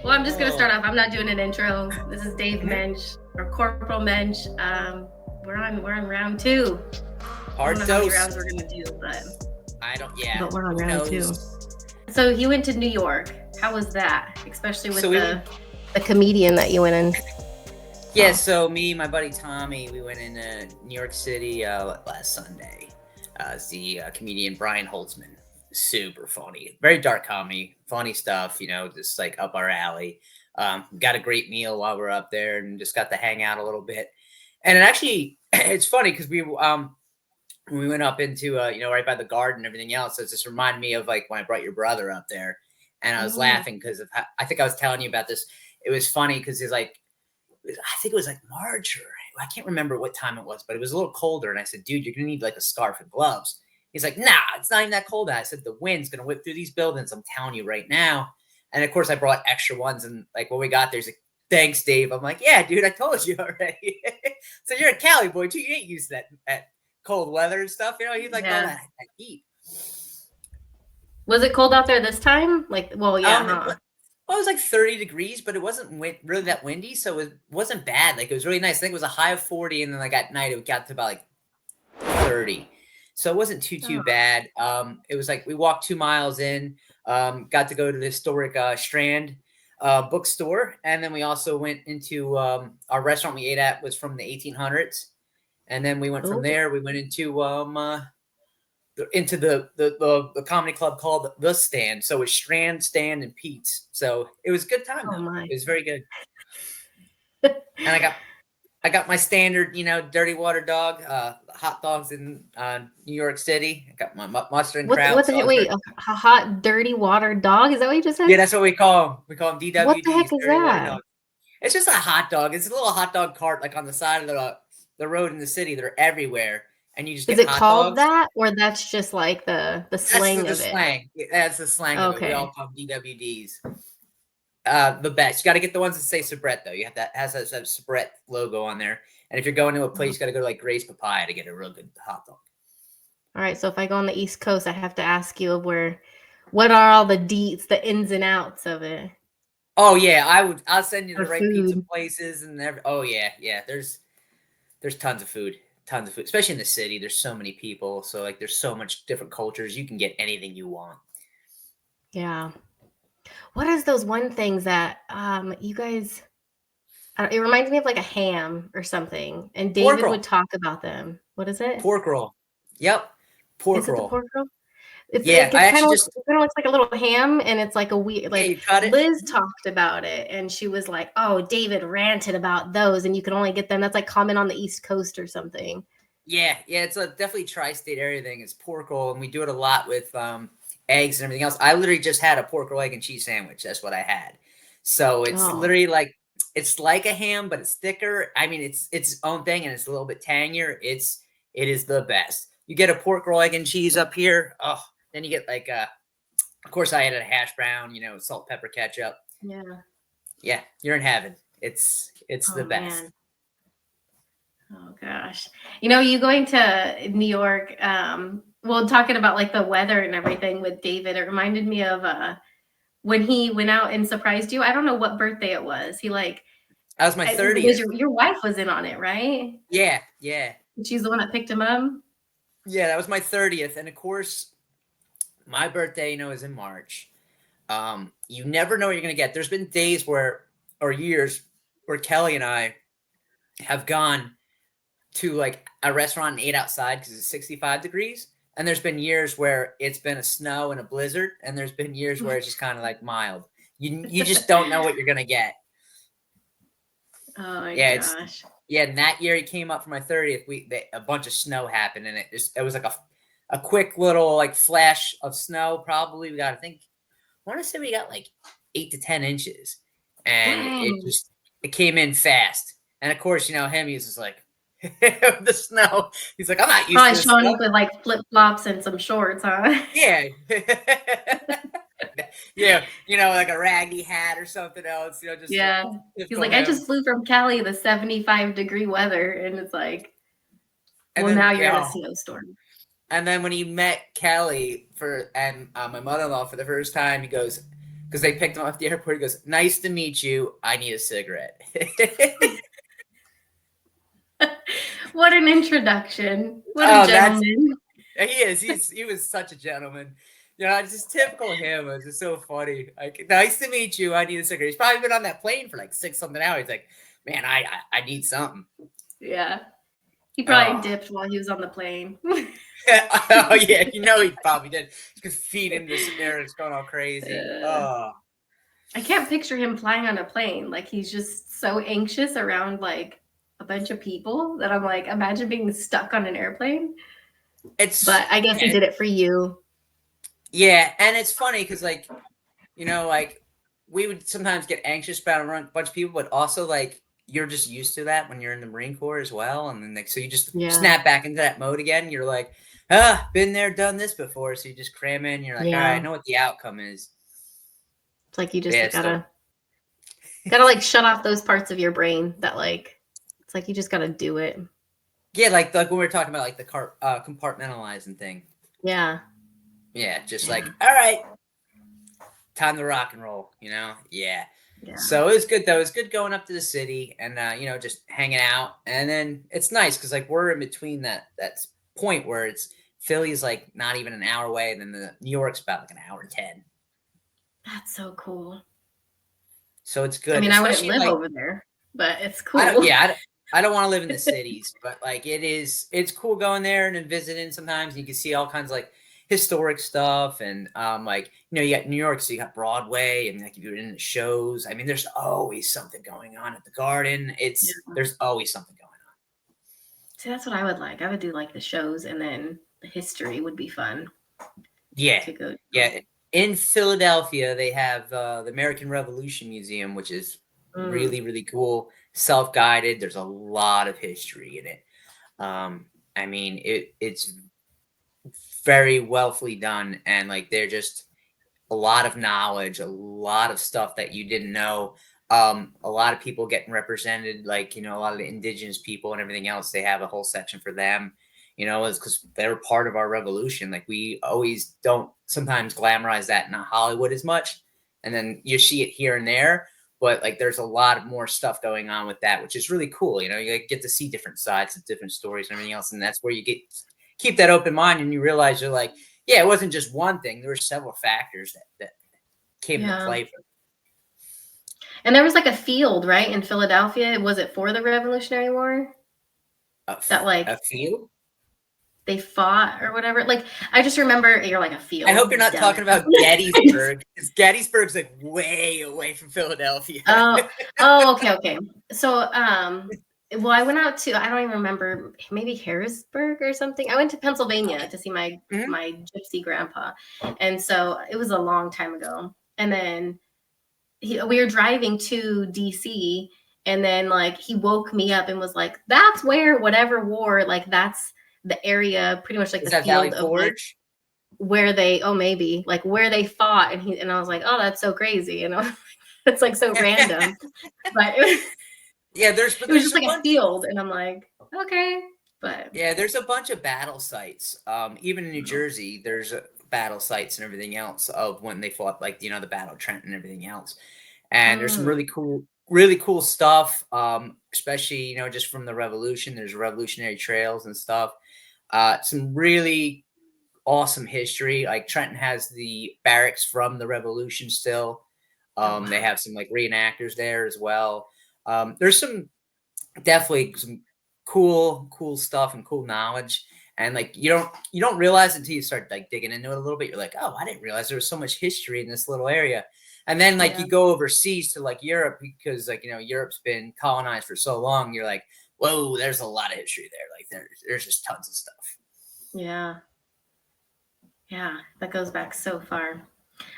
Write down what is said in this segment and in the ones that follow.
Well, I'm just gonna start off. I'm not doing an intro. This is Dave Mench or Corporal Mench. We're on round two. I Hard don't know how many dose. rounds we're gonna do, I don't. Yeah. but we're on Who round knows? two. So you went to New York. How was that? Especially with So we went. the comedian that you went in. Yeah. So me, and my buddy Tommy, we went in New York City last Sunday. It's the comedian Brian Holtzman. Super funny. Very dark comedy. Funny stuff. Just like up our alley. Got a great meal while we are up there, and just got to hang out a little bit. And it actually, it's funny because when we went up into right by the garden and everything else, it just reminded me of like when I brought your brother up there, and I was laughing because I think I was telling you about this. It was funny because he's like, I think it was like March, or I can't remember what time it was, but it was a little colder, and I said, dude, you're gonna need like a scarf and gloves. He's like, nah, it's not even that cold out. I said, the wind's gonna whip through these buildings, I'm telling you right now. And of course I brought extra ones, and like when we got there, he's like, thanks, Dave. I'm like, yeah, dude, I told you already. So you're a Cali boy too, you ain't used to that cold weather and stuff, he's like, all that heat. Was it cold out there this time? Like, well, yeah, Well, it was like 30 degrees, but it wasn't really that windy, so it wasn't bad. Like, it was really nice. I think it was a high of 40, and then like at night it got to about like 30, so it wasn't too bad. It was like we walked 2 miles in, got to go to the historic Strand bookstore, and then we also went into our restaurant we ate at was from the 1800s, and then we went from there. We went into the comedy club called The Stand. So it's Strand, Stand, and Pete's. So it was a good time. It was very good. And I got my standard, dirty water dog, hot dogs in New York City. I got my mustard and kraut. What the heck? Wait, a hot, dirty water dog? Is that what you just said? Yeah, that's what we call them. We call them DWDs. What the heck is dirty water that? dogs. It's just a hot dog. It's a little hot dog cart, like on the side of the road in the city. They're everywhere. And you just get Is it hot called dogs. that, or that's just like the slang of it? Slang. That's the slang of it. We all call them DWDs. The best. You got to get the ones that say Sabret, though. You have that has that Sabret logo on there. And if you're going to a place, you got to go to like Gray's Papaya to get a real good hot dog. All right. So if I go on the East Coast, I have to ask you what are all the deets, the ins and outs of it? Oh yeah, I'll send you the right pizza places and oh yeah. There's tons of food, especially in the city. There's so many people, so like there's so much different cultures. You can get anything you want. Yeah. What is those one things that you guys? It reminds me of like a ham or something, and David would talk about them. What is it? Pork roll. Yep. Pork roll. Is it the pork roll? It kind of looks like a little ham, and it's like a weird. Like Liz talked about it, and she was like, "Oh, David ranted about those, and you can only get them. That's like common on the East Coast or something." Yeah, it's a definitely tri-state area thing. It's pork roll, and we do it a lot with eggs and everything else. I literally just had a pork roll, egg, and cheese sandwich. That's what I had. So it's literally like it's like a ham, but it's thicker. I mean, it's its own thing, and it's a little bit tangier. It is the best. You get a pork roll, egg, and cheese up here. Oh, then you get like of course I added a hash brown, salt, pepper, ketchup. Yeah, you're in heaven. It's the best. Man. Oh gosh. You going to New York, well, talking about like the weather and everything with David, it reminded me of when he went out and surprised you. I don't know what birthday it was. That was my 30th. Your wife was in on it, right? Yeah. She's the one that picked him up? Yeah, that was my 30th. And of course, my birthday, is in March. You never know what you're going to get. There's been days or years where Kelly and I have gone to like a restaurant and ate outside because it's 65 degrees. And there's been years where it's been a snow and a blizzard. And there's been years where it's just kind of like mild. You just don't know what you're going to get. Oh my gosh. And that year he came up for my 30th. A bunch of snow happened, and it was like a quick little like flash of snow. Probably I want to say we got like 8 to 10 inches, and it came in fast. And of course, him, he's just like the snow. He's like, I'm not used to this. Showing up with like flip flops and some shorts, huh? Yeah. Yeah, like a raggy hat or something else. Just he's like, I just flew from Cali, the 75-degree weather, and it's like, now you're in a snowstorm. And then when he met Kelly and my mother-in-law for the first time, he goes, because they picked him up at the airport. He goes, "Nice to meet you. I need a cigarette." What an introduction. What a Oh, that's gentleman. he is. He was such a gentleman. You know, it's just typical him. It's just so funny. Like, nice to meet you. I need a cigarette. He's probably been on that plane for like 6 something hours. He's like, man, I need something. Yeah. He probably Oh. dipped while he was on the plane. Oh yeah, you know he probably did. Because feet in this there is going all crazy. Oh. I can't picture him flying on a plane. Like he's just so anxious around like a bunch of people that I'm like, imagine being stuck on an airplane. But I guess he did it for you. Yeah, and it's funny because like, you know, like we would sometimes get anxious about a bunch of people, but also like you're just used to that when you're in the Marine Corps as well. And then like so you just snap back into that mode again. You're like, been there, done this before. So you just cram in, you're like, all right, I know what the outcome is. It's like you just gotta like shut off those parts of your brain that like it's like you just gotta do it. Yeah, like when we were talking about like the compartmentalizing thing. Yeah. Yeah, just like, all right, time to rock and roll, you know? Yeah. So it was good though. It was good going up to the city and you know, just hanging out. And then it's nice because like we're in between that point where it's Philly's like not even an hour away, and then the New York's about like an hour and 10. That's so cool. So it's good. I mean, I wouldn't live over there, but it's cool. I don't want to live in the cities, but like it's cool going there and then visiting sometimes. You can see all kinds of like historic stuff and like you know you got New York, so you got Broadway and like if you're in the shows, I mean there's always something going on at the Garden. There's always something going on. See, that's what I would like. I would do like the shows and then the history would be fun. Yeah. Yeah. In Philadelphia, they have the American Revolution Museum, which is really, really cool. Self-guided. There's a lot of history in it. I mean, it's very wealthily done, and like they're just a lot of knowledge, a lot of stuff that you didn't know. A lot of people getting represented, like you know, a lot of the indigenous people and everything else. They have a whole section for them. You know, is because they're part of our revolution. Like we always don't sometimes glamorize that in Hollywood as much, and then you see it here and there. But like, there's a lot of more stuff going on with that, which is really cool. You know, you get to see different sides of different stories and everything else, and that's where you keep that open mind, and you realize you're like, yeah, it wasn't just one thing. There were several factors that came into play for. And there was like a field, right, in Philadelphia. Was it for the Revolutionary War? That like a field? They fought or whatever. Like I just remember you're like a field. I hope you're not talking about Gettysburg, because Gettysburg's like way away from Philadelphia. Okay. So well, I went out to, I don't even remember, maybe Harrisburg or something. I went to Pennsylvania to see my gypsy grandpa. And so it was a long time ago. And then we were driving to DC, and then like he woke me up and was like, that's where whatever war, like that's the area, pretty much like the field of like, where they maybe like where they fought. And I was like, oh, that's so crazy, you know. It's like so random. But it was just like a field, and I'm like, okay. But yeah, there's a bunch of battle sites. Even in New Jersey, there's battle sites and everything else of when they fought, like you know, the Battle of Trenton and everything else. And there's some really cool stuff. Especially you know, just from the Revolution. There's revolutionary trails and stuff. Some really awesome history. Like Trenton has the barracks from the Revolution still. They have some like reenactors there as well. There's definitely some cool stuff and cool knowledge. And like you don't realize until you start like digging into it a little bit. You're like, oh, I didn't realize there was so much history in this little area. And then like you go overseas to like Europe, because like you know Europe's been colonized for so long. You're like, whoa, there's a lot of history there. Like there's just tons of stuff. Yeah, that goes back so far.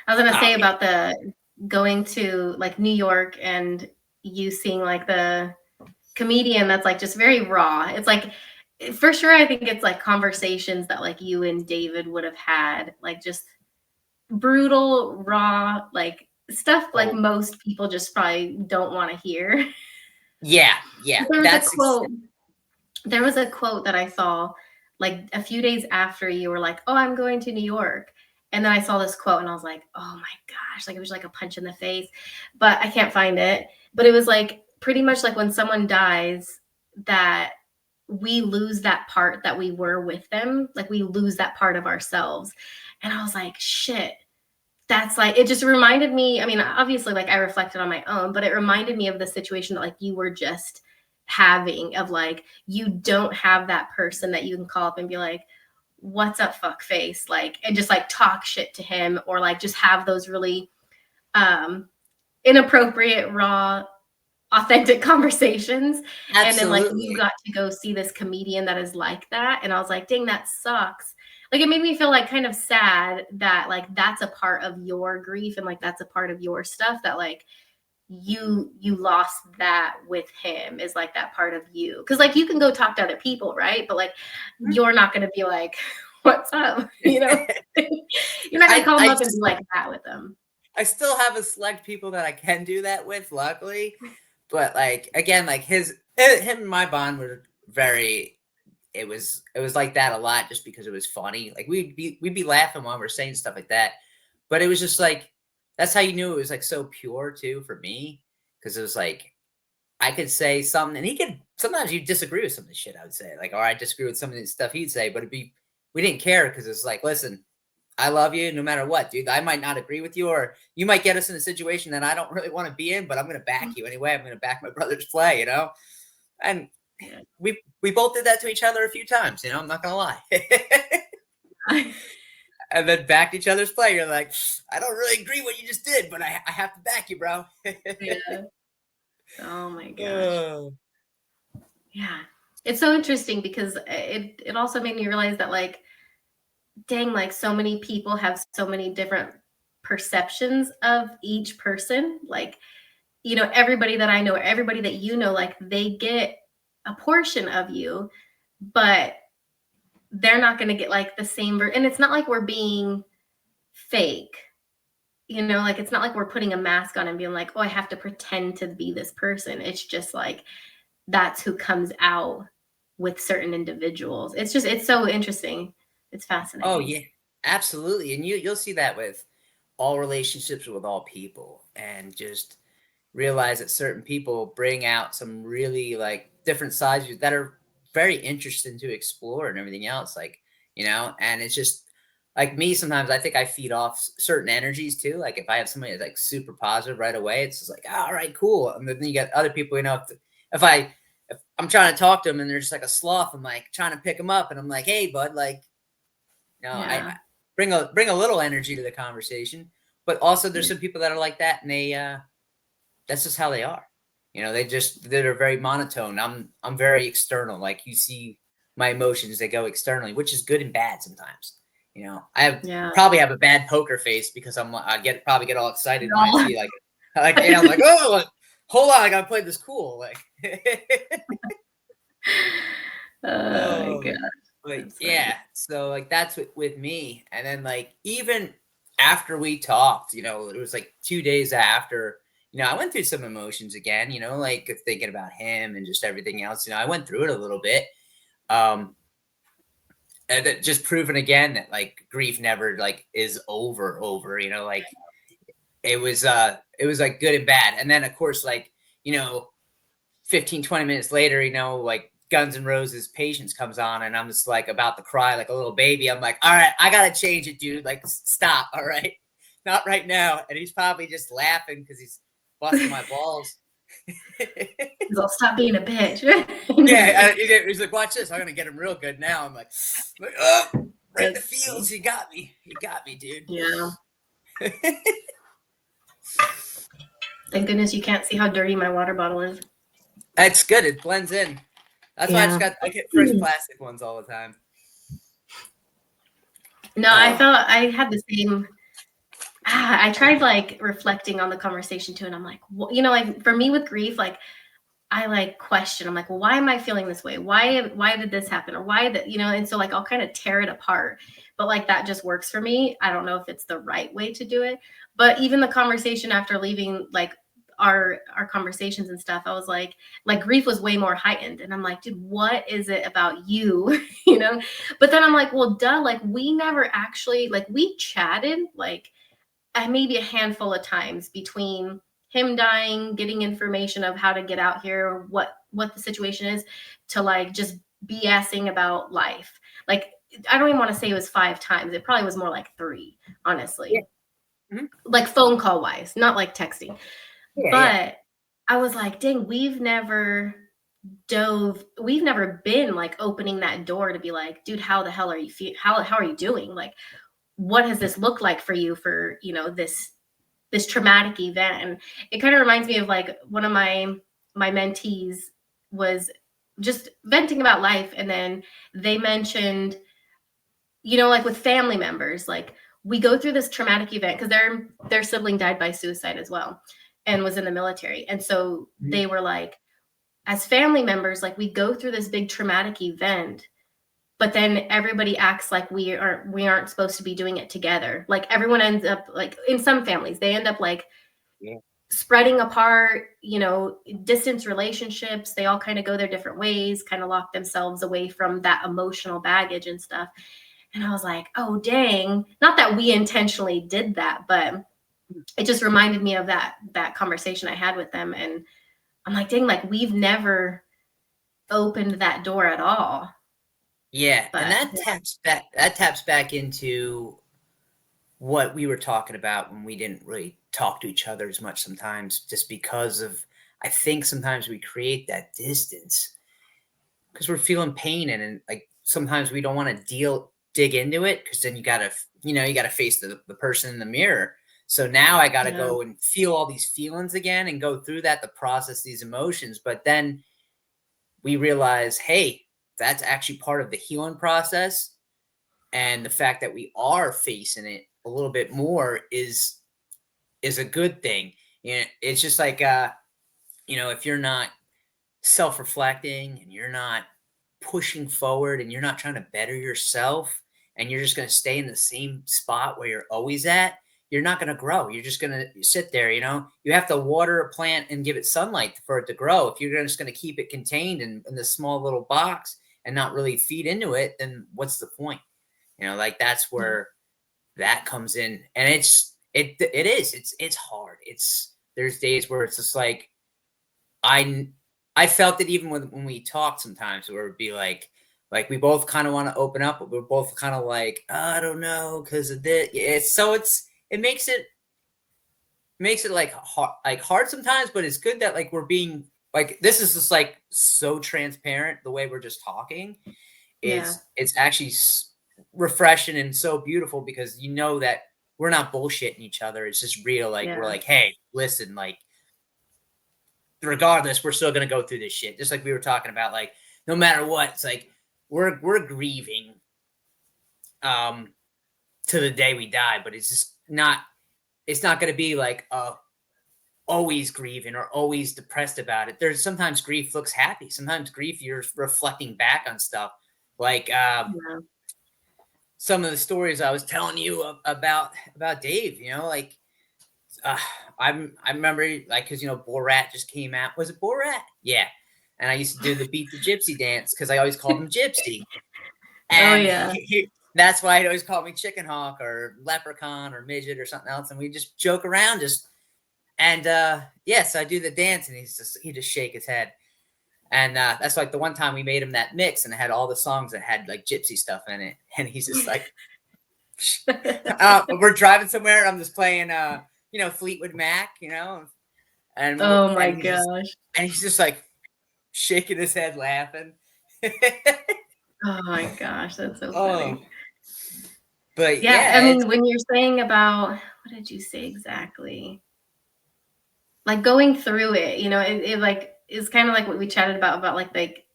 I was gonna say about the going to like New York and you seeing like the comedian that's like just very raw. It's like, for sure, I think it's like conversations that like you and David would have had, like just brutal, raw, like stuff like most people just probably don't want to hear. Yeah. There was a quote that I saw like a few days after you were like, oh, I'm going to New York. And then I saw this quote and I was like, oh my gosh, like it was like a punch in the face, but I can't find it. But it was like pretty much like when someone dies, that we lose that part that we were with them. Like we lose that part of ourselves. And I was like, shit, that's like, it just reminded me. I mean, obviously, like I reflected on my own, but it reminded me of the situation that like you were just having, of like, you don't have that person that you can call up and be like, what's up, fuck face, like, and just like talk shit to him, or like just have those really inappropriate, raw, authentic conversations. And then like you Absolutely. got to go see this comedian that is like that, and I was like, dang, that sucks. Like it made me feel like kind of sad that like that's a part of your grief, and like that's a part of your stuff, that like you lost that with him, is like that part of you, because like you can go talk to other people, right? But like you're not going to be like, what's up, you know? You're not going to call them I up and be like that with them. I still have a select people that I can do that with, luckily. But like again, like him and my bond were very. It was like that a lot, just because it was funny. Like we'd be laughing while we're saying stuff like that, but it was just like that's how you knew it was like so pure too for me, because it was like I could say something and he could sometimes you disagree with some of the shit I would say, like, or I disagree with some of the stuff he'd say, but we didn't care because it's like, listen, I love you no matter what, dude. I might not agree with you, or you might get us in a situation that I don't really want to be in, but I'm gonna back you anyway. I'm gonna back my brother's play, And Yeah. we both did that to each other a few times, I'm not gonna lie. And then backed each other's play. You're like, I don't really agree what you just did, but I have to back you, bro. Yeah. Oh my gosh. Oh. Yeah. It's so interesting because it also made me realize that like, dang, like so many people have so many different perceptions of each person. Like, you know, everybody that I know, everybody that you know, like they get a portion of you, but they're not going to get like the same. And it's not like we're being fake, you know, like it's not like we're putting a mask on and being like, oh, I have to pretend to be this person. It's just like that's who comes out with certain individuals. It's so interesting. It's Oh fascinating. yeah, absolutely. And you'll see that with all relationships with all people, and just realize that certain people bring out some really like different sides of you that are very interesting to explore and everything else. Like, and it's just like me, sometimes I think I feed off certain energies too. Like if I have somebody that's like super positive right away, it's just like, all right, cool. And then you got other people, if I if I'm trying to talk to them and they're just like a sloth, I'm like trying to pick them up and I'm like, hey bud, like, I Yeah. bring a little energy to the conversation. But also there's some people that are like that, and that's just how they are. They're very monotone. I'm very external. Like you see my emotions, they go externally, which is good and bad sometimes. Yeah. Probably have a bad poker face because I probably get all excited when I No. see I'm like, oh, like, hold on, I gotta play this cool. Like, Oh my oh, god. but That's funny. yeah. So like that's with me, and then like even after we talked, it was like 2 days after. I went through some emotions again, like thinking about him and just everything else. I went through it a little bit. Um, and that just proven again that like grief never like is over, like it was like good and bad. And then of course, like, 15, 20 minutes later, like Guns N' Roses Patience comes on, and I'm just like about to cry like a little baby. I'm like, all right, I gotta change it, dude. Like, stop, all right? Not right now. And he's probably just laughing because he's busting my balls. I'll stop being a bitch. Yeah, he's like, watch this. I'm gonna get him real good now. I'm like, oh, right in the That's feels. funny. You got me. You got me, dude. Yeah. Thank goodness you can't see how dirty my water bottle is. That's good. It blends in. That's why Yeah. I get fresh plastic ones all the time. No, I Oh, felt I had the same. I tried like reflecting on the conversation too, and I'm like, you know, like for me with grief, like I like question. I'm like, well, why am I feeling this way? Why did this happen? Or why that, you know? And so like I'll kind of tear it apart. But like that just works for me. I don't know if it's the right way to do it. But even the conversation after leaving, like our conversations and stuff, I was like grief was way more heightened. And I'm like, dude, what is it about you? You know? But then I'm like, well, duh, like we never actually, like we chatted like maybe a handful of times between him dying, getting information of how to get out here, what the situation is, to like just BSing about life. Like I don't even want to say it was 5 times. It probably was more like 3, Yeah. honestly. Mhm. Like phone call wise, not like texting. Yeah. Yeah. But I was like, dang, we've never been like opening that door to be like, dude, how the hell are you how are you doing? Like, what has this looked like for you for, this traumatic event? And it kind of reminds me of like one of my mentees was just venting about life, and then they mentioned, like with family members, like we go through this traumatic event because their sibling died by suicide as well and was in the military. And so Mhm. they were like, as family members, like we go through this big traumatic event, but then everybody acts like we aren't supposed to be doing it together. Like everyone ends up, like in some families, they end up like Yeah. spreading apart, distance relationships. They all kind of go their different ways, kind of lock themselves away from that emotional baggage and stuff. And I was like, oh dang, not that we intentionally did that, but it just reminded me of that conversation I had with them. And I'm like, dang, like we've never opened that door at all. Yeah, and But that taps back into what we were talking about when we didn't really talk to each other as much sometimes, just because of, I think sometimes we create that distance because we're feeling pain, and like sometimes we don't want to dig into it because then you gotta face the person in the mirror. So now I gotta yeah, go and feel all these feelings again and go through that to process these emotions. But then we realize, hey, that's actually part of the healing process. And the fact that we are facing it a little bit more is a good thing. It's just like if you're not self-reflecting and you're not pushing forward and you're not trying to better yourself and you're just going to stay in the same spot where you're always at, you're not going to grow. You're just going to sit there. You have to water a plant and give it sunlight for it to grow. If you're just going to keep it contained in this small little box and not really feed into it, then what's the point? Like that's yeah, where that comes in. And it's hard. There's days where it's just like I I felt it even when we talked sometimes, where it'd be like we both kind of want to open up, but we're both kind of like, "Oh, I don't know, because of this." It makes it like hard sometimes, but it's good that like we're being like, this is just like so transparent the way we're just talking. yeah, It's actually refreshing and so beautiful because that we're not bullshitting each other. It's just real. Like we're yeah, like, hey, listen, like regardless, we're still gonna go through this shit. Just like we were talking about, like no matter what, it's like we're grieving um to the day we die, but it's not gonna be like always grieving or always depressed about it. There's sometimes grief looks happy. Sometimes grief you're reflecting back on stuff. Like yeah. some of the stories I was telling you about Dave, like uh, I remember like because Borat just came out. Was it Borat? Yeah. And I used to do the beat the gypsy dance because I always called him Gypsy, Oh and yeah. that's why he'd always call me Chicken Hawk or Leprechaun or Midget or something else, and we just joke around, yes, I do the dance, and he just shake his head, and that's like the one time we made him that mix, and it had all the songs that had like gypsy stuff in it, and he's just like, we're driving somewhere, and I'm just playing Fleetwood Mac, Oh my and gosh. he's just like shaking his head laughing. Oh my gosh, that's so Oh, funny. but Yeah, yeah, I it's mean, when you're saying about, what did you say exactly? Like going through it, it like is kind of like what we chatted about like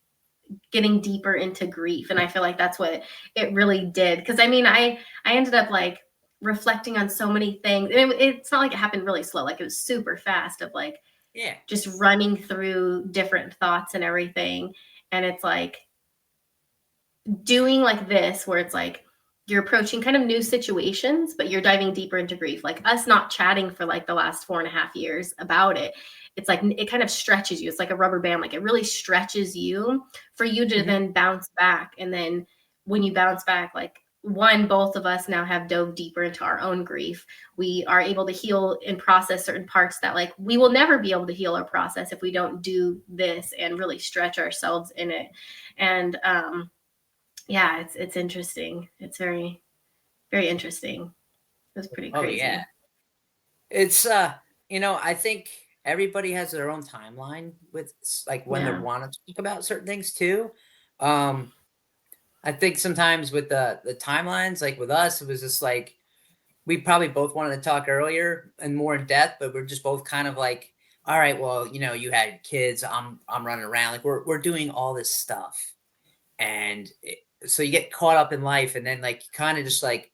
getting deeper into grief. And I feel like that's what it really did. Because I mean, I ended up like reflecting on so many things. It's not like it happened really slow. Like it was super fast of like yeah, just running through different thoughts and everything. And it's like doing like this, where it's like you're approaching kind of new situations, but you're diving deeper into grief. Like us not chatting for like the last 4.5 years about it, it's like it kind of stretches you. It's like a rubber band. Like it really stretches you for you to Mhm. then bounce back. And then when you bounce back, like one, both of us now have dove deeper into our own grief. We are able to heal and process certain parts that like we will never be able to heal or process if we don't do this and really stretch ourselves in it. And yeah, it's interesting. It's very, very interesting. It's pretty Oh yeah. crazy. It's I think everybody has their own timeline with like when they Yeah. want to talk about certain things too. Um I think sometimes with the timelines, like with us, it was just like we probably both wanted to talk earlier and more in depth, but we're just both kind of like, all right, well, you had kids, I'm running around, like we're doing all this stuff, and so you get caught up in life, and then like kind of just like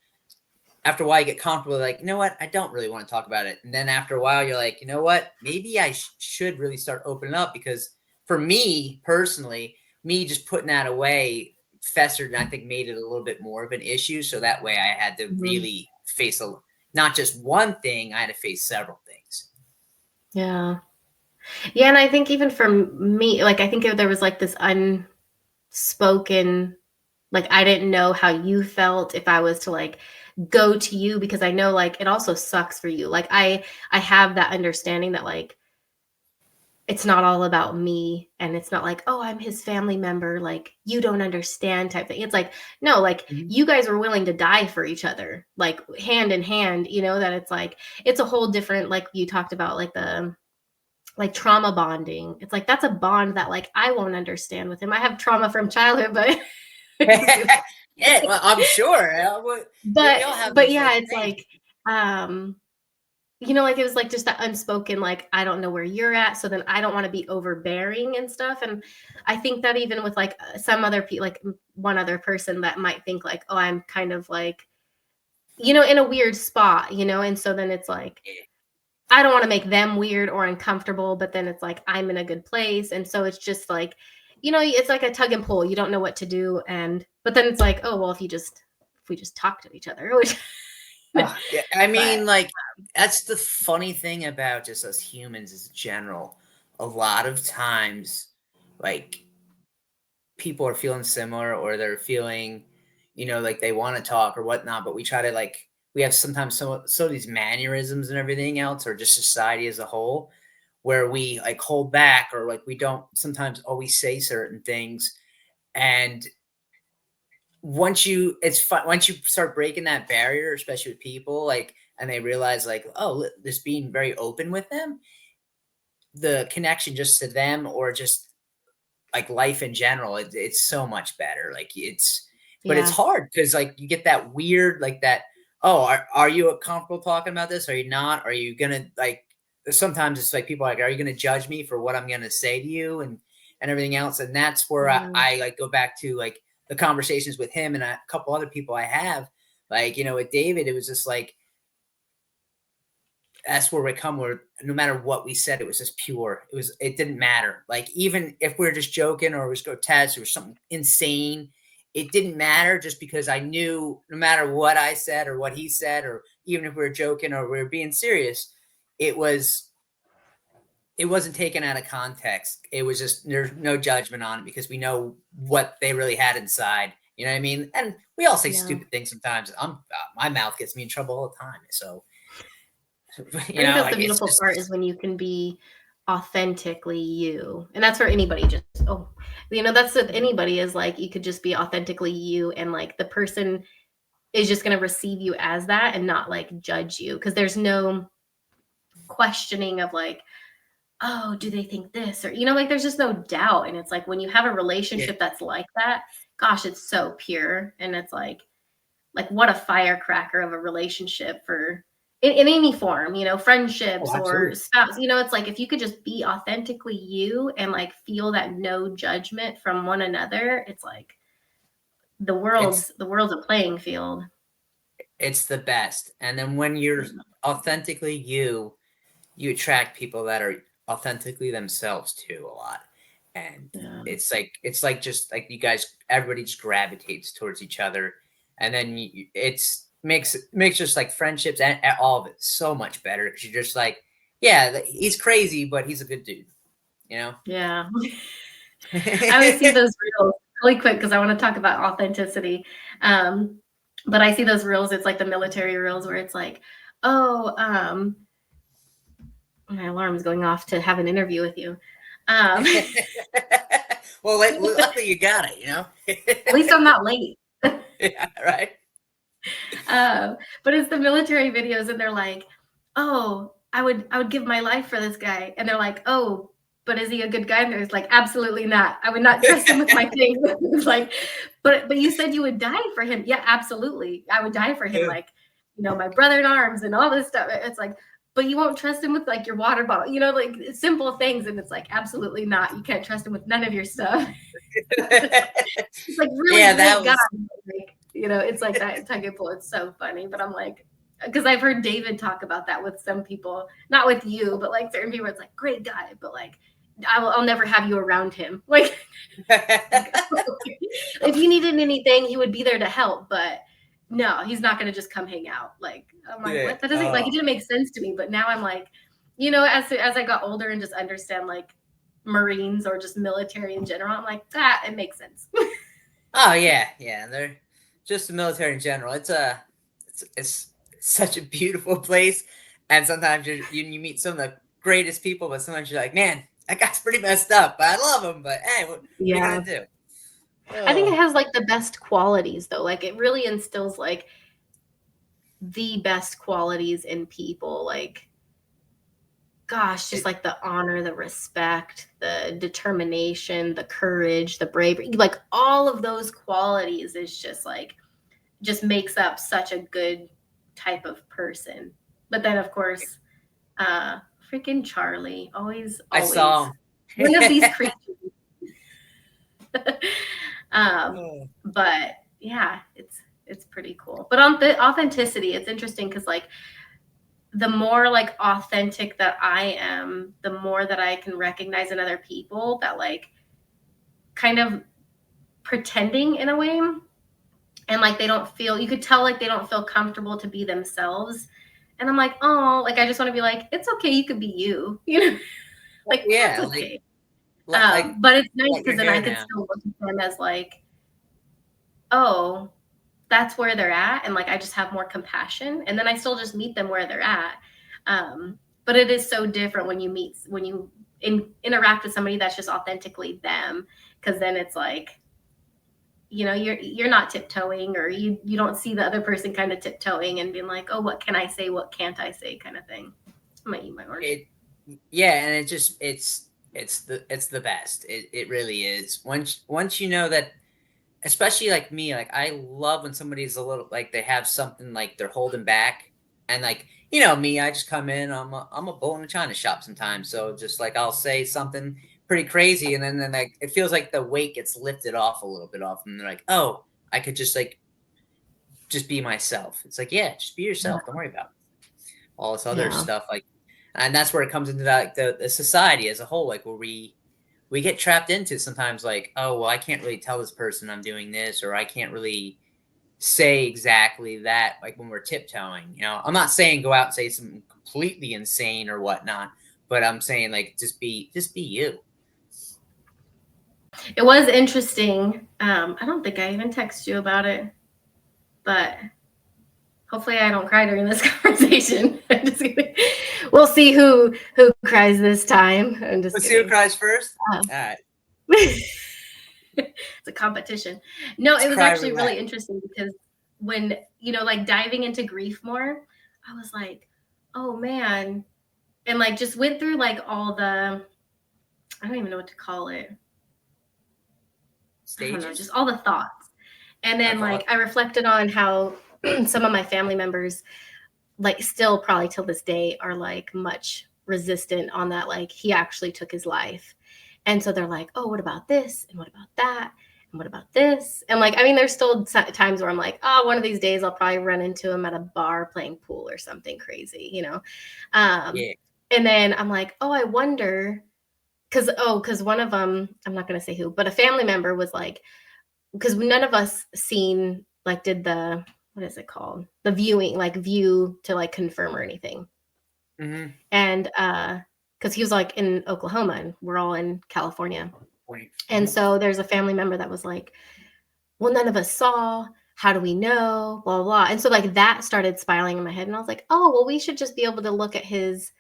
after a while you get comfortable, like you know what, I don't really want to talk about it, and then after a while you're like, you know what, maybe I should really start opening up because for me personally, me just putting that away festered and I think made it a little bit more of an issue. So that way I had to Mhm. really face not just one thing, I had to face several things. Yeah. Yeah. And I think even for me, like, I think there was like this unspoken, like, I didn't know how you felt if I was to like go to you because I know like it also sucks for you. Like, I have that understanding that like it's not all about me and it's not like, oh, I'm his family member, like you don't understand type thing. It's like, no, like Mhm. you guys were willing to die for each other, like hand in hand, that it's like it's a whole different, like you talked about, like the like trauma bonding. It's like that's a bond that like I won't understand with him. I have trauma from childhood, but Yeah, well, I'm sure. We but all have but those yeah, like it's things. like um like it was like just that unspoken, like I don't know where you're at, so then I don't want to be overbearing and stuff. And I think that even with like some other people, like one other person that might think like, oh, I'm kind of like, in a weird spot, and so then it's like I don't want to make them weird or uncomfortable, but then it's like I'm in a good place, and so it's just like, it's like a tug and pull. You don't know what to do, and but then it's like, oh well, if we just talk to each other, which, Oh, yeah, I but mean, like, that's the funny thing about just us humans as general. A lot of times, like, people are feeling similar or they're feeling, like they want to talk or whatnot, but we try to, like, we have sometimes so these mannerisms and everything else, or just society as a whole, where we like hold back or like we don't sometimes always say certain things. And it's fun once you start breaking that barrier, especially with people, like, and they realize, like, oh, just being very open with them, the connection just to them or just like life in general, it's so much better. Like but it's yeah, hard because like you get that weird, like that. Oh, are you comfortable talking about this? Are you not? Are you gonna like? Sometimes it's like people are like, are you gonna judge me for what I'm gonna say to you and everything else? And that's where yeah, I like go back to like the conversations with him and a couple other people I have. Like with David, it was just like that's where we come where no matter what we said, it was just pure. It didn't matter. Like even if we were just joking or it was grotesque or something insane, it didn't matter just because I knew no matter what I said or what he said, or even if we were joking or we were being serious, it was it wasn't taken out of context. It was just there's no judgment on it because we know what they really had inside. You know what I mean? And we all say yeah. stupid things sometimes. My mouth gets me in trouble all the time. So I think that's the like it's beautiful part is just when you can be authentically you. And that's for anybody, just that's with anybody, is like you could just be authentically you, and like the person is just going to receive you as that and not like judge you, because there's no questioning of like, oh, do they think this, or like there's just no doubt. And it's like when you have a yeah. relationship that's like that, gosh, it's so pure. And it's like what a firecracker of a relationship for in any form, Oh, friendships or absolutely. spouse. It's like if you could just be authentically you and like feel that no judgment from one another, it's like the It's world's the world's a playing field. it's the best. And then when you're authentically you, you attract people that are authentically themselves too a lot. And Yeah. it's like just like you guys everybody just gravitates towards each other and then it's makes just like friendships and all of it so much better because you're just like, yeah, he's crazy, but he's a good dude, you know. Yeah. I always see those reels really quick because I want to talk about authenticity. But I see those reels, it's like the military reels where it's like, oh, my alarm is going off to have an interview with you. Well, luckily you got it, you know. At least I'm not late. Yeah, right. But it's the military videos, and they're like, "Oh, I would give my life for this guy," and they're like, "Oh, but is he a good guy?" And there's like, "Absolutely not. I would not trust him with my things." It's like, but you said you would die for him. Yeah, absolutely, I would die for him. Yeah. Like, my brother in arms and all this stuff. It's like, but you won't trust him with like your water bottle. Like simple things, and it's like, absolutely not. You can't trust him with none of your stuff. It's like really Yeah, great that guy. was. Like, it's like that tug and pull. It's so funny. But I'm like, because I've heard David talk about that with some people, not with you, but like certain people, it's like great guy, but like I'll never have you around him. Like if you needed anything, he would be there to help, but no, he's not going to just come hang out. Like I'm like, Yeah. what? That doesn't like it didn't make sense to me. But now I'm like, as I got older and just understand like Marines or just military in general, I'm like, it makes sense. Oh yeah, yeah. They're just the military in general. It's such a beautiful place, and sometimes you meet some of the greatest people, but sometimes you're like, man, that guy's pretty messed up, but I love him. But hey, what are you Yeah. gonna do? I think it Oh, has like the best qualities though. Like it really instills like the best qualities in people. Like, gosh, just it, like the honor, the respect, the determination, the courage, the bravery, like all of those qualities is just makes up such a good type of person. But then of course, freaking Charlie, always, I always saw him. one of these creatures. um, Oh, but yeah, it's pretty cool. But on the authenticity, it's interesting because like the more like authentic that I am, the more that I can recognize in other people that like kind of pretending in a way, and like they don't feel, you could tell like they don't feel comfortable to be themselves. And I'm like, oh, like I just want to be like, it's okay, you could be you, like that's yeah, okay. like But it's nice like your because then I hair could now. still look at them as like, oh, that's where they're at, and like I just have more compassion, and then I still just meet them where they're at. But it is so different when you interact with somebody that's just authentically them, because then it's like you're not tiptoeing, or you don't see the other person kind of tiptoeing and being like, oh, what can I say, what can't I say, kind of thing. I might eat my orange. It Yeah, and it's the best. It really is. Once you know that, especially like me, like I love when somebody's a little like they have something like they're holding back, and like me, I just come in. I'm a bull in a china shop sometimes. So just like I'll say something pretty crazy, and then like it feels like the weight gets lifted off a little bit off, and they're like, oh, I could just be myself. It's like, yeah, just be yourself. Don't worry about all this other Yeah. stuff. Like, and that's where it comes into that the society as a whole, like where we get trapped into sometimes like, oh, well, I can't really tell this person I'm doing this, or I can't really say exactly that, like when we're tiptoeing. I'm not saying go out and say something completely insane or whatnot, but I'm saying like just be you. It was interesting. I don't think I even texted you about it, but hopefully I don't cry during this conversation. I'm just kidding. We'll see who cries this time. I'm just Let's see who kidding. cries first. Uh, All right, it's a competition. No, it's it was cry actually roulette. really interesting because when, like diving into grief more, I was like, oh man. And like just went through like all the, I don't even know what to call it. I don't know, just Stages. all the thoughts. And then Okay. like I reflected on how some of my family members, like still probably till this day, are like much resistant on that, like he actually took his life. And so they're like, oh, what about this, and what about that, and what about this, and like I mean there's still times where I'm like, oh, one of these days I'll probably run into him at a bar playing pool or something crazy. um Yeah. and then I'm like, oh, I wonder, because one of them, I'm not going to say who, but a family member was like, because none of us seen like did the, what is it called? The viewing, like view to like confirm or anything. Mm-hmm. And because he was like in Oklahoma and we're all in California. And Mm-hmm. so there's a family member that was like, well, none of us saw. How do we know? Blah, blah, blah. And so like that started spiraling in my head. And I was like, oh, well, we should just be able to look at his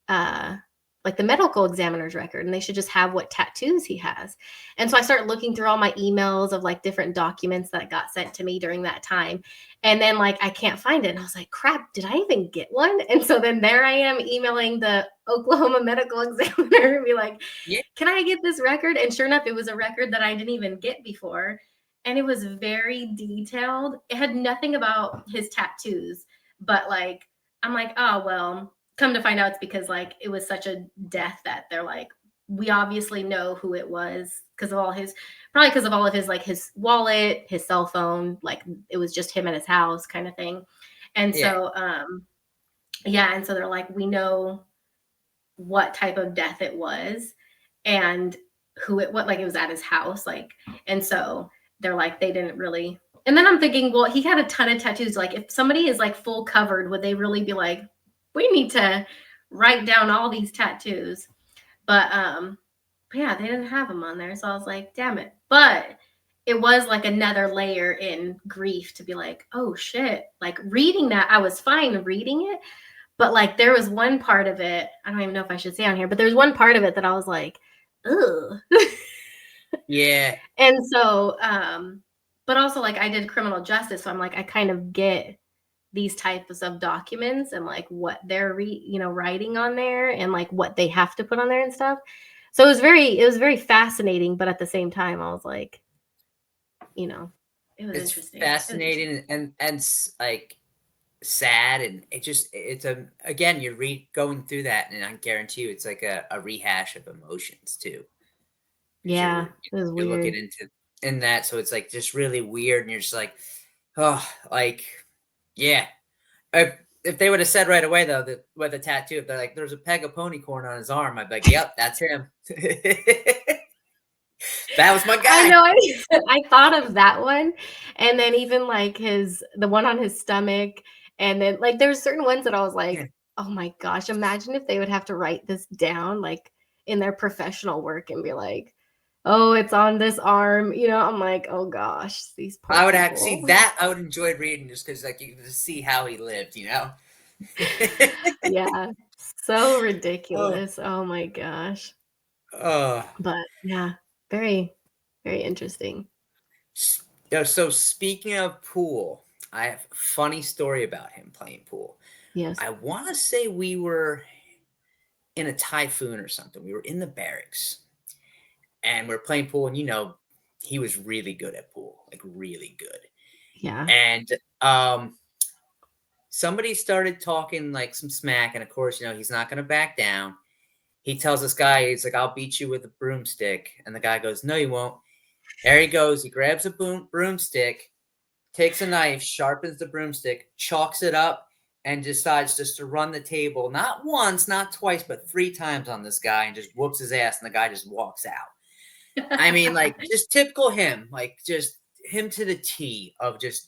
uh like the medical examiner's record, and they should just have what tattoos he has. And so I started looking through all my emails of like different documents that got sent to me during that time. And then like I can't find it. And I was like, crap, did I even get one? And so then there I am emailing the Oklahoma medical examiner and be like, Yeah. can I get this record? And sure enough, it was a record that I didn't even get before. And it was very detailed. It had nothing about his tattoos, but like, I'm like, oh, well, come to find out it's because like it was such a death that they're like, we obviously know who it was because of all his, probably because of all of his, like his wallet, his cell phone, like it was just him at his house kind of thing. And Yeah. so, yeah. And so they're like, we know what type of death it was and who it, what, like it was at his house. Like, and so they're like, they didn't really. And then I'm thinking, well, he had a ton of tattoos. Like if somebody is like full covered, would they really be like, we need to write down all these tattoos? But yeah, they didn't have them on there. So I was like, damn it. But it was like another layer in grief to be like, oh shit. Like reading that, I was fine reading it. But like there was one part of it, I don't even know if I should say on here, but there's one part of it that I was like, ugh. Yeah. And so, but also like I did criminal justice. So I'm like, I kind of get these types of documents and like what they're writing on there and like what they have to put on there and stuff. So it was very fascinating, but at the same time I was like, it was It's interesting. It was interesting. fascinating and like sad, and it's a again you're going through that, and I guarantee you it's like a rehash of emotions too, because Yeah, it was you're looking weird. into in that, so it's like just really weird, and you're just like, oh, like yeah. If they would have said right away though that with a tattoo, if they're like, there's a peg of pony corn on his arm, I'd be like, yep, that's him. That was my I guy. know. I thought of that one, and then even like the one on his stomach, and then like there's certain ones that I was Yeah. like, oh my gosh, imagine if they would have to write this down like in their professional work and be like, oh, it's on this arm. I'm like, oh gosh, these poor I would have see people. that. I would enjoy reading just because, like, you could see how he lived, you know. Yeah, so Oh, ridiculous. Oh my gosh. oh. But yeah, very, very interesting. Yeah, so speaking of pool, I have a funny story about him playing pool. Yes. I want to say we were in a typhoon or something. We were in the barracks and we are playing pool, and he was really good at pool, like really good. Yeah. And somebody started talking like some smack, and of course, he's not going to back down. He tells this guy, he's like, "I'll beat you with a broomstick," and the guy goes, "No, you won't." There he goes. He grabs a broomstick, takes a knife, sharpens the broomstick, chalks it up, and decides just to run the table, not once, not twice, but 3 times on this guy, and just whoops his ass, and the guy just walks out. I mean, like, just typical him, like, just him to the T of just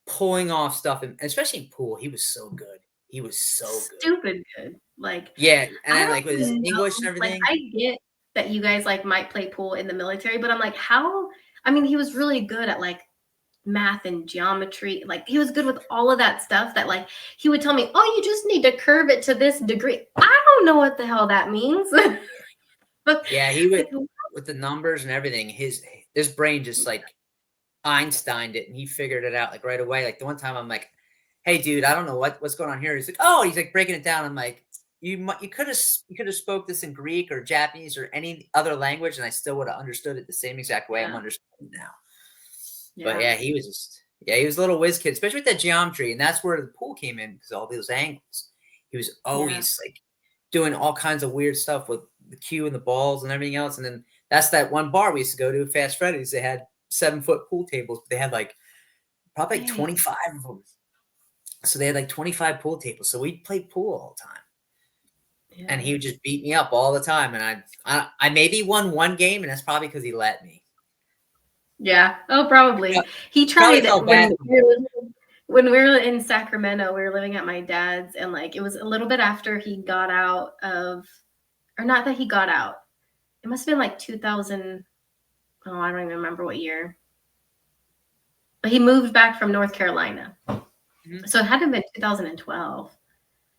pulling off stuff, and especially in pool, he was so good. He was so good. Stupid good. Like, Yeah, and I then, don't like, with his even English and know. Like, everything. I get that you guys like might play pool in the military, but I'm like, how? I mean, he was really good at like math and geometry. Like, he was good with all of that stuff that like he would tell me, oh, you just need to curve it to this degree. I don't know what the hell that means. But Yeah, he would like, with the numbers and everything, his brain just, like, Einsteined it, and he figured it out, like, right away. Like, the one time I'm like, "Hey, dude, I don't know what's going on here." He's like, "Oh," he's, like, breaking it down. I'm like, You coulda spoke this in Greek or Japanese or any other language, and I still woulda understood it the same exact way I'm yeah, understanding now." But, yeah, yeah, he was a little whiz kid, especially with that geometry, and that's where the pool came in because all those angles. He was yeah. always, like, doing all kinds of weird stuff with the cue and the balls and everything else, and then that's that one bar we used to go to, Fast Freddy's. They had 7-foot pool tables, but they had, like, probably, like, Dang. 25 of them. So they had, like, 25 pool tables, so we'd play pool all the time, and Yeah. he would just beat me up all the time, and I maybe won one game, and that's probably because he let me. Yeah. Oh, probably. He Probably tried felt bad. when we were in Sacramento, we were living at my dad's, and like it was a little bit after he got out of, or not that he got out. It must have been like 2000. Oh, I don't even remember what year. But he moved back from North Carolina. Mhm. So it had to have been 2012,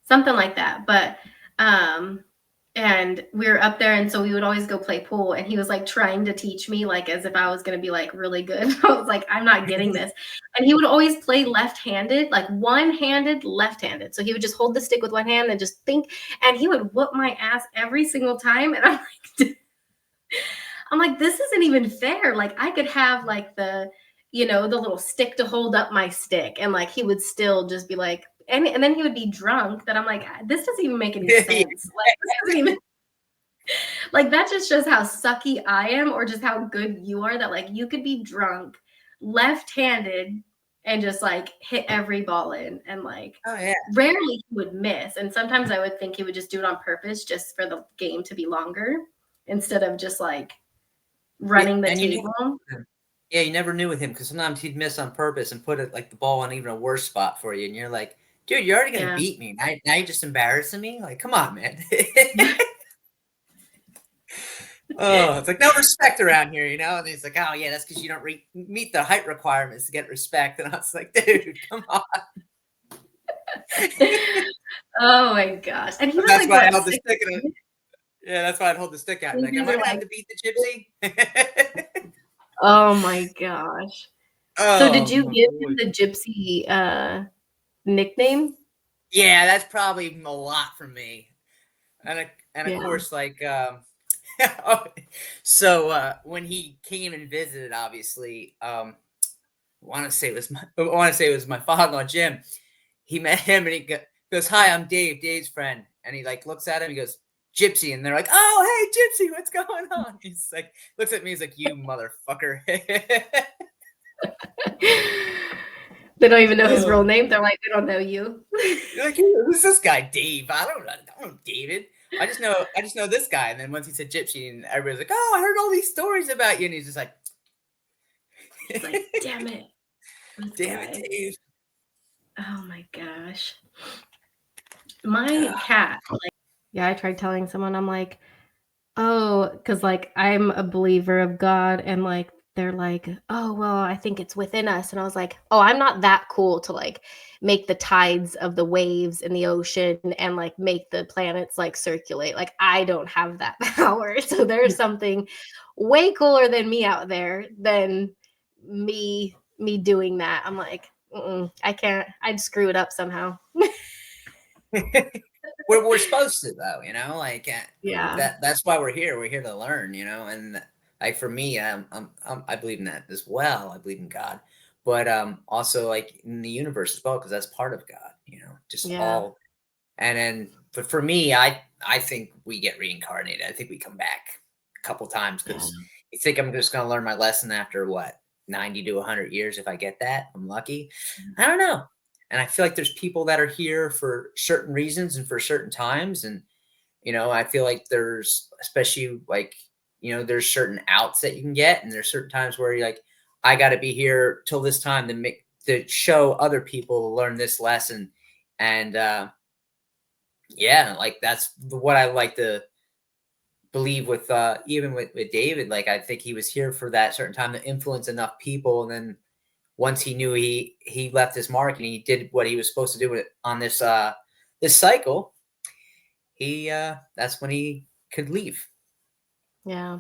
something like that. But um and we were up there, and so we would always go play pool, and he was like trying to teach me like as if I was going to be like really good. I was like, I'm not getting this. And he would always play left-handed, like one-handed left-handed, so he would just hold the stick with one hand and just think, and he would whoop my ass every single time. And I'm like, this isn't even fair. Like I could have like the little stick to hold up my stick, and like he would still just be like, and then he would be drunk, that I'm like, this doesn't even make any Yeah. sense. Like this doesn't even, like that just shows how sucky I am, or just how good you are, that like you could be drunk, left-handed, and just like hit every ball in, and like Oh yeah. rarely he would miss. And sometimes I would think he would just do it on purpose just for the game to be longer, instead of just like Yeah, running the and you table. never, yeah, you never knew with him because sometimes he'd miss on purpose and put it like the ball in even a worse spot for you, and you're like, dude, you're already gonna Yeah. beat me. Now you're just embarrassing me. Like, come on, man. Oh, it's like no respect around here, you know. And he's like, oh yeah, that's because you don't meet the height requirements to get respect. And I was like, dude, come on. Oh my gosh. And he But was that's like why I what, held the six? stick in it. Yeah, that's why I'd hold the stick out. And You like, guys am I are gonna have like, to beat the gypsy? oh my gosh. So did Oh you my give him boy. the gypsy nickname? Yeah, that's probably a lot for me. And of Yeah. course, like oh, so when he came and visited, obviously, I want to say it was my father-in-law Jim. He met him and goes, "Hi, I'm Dave, Dave's friend." And he like looks at him, he goes, "Gypsy," and they're like, "Oh, hey, Gypsy, what's going on?" He's like, looks at me, he's like, "You motherfucker." They don't even know his real Oh, name. They're like, they don't know you. you're like, who's this guy, Dave? I don't know David. I just know this guy. And then once he said Gypsy, and everybody's like, "Oh, I heard all these stories about you," and he's just like, It's like, damn it, this "Damn it, guy. Dave." Oh my gosh. My Ah, cat, like, yeah, I tried telling someone, I'm like, oh, because like I'm a believer of God, and like they're like, oh, well, I think it's within us. And I was like, oh, I'm not that cool to like make the tides of the waves in the ocean and like make the planets like circulate. Like I don't have that power. So there's something way cooler than me out there than me doing that. I'm like, I can't. I'd screw it up somehow. we're supposed to though, you know, like Yeah, that's why we're here. We're here to learn, you know, and like for me, I believe in that as well. I believe in God, but also like in the universe as well because that's part of God, you know, just yeah, all. And then, but for me, I think we get reincarnated. I think we come back a couple times yeah, because you think I'm just gonna learn my lesson after what 90 to 100 years. If I get that, I'm lucky. I don't know. And I feel like there's people that are here for certain reasons and for certain times. And you know, I feel like there's especially like you know, there's certain outs that you can get, and there's certain times where you're like, I got to be here till this time to show other people to learn this lesson. And yeah, like that's what I like to believe with even with David. Like I think he was here for that certain time to influence enough people, and then once he knew he left his mark and he did what he was supposed to do on this cycle, he that's when he could leave. yeah.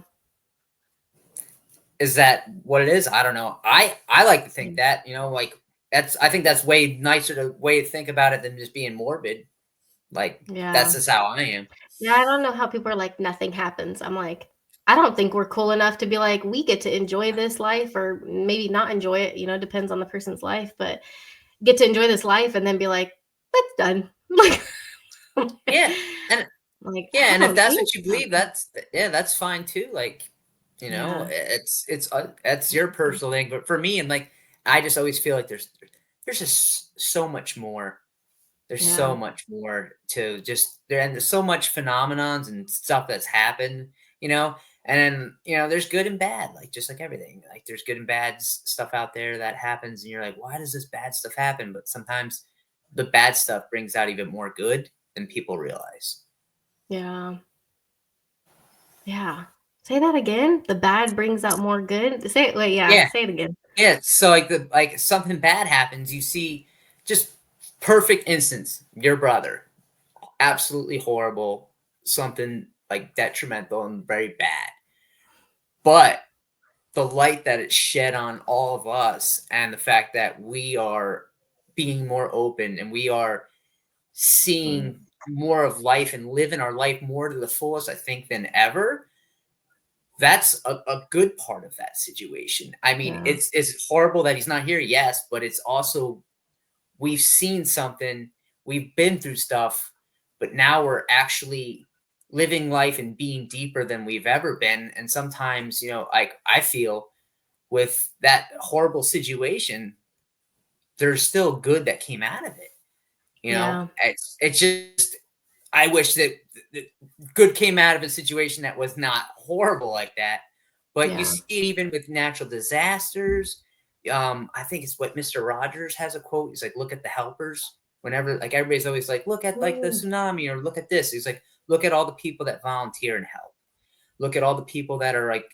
Is that what it is? I don't know. I like to think that, you know, like that's I think that's way nicer to way to think about it than just being morbid. Like that's Yeah. just how I am. Yeah, I don't know how people are like, nothing happens. I'm like, I don't think we're cool enough to be like, we get to enjoy this life, or maybe not enjoy it, depends on the person's life, but get to enjoy this life and then be like, that's done. Yeah. And Like, yeah, I and if don't that's think what you so. believe, that's fine too. Like, you know, Yeah. it's your personal thing. But for me, and like, I just always feel like there's just so much more. There's so Yeah. much more to just there, and there's so much phenomenons and stuff that's happened. You know, And then, there's good and bad, like just like everything. Like there's good and bad stuff out there that happens, and you're like, why does this bad stuff happen? But sometimes the bad stuff brings out even more good than people realize. Yeah. Yeah. Say that again. The bad brings out more good. Say it. Wait, yeah. Yeah, Say it again. yeah. So like something bad happens, you see just perfect instance. Your brother, absolutely horrible, something like detrimental and very bad. But the light that it shed on all of us and the fact that we are being more open and we are Mm, seeing more of life and living our life more to the fullest, I think, than ever. That's a good part of that situation. I mean, yeah. it's horrible that he's not here, yes, but it's also we've seen something, we've been through stuff, but now we're actually living life and being deeper than we've ever been. And sometimes, like I feel with that horrible situation, there's still good that came out of it. Yeah. It's just I wish that good came out of a situation that was not horrible like that. But you Yeah. see it even with natural disasters. I think it's what Mr. Rogers has a quote. He's like, "Look at the helpers." Whenever like everybody's always like, "Look at like the Mm, tsunami," or "Look at this." He's like, "Look at all the people that volunteer and help. Look at all the people that are like,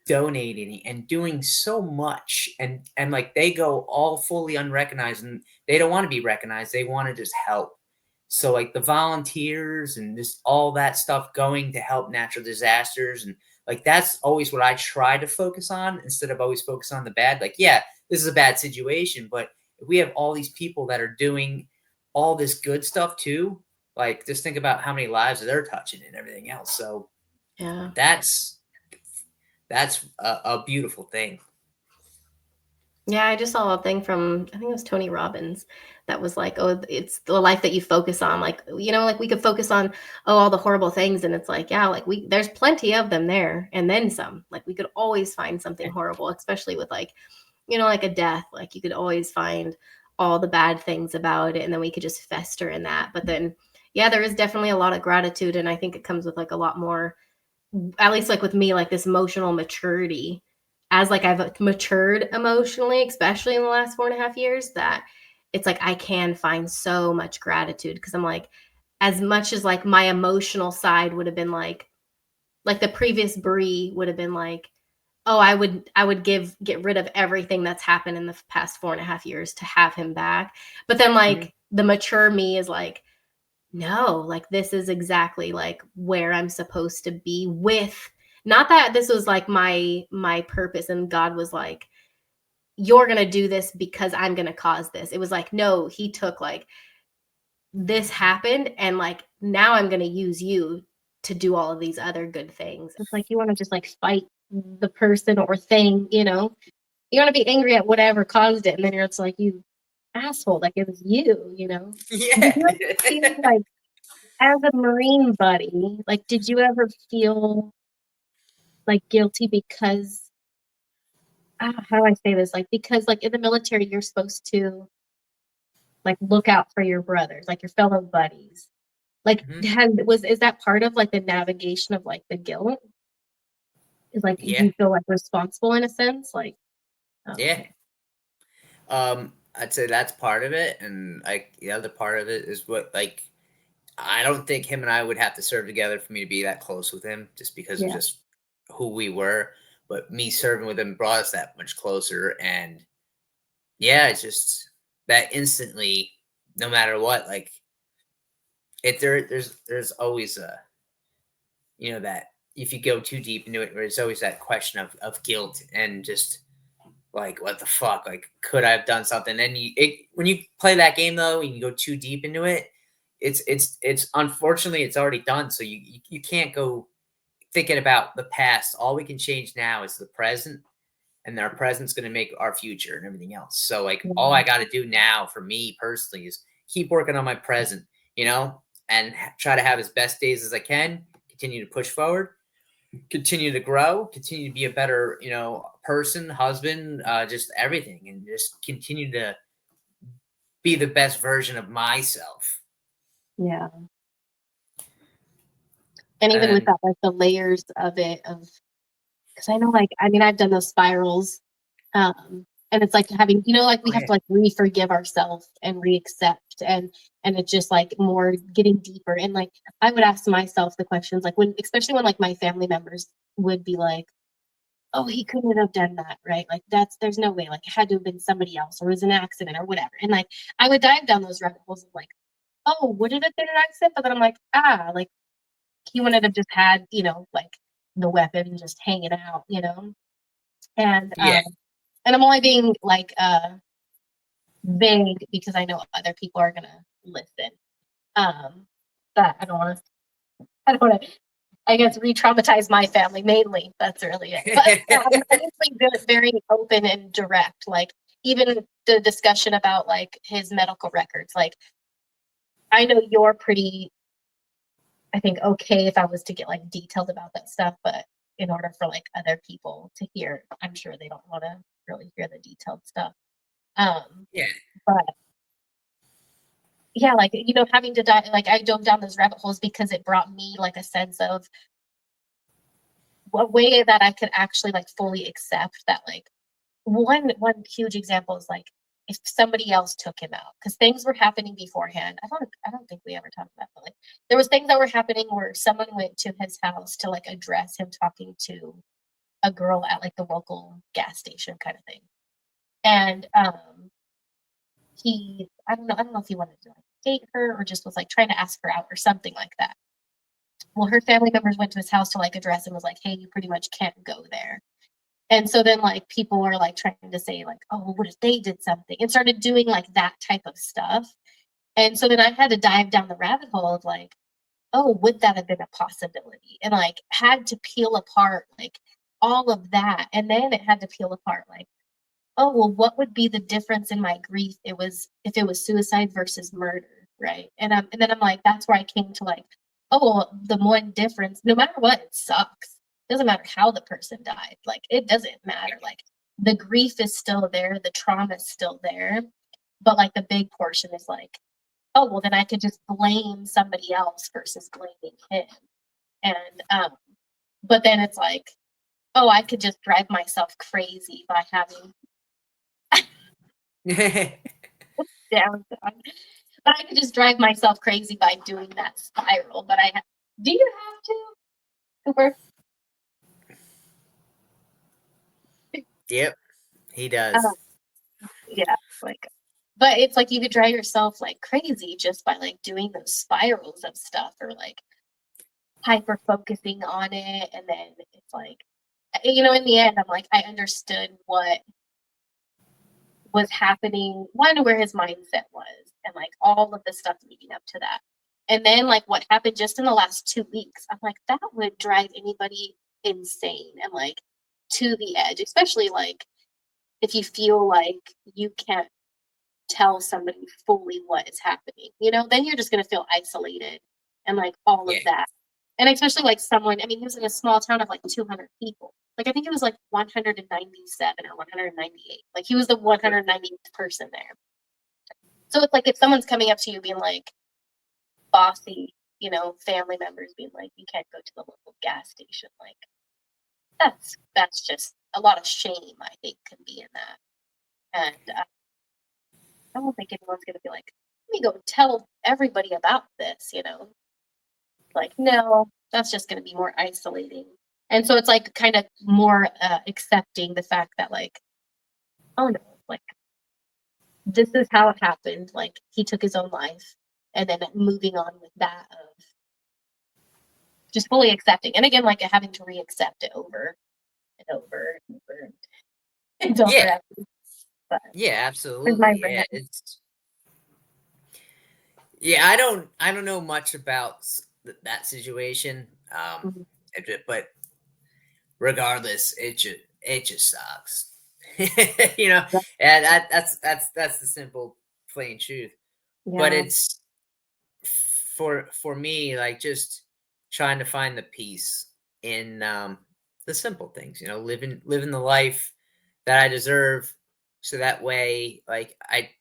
donating and doing so much and like they go all fully unrecognized and they don't want to be recognized. They want to just help. So like the volunteers and just all that stuff going to help natural disasters and like that's always what I try to focus on instead of always focus on the bad. Like, yeah, this is a bad situation, but if we have all these people that are doing all this good stuff too, like just think about how many lives they're touching and everything else. So yeah. that's that's a beautiful thing. Yeah, I just saw a thing from I think it was Tony Robbins that was like, "Oh, it's the life that you focus on." Like, like we could focus on all the horrible things, and it's like, yeah, like there's plenty of them there, and then some. Like we could always find something horrible, especially with like, like a death. Like you could always find all the bad things about it, and then we could just fester in that. But then, yeah, there is definitely a lot of gratitude, and I think it comes with like a lot more, at least like with me, like this emotional maturity as like I've matured emotionally, especially in the last 4.5 years, that it's like I can find so much gratitude because I'm like, as much as like my emotional side would have been like the previous Brie would have been like, oh, I would get rid of everything that's happened in the past 4.5 years to have him back. But then Mhm. like the mature me is like, no, like this is exactly like where I'm supposed to be with, not that this was like my purpose and God was like, you're going to do this because I'm going to cause this. It was like, no, he took like this happened and like now I'm going to use you to do all of these other good things. It's like you want to just like fight the person or thing, You want to be angry at whatever caused it and then it's like, you asshole, like it was you. Did Yeah. you ever feel like, as a Marine buddy, like, did you ever feel like guilty because, how do I say this? Like, because like in the military, you're supposed to like look out for your brothers, like your fellow buddies. Like, Mhm. is that part of like the navigation of like the guilt? Is like, do Yeah. you feel like responsible in a sense? Like, oh, Yeah. okay, I'd say that's part of it, and like the other part of it is what like I don't think him and I would have to serve together for me to be that close with him, just because of yeah, just who we were. But me serving with him brought us that much closer, and yeah, it's just that instantly, no matter what, like there's always a that if you go too deep into it, there's always that question of guilt and just like what the fuck, like could I have done something? And when you play that game though, and you go too deep into it, it's unfortunately it's already done. So you can't go thinking about the past. All we can change now is the present, and our present's going to make our future and everything else. So like all I yeah, got to do now for me personally is keep working on my present, and try to have as best days as I can. Continue to push forward, continue to grow, continue to be a better, person, husband, just everything, and just continue to be the best version of myself. yeah. And even with And that, like the layers of it, because I know, like, I mean, I've done those spirals, and it's like having, like we oh have yeah, to like re-forgive ourselves and re-accept, and it's just like more getting deeper. And like I would ask myself the questions, like especially when like my family members would be like, oh, he couldn't have done that, right? Like there's no way, like it had to have been somebody else, or it was an accident or whatever. And like I would dive down those rabbit holes of like, oh, would it have been an accident? But then I'm like, like he wouldn't have just had, like the weapon just hanging out, and yeah. and I'm only being like vague because I know other people are gonna listen. Um, but I don't want to, I guess, re-traumatize my family mainly. That's really it. But yeah, I'm honestly very open and direct. Like even the discussion about like his medical records. Like I know you're pretty, I think, okay if I was to get like detailed about that stuff, but in order for like other people to hear, I'm sure they don't want to really hear the detailed stuff. Yeah. But yeah, like, having to dive, like I dove down those rabbit holes because it brought me like a sense of a way that I could actually like fully accept that, like, one huge example is like if somebody else took him out, because things were happening beforehand. I don't think we ever talked about that. Like there was things that were happening where someone went to his house to like address him talking to a girl at like the local gas station kind of thing. And I don't know if he wanted to like date her or just was like trying to ask her out or something like that. Well, her family members went to his house to like address him, was like, hey, you pretty much can't go there. And so then like people were like trying to say like, oh, well, what if they did something, and started doing like that type of stuff. And so then I had to dive down the rabbit hole of like, oh, would that have been a possibility? And like had to peel apart like all of that. And then it had to peel apart like, oh, well, what would be the difference in my grief if it was suicide versus murder, right? And then I'm like, that's where I came to like, oh, well, the one difference, no matter what, it sucks. It doesn't matter how the person died. Like it doesn't matter. Like the grief is still there, the trauma is still there. But like the big portion is like, oh, well, then I could just blame somebody else versus blaming him. And but then it's like, oh, I could just drive myself crazy by having down. But I could just drive myself crazy by doing that spiral. But do you have to, Cooper? Yep, he Uh, does. yeah, like, but it's like you could drive yourself like crazy just by like doing those spirals of stuff, or like hyper focusing on it. And then it's like, in the end, I'm like, I understood what was happening, one, where his mindset was, and like all of the stuff leading up to that. And then like what happened just in the last 2 weeks, I'm like, that would drive anybody insane and like to the edge, especially like if you feel like you can't tell somebody fully what is happening, then you're just going to feel isolated and like all Yeah, of that. And especially like someone, I mean, he was in a small town of like 200 people. Like I think it was like 197 or 198. Like he was the 198th person there. So it's like if someone's coming up to you being like bossy, family members being like, you can't go to the local gas station. Like that's just a lot of shame, I think, can be in that. And I don't think anyone's going to be like, let me go tell everybody about this. Like, no, that's just going to be more isolating. And so it's like kind of more accepting the fact that like, oh no, like this is how it happened. Like he took his own life, and then moving on with that of just fully accepting. And again, like having to re-accept it over and over and over until yeah, forever. But yeah, there's my absolutely. Yeah, rant. yeah. I don't know much about that situation. Mhm. But regardless, it just sucks. you know, and that's the simple, plain truth. But Yeah. it's for me, like just trying to find the peace in the simple things. Living the life that I deserve, so that way, like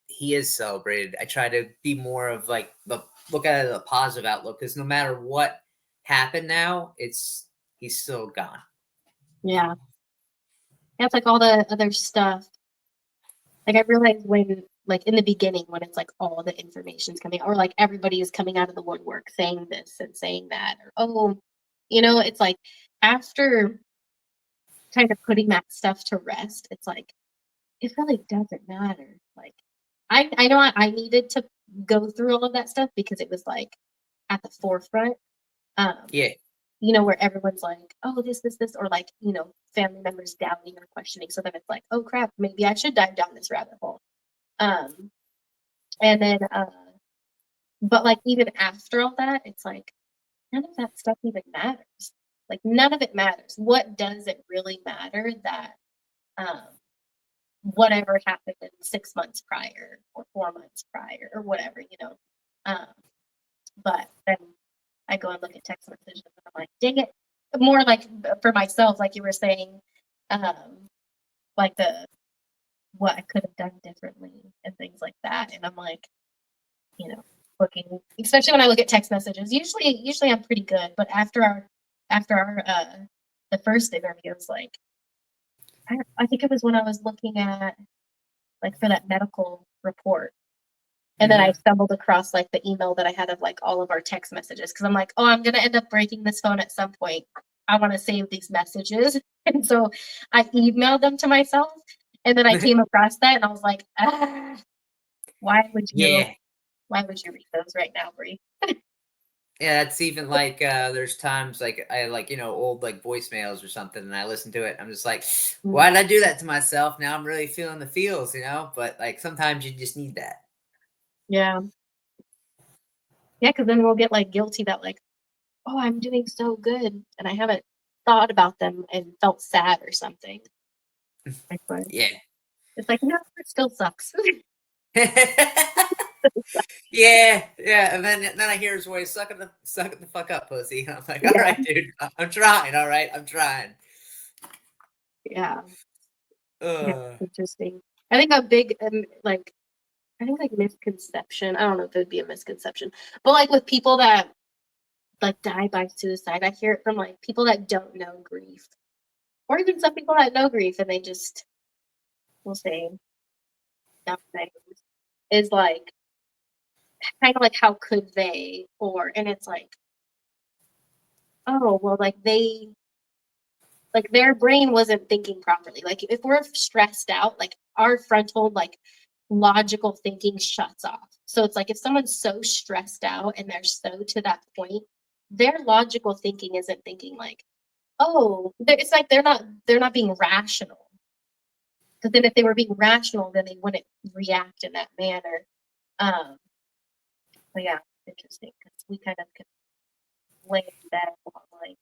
he is celebrated. I try to be more of like the look at it as a positive outlook, because no matter what happen now, he's still gone. Yeah. That's like all the other stuff. Like I realized when, like in the beginning, when it's like all the information's coming, or like everybody is coming out of the woodwork saying this and saying that, or it's like after kind of putting that stuff to rest, it's like it really doesn't matter. Like I know I needed to go through all of that stuff because it was like at the forefront. Yeah. Where everyone's like, oh, this, or like, family members doubting or questioning. So then it's like, oh crap, maybe I should dive down this rabbit hole. And then, but like even after all that, it's like none of that stuff even matters. Like none of it matters. What does it really matter that whatever happened in 6 months prior or 4 months prior or whatever. Um, but then I go and look at text messages and I'm like, dang it. More like for myself, like you were saying, like what I could have done differently and things like that. And I'm like, looking, especially when I look at text messages. Usually I'm pretty good, but after our the first interview, was like I think it was when I was looking at like for that medical report. And then I stumbled across like the email that I had of like all of our text messages because I'm like, oh, I'm gonna end up breaking this phone at some point. I want to save these messages. And so I emailed them to myself. And then I came across that and I was like, why would you read those right now, Bree? Yeah, it's even like there's times like I like old like voicemails or something, and I listen to it. I'm just like, why did I do that to myself? Now I'm really feeling the feels, But like sometimes you just need that. Yeah. Yeah, because then we'll get like guilty that like, oh, I'm doing so good, and I haven't thought about them and felt sad or something. Yeah. It's like, no, it still sucks. Yeah, and then I hear his voice, suck it the fuck up, pussy. And I'm like, all Yeah. right, dude, I'm trying. All right, I'm trying. Yeah. Yeah, interesting. I think a big like misconception. I don't know if it would be a misconception, but like with people that like die by suicide, I hear it from like people that don't know grief, or even some people that know grief and they just will say nothing. Is like kind of like how could they, and it's like, oh well, like their brain wasn't thinking properly. Like if we're stressed out, like our frontal like logical thinking shuts off. So it's like if someone's so stressed out and they're so to that point, their logical thinking isn't thinking like, oh, it's like they're not being rational. Because then if they were being rational, then they wouldn't react in that manner. But yeah, interesting because we kind of can blame that on like,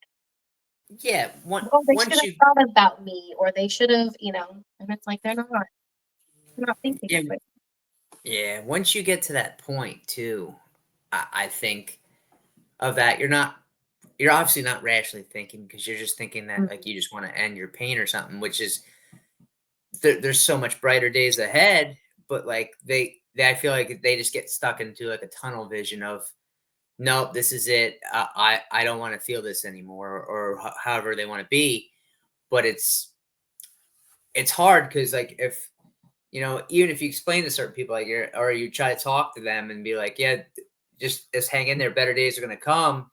Yeah, well, they should once have you thought about me, or they should have, and it's like they're not thinking. yeah, yeah, once you get to that point too, I think of that you're obviously not rationally thinking because you're just thinking that like you just want to end your pain or something, which is there's so much brighter days ahead, but like they I feel like they just get stuck into like a tunnel vision of nope, this is it. I don't want to feel this anymore, or however they want to be. But it's hard because like if even if you explain to certain people like or you try to talk to them and be like, yeah, just hang in there. Better days are gonna come.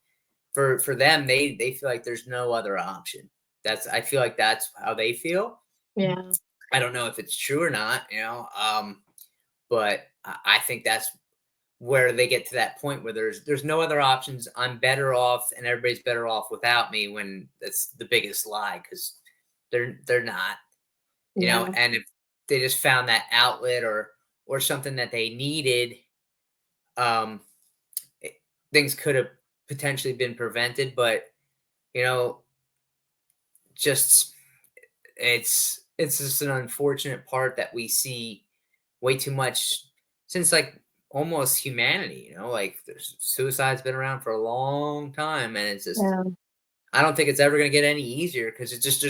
For them, they feel like there's no other option. I feel like that's how they feel. Yeah. I don't know if it's true or not, but I think that's where they get to that point where there's no other options. I'm better off, and everybody's better off without me. When that's the biggest lie, because they're not, Yeah. And if they just found that outlet or something that they needed, um, things could have potentially been prevented. But you know, just it's just an unfortunate part that we see way too much since like almost humanity, like there's suicide's been around for a long time, and it's just Yeah. I don't think it's ever going to get any easier because it's just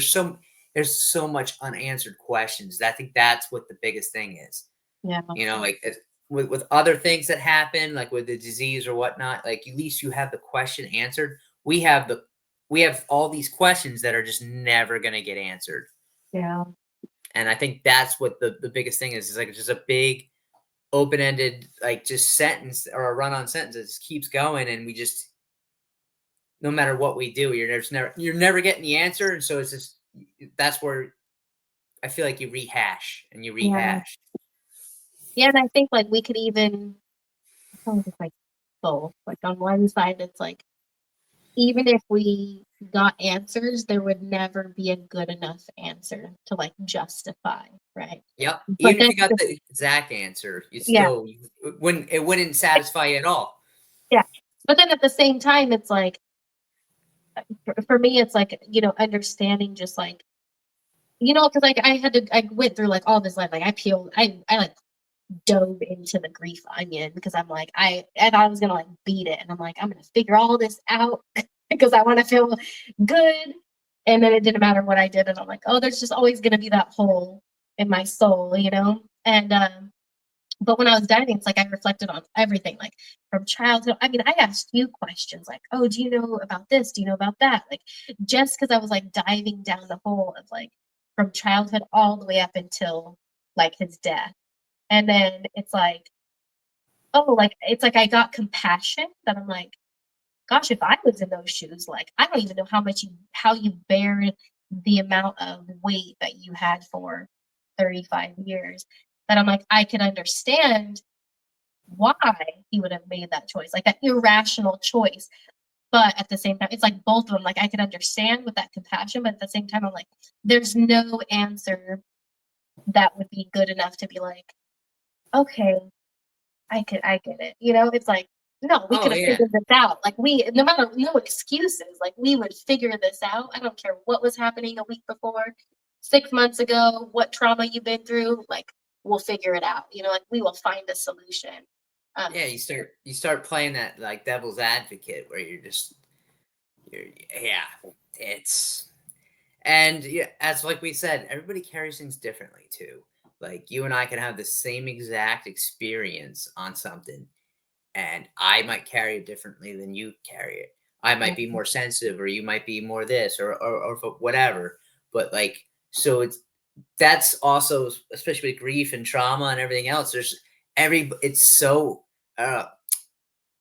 there's so much unanswered questions. I think that's what the biggest thing is. Yeah. Like with other things that happen, like with the disease or whatnot, like at least you have the question answered. we have all these questions that are just never going to get answered. Yeah. And I think that's what the biggest thing is like just a big open-ended like just sentence or a run-on sentence that just keeps going, and we just, no matter what we do, you're never getting the answer. And so it's just, that's where I feel like you rehash and you Yeah. rehash. Yeah, and I think like we could even, it's like both. Like on one side, it's like even if we got answers, there would never be a good enough answer to like justify, right? Yep. But Even if then, you got the exact answer, yeah, it wouldn't satisfy you at all. yeah. But then at the same time, it's like for me, it's like understanding just like because like I went through like all this life, like I like dove into the grief onion because I'm like I thought I was gonna like beat it, and I'm like I'm gonna figure all this out because I want to feel good, and then it didn't matter what I did, and I'm like, oh, there's just always gonna be that hole in my soul, and but when I was diving, it's like I reflected on everything, like from childhood. I mean, I asked you questions like, oh, do you know about this? Do you know about that? Like, just because I was like diving down the hole of like from childhood all the way up until like his death. And then it's like, oh, like, it's like I got compassion that I'm like, gosh, if I was in those shoes, like, I don't even know how you bear the amount of weight that you had for 35 years. That I'm like, I can understand why he would have made that choice, like that irrational choice. But at the same time, it's like both of them. Like I can understand with that compassion, but at the same time, I'm like, there's no answer that would be good enough to be like, okay, I get it. It's like, no, we Oh could have yeah. figured this out. Like no matter, no excuses. Like we would figure this out. I don't care what was happening a week before, 6 months ago, what trauma you've been through. Like we'll figure it out. Like we will find a solution. Yeah, you start playing that like devil's advocate where you're yeah, it's and yeah, as like we said, everybody carries things differently too. Like you and I can have the same exact experience on something, and I might carry it differently than you carry it. I might be more sensitive, or you might be more this, or whatever. But like, so that's also, especially with grief and trauma and everything else. Uh,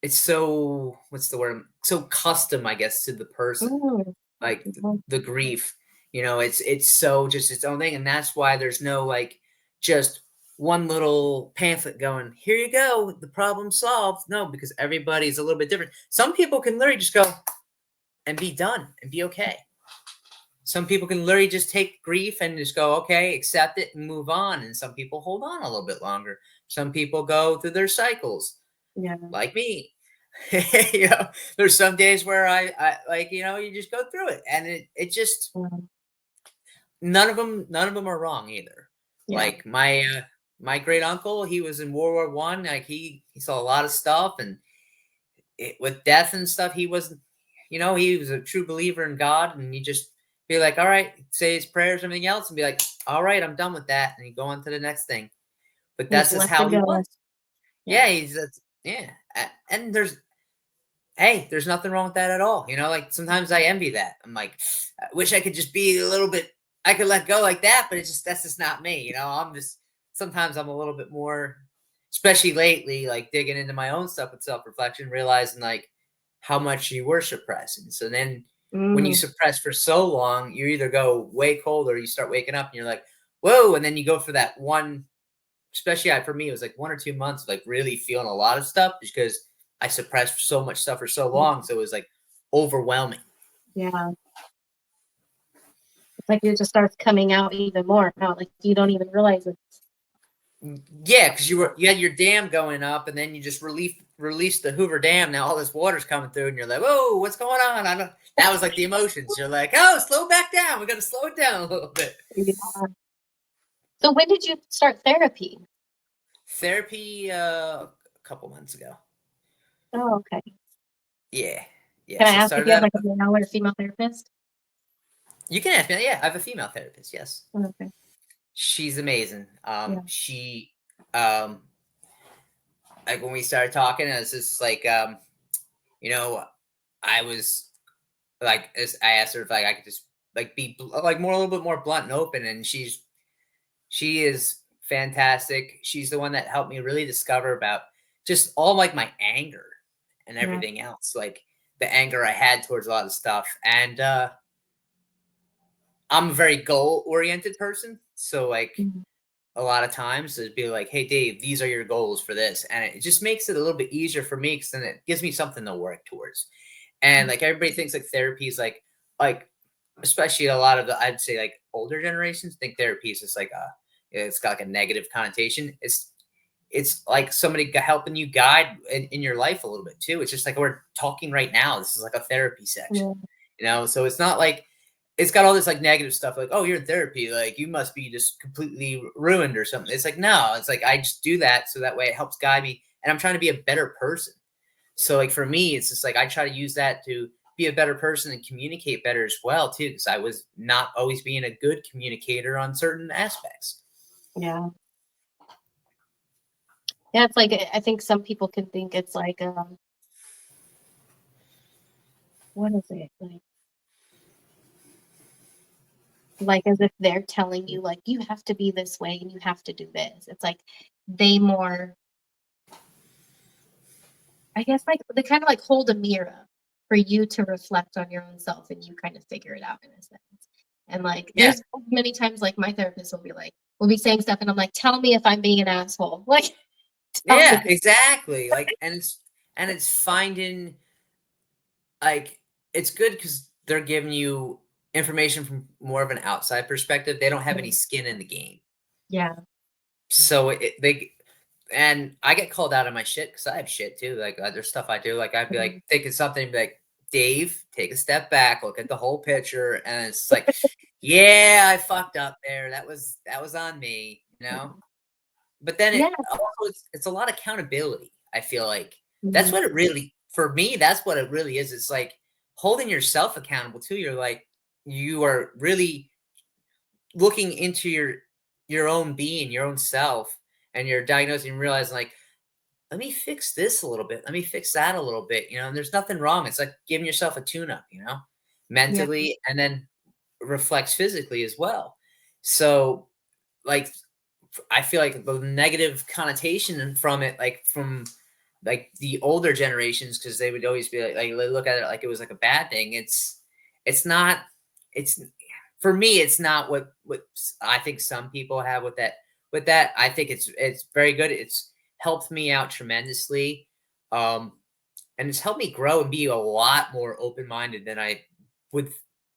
it's so, what's the word? So custom, I guess, to the person. Mm, Like mhm. the grief, it's so just its own thing, and that's why there's no like just one little pamphlet going, here you go, the problem solved. No, because everybody's a little bit different. Some people can literally just go and be done and be okay. Some people can literally just take grief and just go, okay, accept it and move on. And some people hold on a little bit longer. Some people go through their cycles, Yeah. like me. There's some days where I like, you just go through it, and it just, Mm, none of them are wrong either. yeah. Like my great uncle, he was in World War I. Like he saw a lot of stuff, and with death and stuff, he wasn't. He was a true believer in God, and he just be like, all right, say his prayers, and everything else, and be like, all right, I'm done with that, and he go on to the next thing. But Just that's just let how it he go. was. Yeah. Yeah, yeah, and there's nothing wrong with that at all. Like sometimes I envy that. I'm like, I wish I could just be a little bit, I could let go like that, but that's just not me. Sometimes I'm a little bit more, especially lately, like digging into my own stuff with self reflection, realizing like how much you were suppressing. So then when you Mm, suppress for so long, you either go way cold or you start waking up and you're like, whoa. And then you go for that one, especially for me, it was like 1 or 2 months of like really feeling a lot of stuff because I suppressed so much stuff for so long. So it was like overwhelming. yeah. It's like it just starts coming out even more. Now, like you don't even realize it. Yeah, because you had your dam going up, and then you just released the Hoover Dam. Now all this water's coming through, and you're like, "Whoa, what's going on?" I don't. That was like the emotions. You're like, "Oh, slow back down. We got to slow it down a little bit." Yeah. So when did you start therapy? Therapy, a couple months ago. Oh, okay. Yeah, yeah. Can I So I ask if started you have that. like a male or a female therapist? You can ask me. Yeah, I have a female therapist. Yes, Oh, okay. she's amazing. Yeah. She, um, like when we started talking, it was just like, you know, I was like as I asked her if like I could just like be like more a little bit more blunt and open, and she is fantastic. She's the one that helped me really discover about just all like my anger and Yeah. everything else, like the anger I had towards a lot of stuff. And I'm a very goal oriented person, so like Mhm. a lot of times it'd be like, "Hey, Dave, these are your goals for this," and it just makes it a little bit easier for me because then it gives me something to work towards. And like everybody thinks like therapy is like especially a lot of the I'd say like older generations think therapy is just like a it's got like a negative connotation. It's like somebody helping you guide in your life a little bit too. It's just like we're talking right now. This is like a therapy section, Yeah. so it's not like it's got all this like negative stuff like, oh, you're in therapy, like you must be just completely ruined or something. It's like, no, it's like I just do that so that way it helps guide me, and I'm trying to be a better person. So like for me, it's just like I try to use that to be a better person and communicate better as well too, because I was not always being a good communicator on certain aspects. Yeah. Yeah, it's like I think some people can think it's like what is it? Like as if they're telling you like you have to be this way and you have to do this. It's like they more I guess like they kind of like hold a mirror for you to reflect on your own self and you kind of figure it out in a sense. And like Yeah, there's many times like my therapist will be saying stuff and I'm like, tell me if I'm being an asshole. Like tell yeah, me. exactly. Like, and it's finding like it's good because they're giving you information from more of an outside perspective. They don't have any skin in the game, Yeah. so they and I get called out on my shit because I have shit too. Like there's stuff I do. Like I'd be like Mhm. thinking something, and be like, Dave, take a step back, look at the whole picture, and it's like, yeah, I fucked up there. That was on me. But then Yeah. it also it's a lot of accountability. I feel like that's Mhm. what it really for me. That's what it really is. It's like holding yourself accountable too. You're like you are really looking into your own being, your own self, and you're diagnosing and realizing like let me fix this a little bit. Let me fix that a little bit, and there's nothing wrong. It's like giving yourself a tune up, Yeah. mentally and then reflects physically as well. So, like, I feel like the negative connotation from it, like from like the older generations, because they would always be like they look at it like it was like a bad thing. It's not. It's for me. It's not what I think some people have with that. With that, I think it's very good. It's helped me out tremendously, um, and it's helped me grow and be a lot more open minded than I would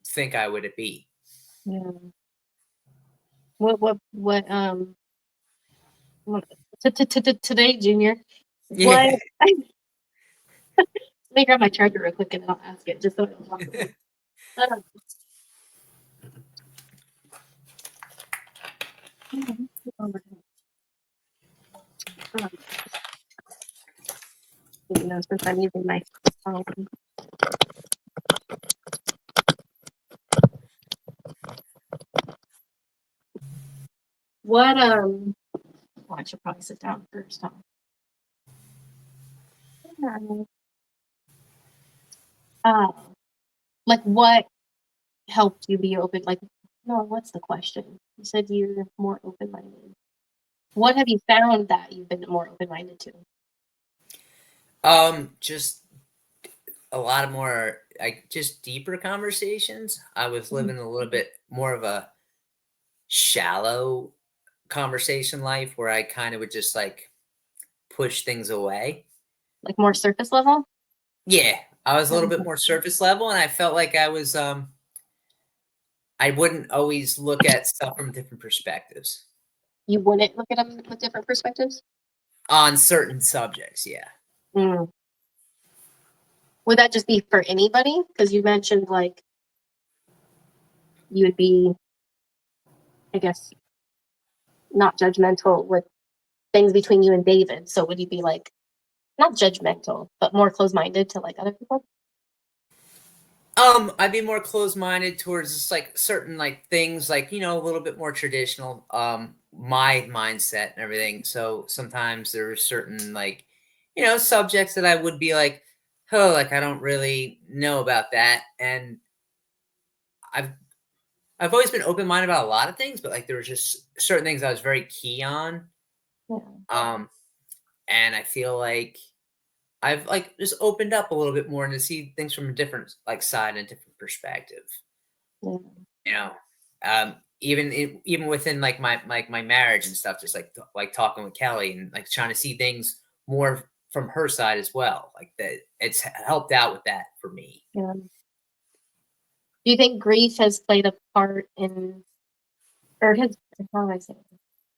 think I would be. Yeah. What today, Junior? What Yeah. let me grab my charger real quick and I'll ask it just so I don't talk about it. Um, um, since I'm using my phone. What oh, I should probably sit down first, huh? Uh, like what helped you be open? Like, no, what's the question? You said you're more open minded. What have you found that you've been more open minded to? Just a lot of more like just deeper conversations. I was Mm, living a little bit more of a shallow conversation life where I kind of would just like push things away. like more surface level? Yeah, I was a little bit Mhm. more surface level and I felt like I wouldn't always look at stuff from different perspectives You wouldn't look at them with different perspectives? on certain subjects. Yeah. Mm. Would that just be for anybody? Because you mentioned like you would be, I guess, not judgmental with things between you and David. So would you be like not judgmental, but more closed minded to like other people? I'd be more closed-minded towards just like certain like things like, a little bit more traditional, my mindset and everything. So sometimes there are certain like, subjects that I would be like, oh, like I don't really know about that. And I've I've always been open minded about a lot of things, but like there was just certain things I was very key on. Yeah. Um, and I feel like I've like just opened up a little bit more and to see things from a different like side and different perspective. Yeah. You know, even within like my marriage and stuff, just like like talking with Kelly and like trying to see things more from her side as well. Like that, it's helped out with that for me. Yeah. Do you think grief has played a part in, or has, how do I say it?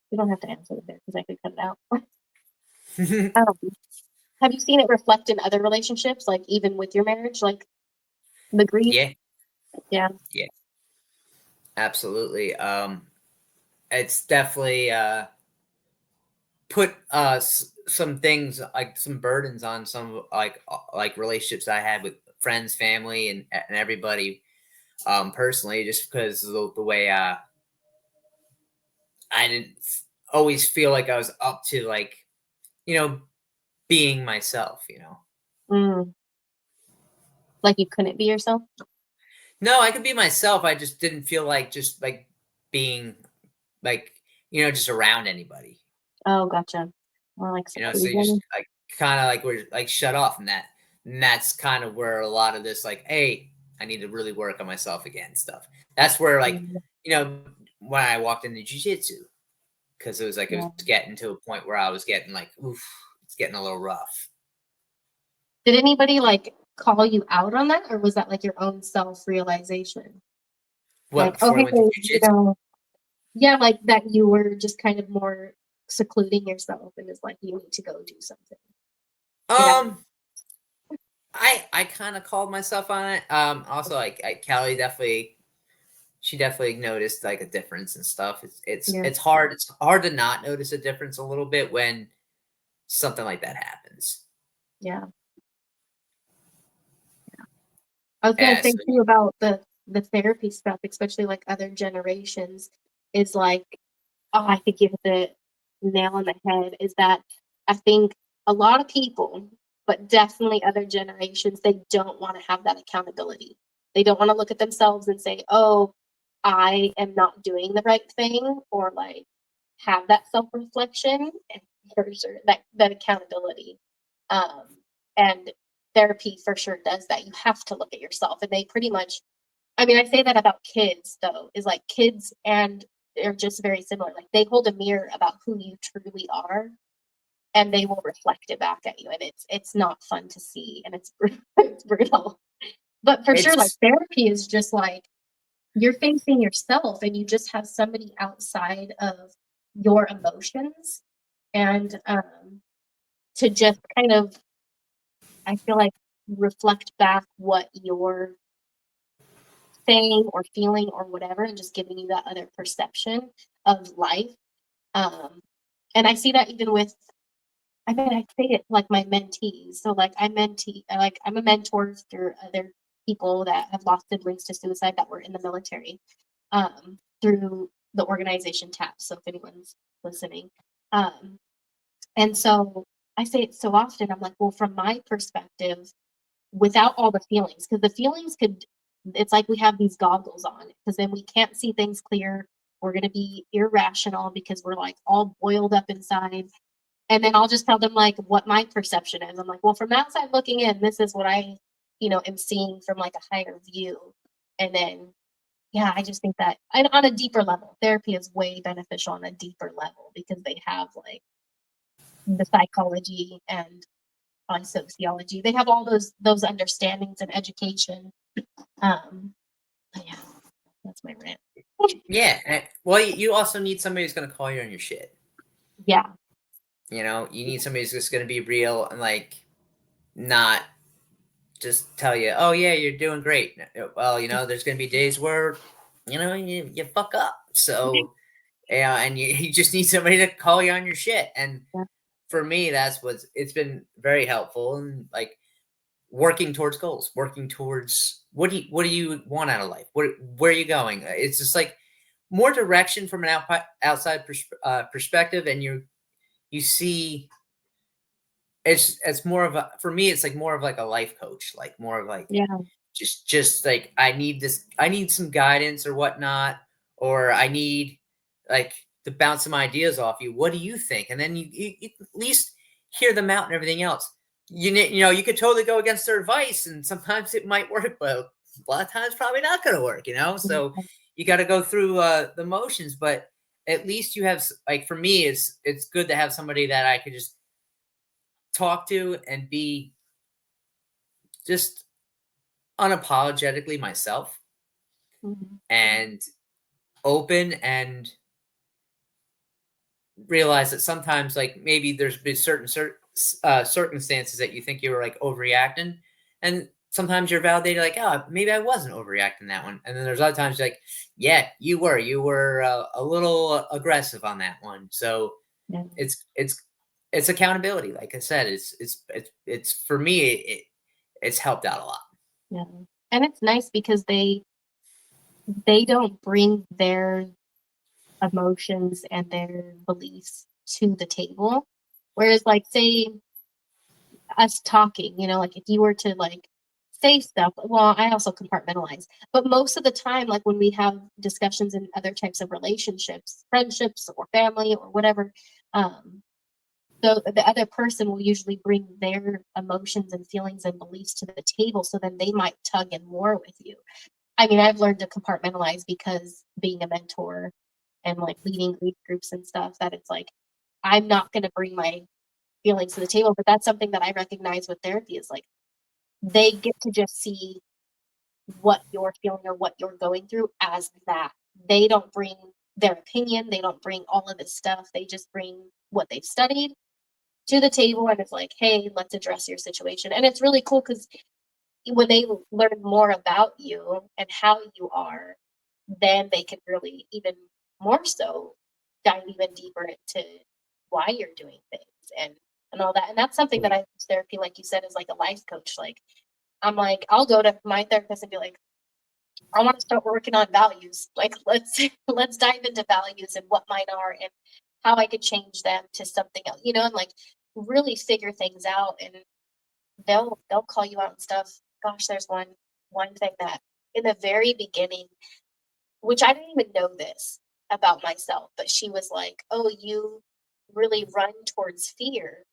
You don't have to answer it there because I could cut it out. Um, have you seen it reflect in other relationships, like even with your marriage, like the grief? Yeah, Yeah. yeah, absolutely. It's definitely put some things like some burdens on some like relationships I had with friends, family, and everybody personally, just because of the way I didn't always feel like I was up to like you know being myself. Mm, like you couldn't be yourself? No, I could be myself. I just didn't feel like just like being like just around anybody. Oh, gotcha. More like So you just seclusion. like kind of like we're like shut off from that. And that's kind of where a lot of this like, hey, I need to really work on myself again stuff. That's where like, Mm, you know, when I walked into jujitsu, because it was like it was yeah. getting to a point where I was getting like, oof, it's getting a little rough. Did anybody like call you out on that, or was that like your own self realization? What Like, oh, before I hey, went to jujitsu? yeah, like that you were just kind of more secluding yourself and it's like you need to go do something. Get out. Um, I kind of called myself on it. Also like Callie definitely she definitely noticed like a difference and stuff. Yeah. It's hard to not notice a difference a little bit when something like that happens. Yeah. I was gonna Yeah, say so too about the therapy stuff, especially like other generations, is like, oh, I think you hit the nail on the head, is that I think a lot of people, but definitely other generations, they don't want to have that accountability. They don't want to look at themselves and say, oh, I am not doing the right thing, or like have that self-reflection and for sure that accountability. Um, and therapy for sure does that. You have to look at yourself, and they pretty much, I mean, I say that about kids though, is like kids and they're just very similar. Like they hold a mirror about who you truly are and they will reflect it back at you. And it's not fun to see and it's it's brutal. But for sure, like it's therapy is just like you're facing yourself and you just have somebody outside of your emotions and to just kind of, I feel like, reflect back what you're saying or feeling or whatever and just giving you that other perception of life. Um, and I see that even with, I mean, I say it like my mentees. So like like I'm a mentor through other people that have lost siblings to suicide that were in the military through the organization TAP. So if anyone's listening, um, and so I say it so often. I'm like, well, from my perspective, without all the feelings, because the feelings could, it's like we have these goggles on because then we can't see things clear. We're going to be irrational because we're like all boiled up inside. And then I'll just tell them like what my perception is. I'm like, well, from outside looking in, this is what I, am seeing from like a higher view. And then, yeah, I just think that on a deeper level, therapy is way beneficial on a deeper level because they have like the psychology and on sociology. They have all those understandings and education. Um, yeah, that's my rant. yeah. Well, you also need somebody who's gonna call you on your shit. Yeah, You need somebody who's just gonna be real and like not just tell you, oh yeah, you're doing great. Well, there's gonna be days where you fuck up. So yeah, and you just need somebody to call you on your shit. And yeah, for me, that's it's been very helpful and like working towards goals, working towards what do you want out of life? Where are you going? It's just like more direction from an outside perspective, and you see it's more of a, for me, it's like more of like a life coach, like more of like Yeah. just like I need some guidance or whatnot, or I need like to bounce some ideas off you. What do you think? And then you at least hear them out and everything else. You know, you could totally go against their advice, and sometimes it might work, but a lot of times probably not going to work. You know, so you got to go through the motions, but at least you have like, for me, it's good to have somebody that I could just talk to and be just unapologetically myself Mhm. and open, and realize that sometimes like maybe there's been circumstances that you think you were like overreacting, and sometimes you're validated like, oh, maybe I wasn't overreacting that one, and then there's other times you're like, yeah, you were a little aggressive on that one. So Yeah. it's accountability, like I said. It's for me, it's helped out a lot. Yeah. And it's nice because they don't bring their emotions and their beliefs to the table. Whereas like say us talking, like if you were to like say stuff, well, I also compartmentalize. But most of the time, like when we have discussions in other types of relationships, friendships or family or whatever, um, the other person will usually bring their emotions and feelings and beliefs to the table. So then they might tug in more with you. I mean, I've learned to compartmentalize because being a mentor and like leading groups and stuff, that it's like I'm not going to bring my feelings to the table. But that's something that I recognize with therapy is like they get to just see what you're feeling or what you're going through as that. They don't bring their opinion, they don't bring all of this stuff. They just bring what they've studied to the table, and it's like, hey, let's address your situation. And it's really cool because when they learn more about you and how you are, then they can really even more so dive even deeper into why you're doing things and all that. And that's something that I use therapy, like you said, is like a life coach. Like I'm like, I'll go to my therapist and be like, I want to start working on values. Like let's dive into values and what mine are and how I could change them to something else, and like really figure things out. And they'll call you out and stuff. Gosh, there's one thing that in the very beginning, which I didn't even know this about myself, but she was like, "Oh, you really run towards fear,"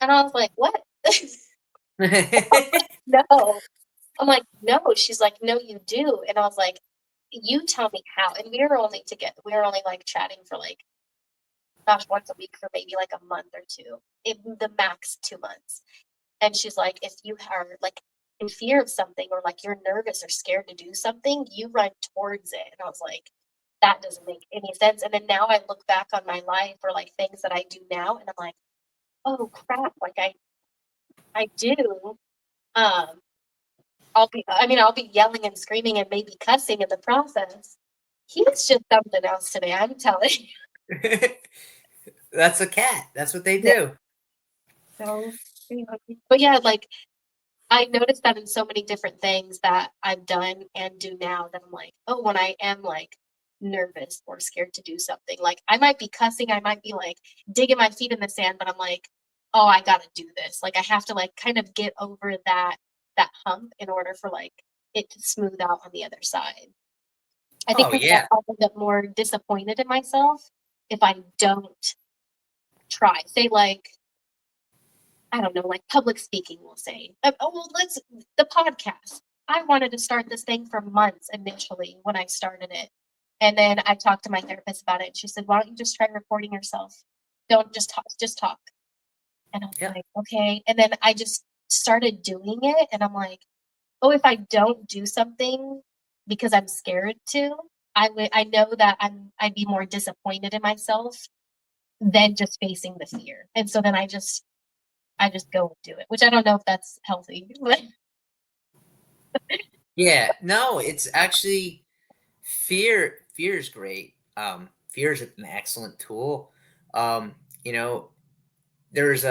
and I was like, "What?" No, I'm like, "No." She's like, "No, you do," and I was like, "You tell me how." And we were only like chatting for like, gosh, once a week for maybe like a month or two, in the max 2 months. And she's like, if you are like in fear of something or like you're nervous or scared to do something, you run towards it. And I was like, that doesn't make any sense. And then now I look back on my life or like things that I do now and I'm like, oh crap, like I do. Um I'll be yelling and screaming and maybe cussing in the process. He's just something else today, I'm telling you. That's a cat. That's what they Yeah. do. So, but yeah, like I noticed that in so many different things that I've done and do now that I'm like, oh, when I am like nervous or scared to do something, like I might be cussing, I might be like digging my feet in the sand, but I'm like, oh, I gotta do this. Like I have to like kind of get over that hump in order for like it to smooth out on the other side. I think Oh maybe yeah. I'll end up more disappointed in myself if I don't try. Say like I don't know, like public speaking, we'll say. Oh, well, the podcast. I wanted to start this thing for months initially when I started it. And then I talked to my therapist about it. And she said, why don't you just try recording yourself? Don't just talk. And I was Yeah. like, okay. And then I just started doing it. And I'm like, oh, if I don't do something because I'm scared to, I know that I'd be more disappointed in myself than just facing the fear. And so then I just go and do it, which I don't know if that's healthy. Yeah. No, it's actually fear is great. Fear is an excellent tool. You know, there's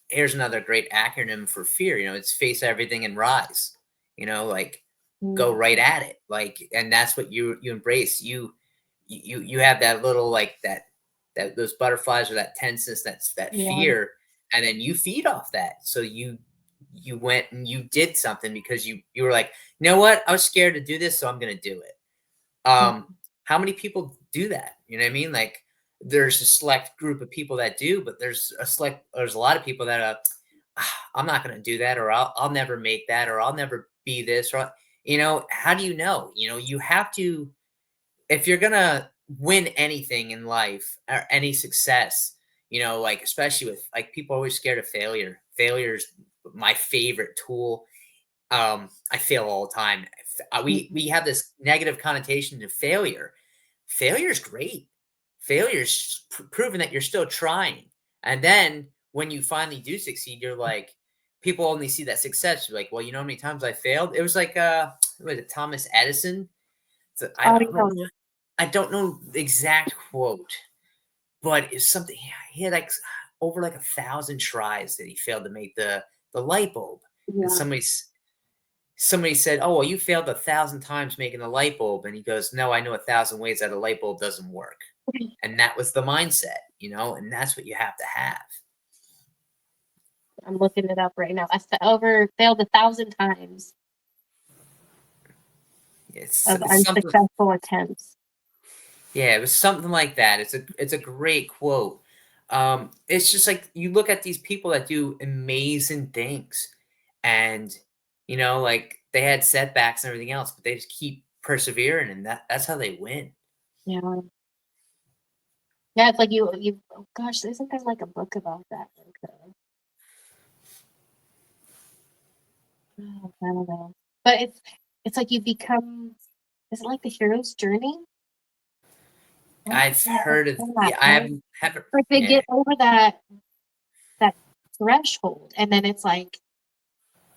here's another great acronym for fear. It's face everything and rise. Like go right at it. Like, and that's what you embrace. You have that little like that those butterflies or that tenseness, that Yeah. fear. and then you feed off that. So you went and you did something because you were like, you know what, I was scared to do this, so I'm gonna do it. Yeah. How many people do that? You know what I mean? Like there's a select group of people that do, but there's a lot of people that I'm not gonna do that, or I'll never make that, or I'll never be this, or how do you know? You have to, if you're gonna win anything in life or any success, like especially with like people are always scared of failure. Failure's my favorite tool. I fail all the time. We have this negative connotation to failure. Failure is great. Failure's proving that you're still trying. And then when you finally do succeed, you're like, people only see that success. You're like, well, you know how many times I failed? It was like, what was it, Thomas Edison? So Oh, yeah. I don't know the exact quote, but it's something he had like over like 1,000 tries that he failed to make the light bulb. And Yeah. somebody said, "Oh, well, you failed 1,000 times making a light bulb," and he goes, "No, I know 1,000 ways that a light bulb doesn't work." And that was the mindset, and that's what you have to have. I'm looking it up right now. Failed 1,000 times of It's something. unsuccessful attempts. Yeah, it was something like that. It's a great quote. It's just like you look at these people that do amazing things, and like they had setbacks and everything else, but they just keep persevering, and that's how they win. Yeah. Yeah, it's like oh gosh, isn't there like a book about that? Like, I don't know. But it's like you become, is it like the hero's journey? I've heard of, That, yeah, I right? haven't, Like they yeah, get over that threshold, and then it's like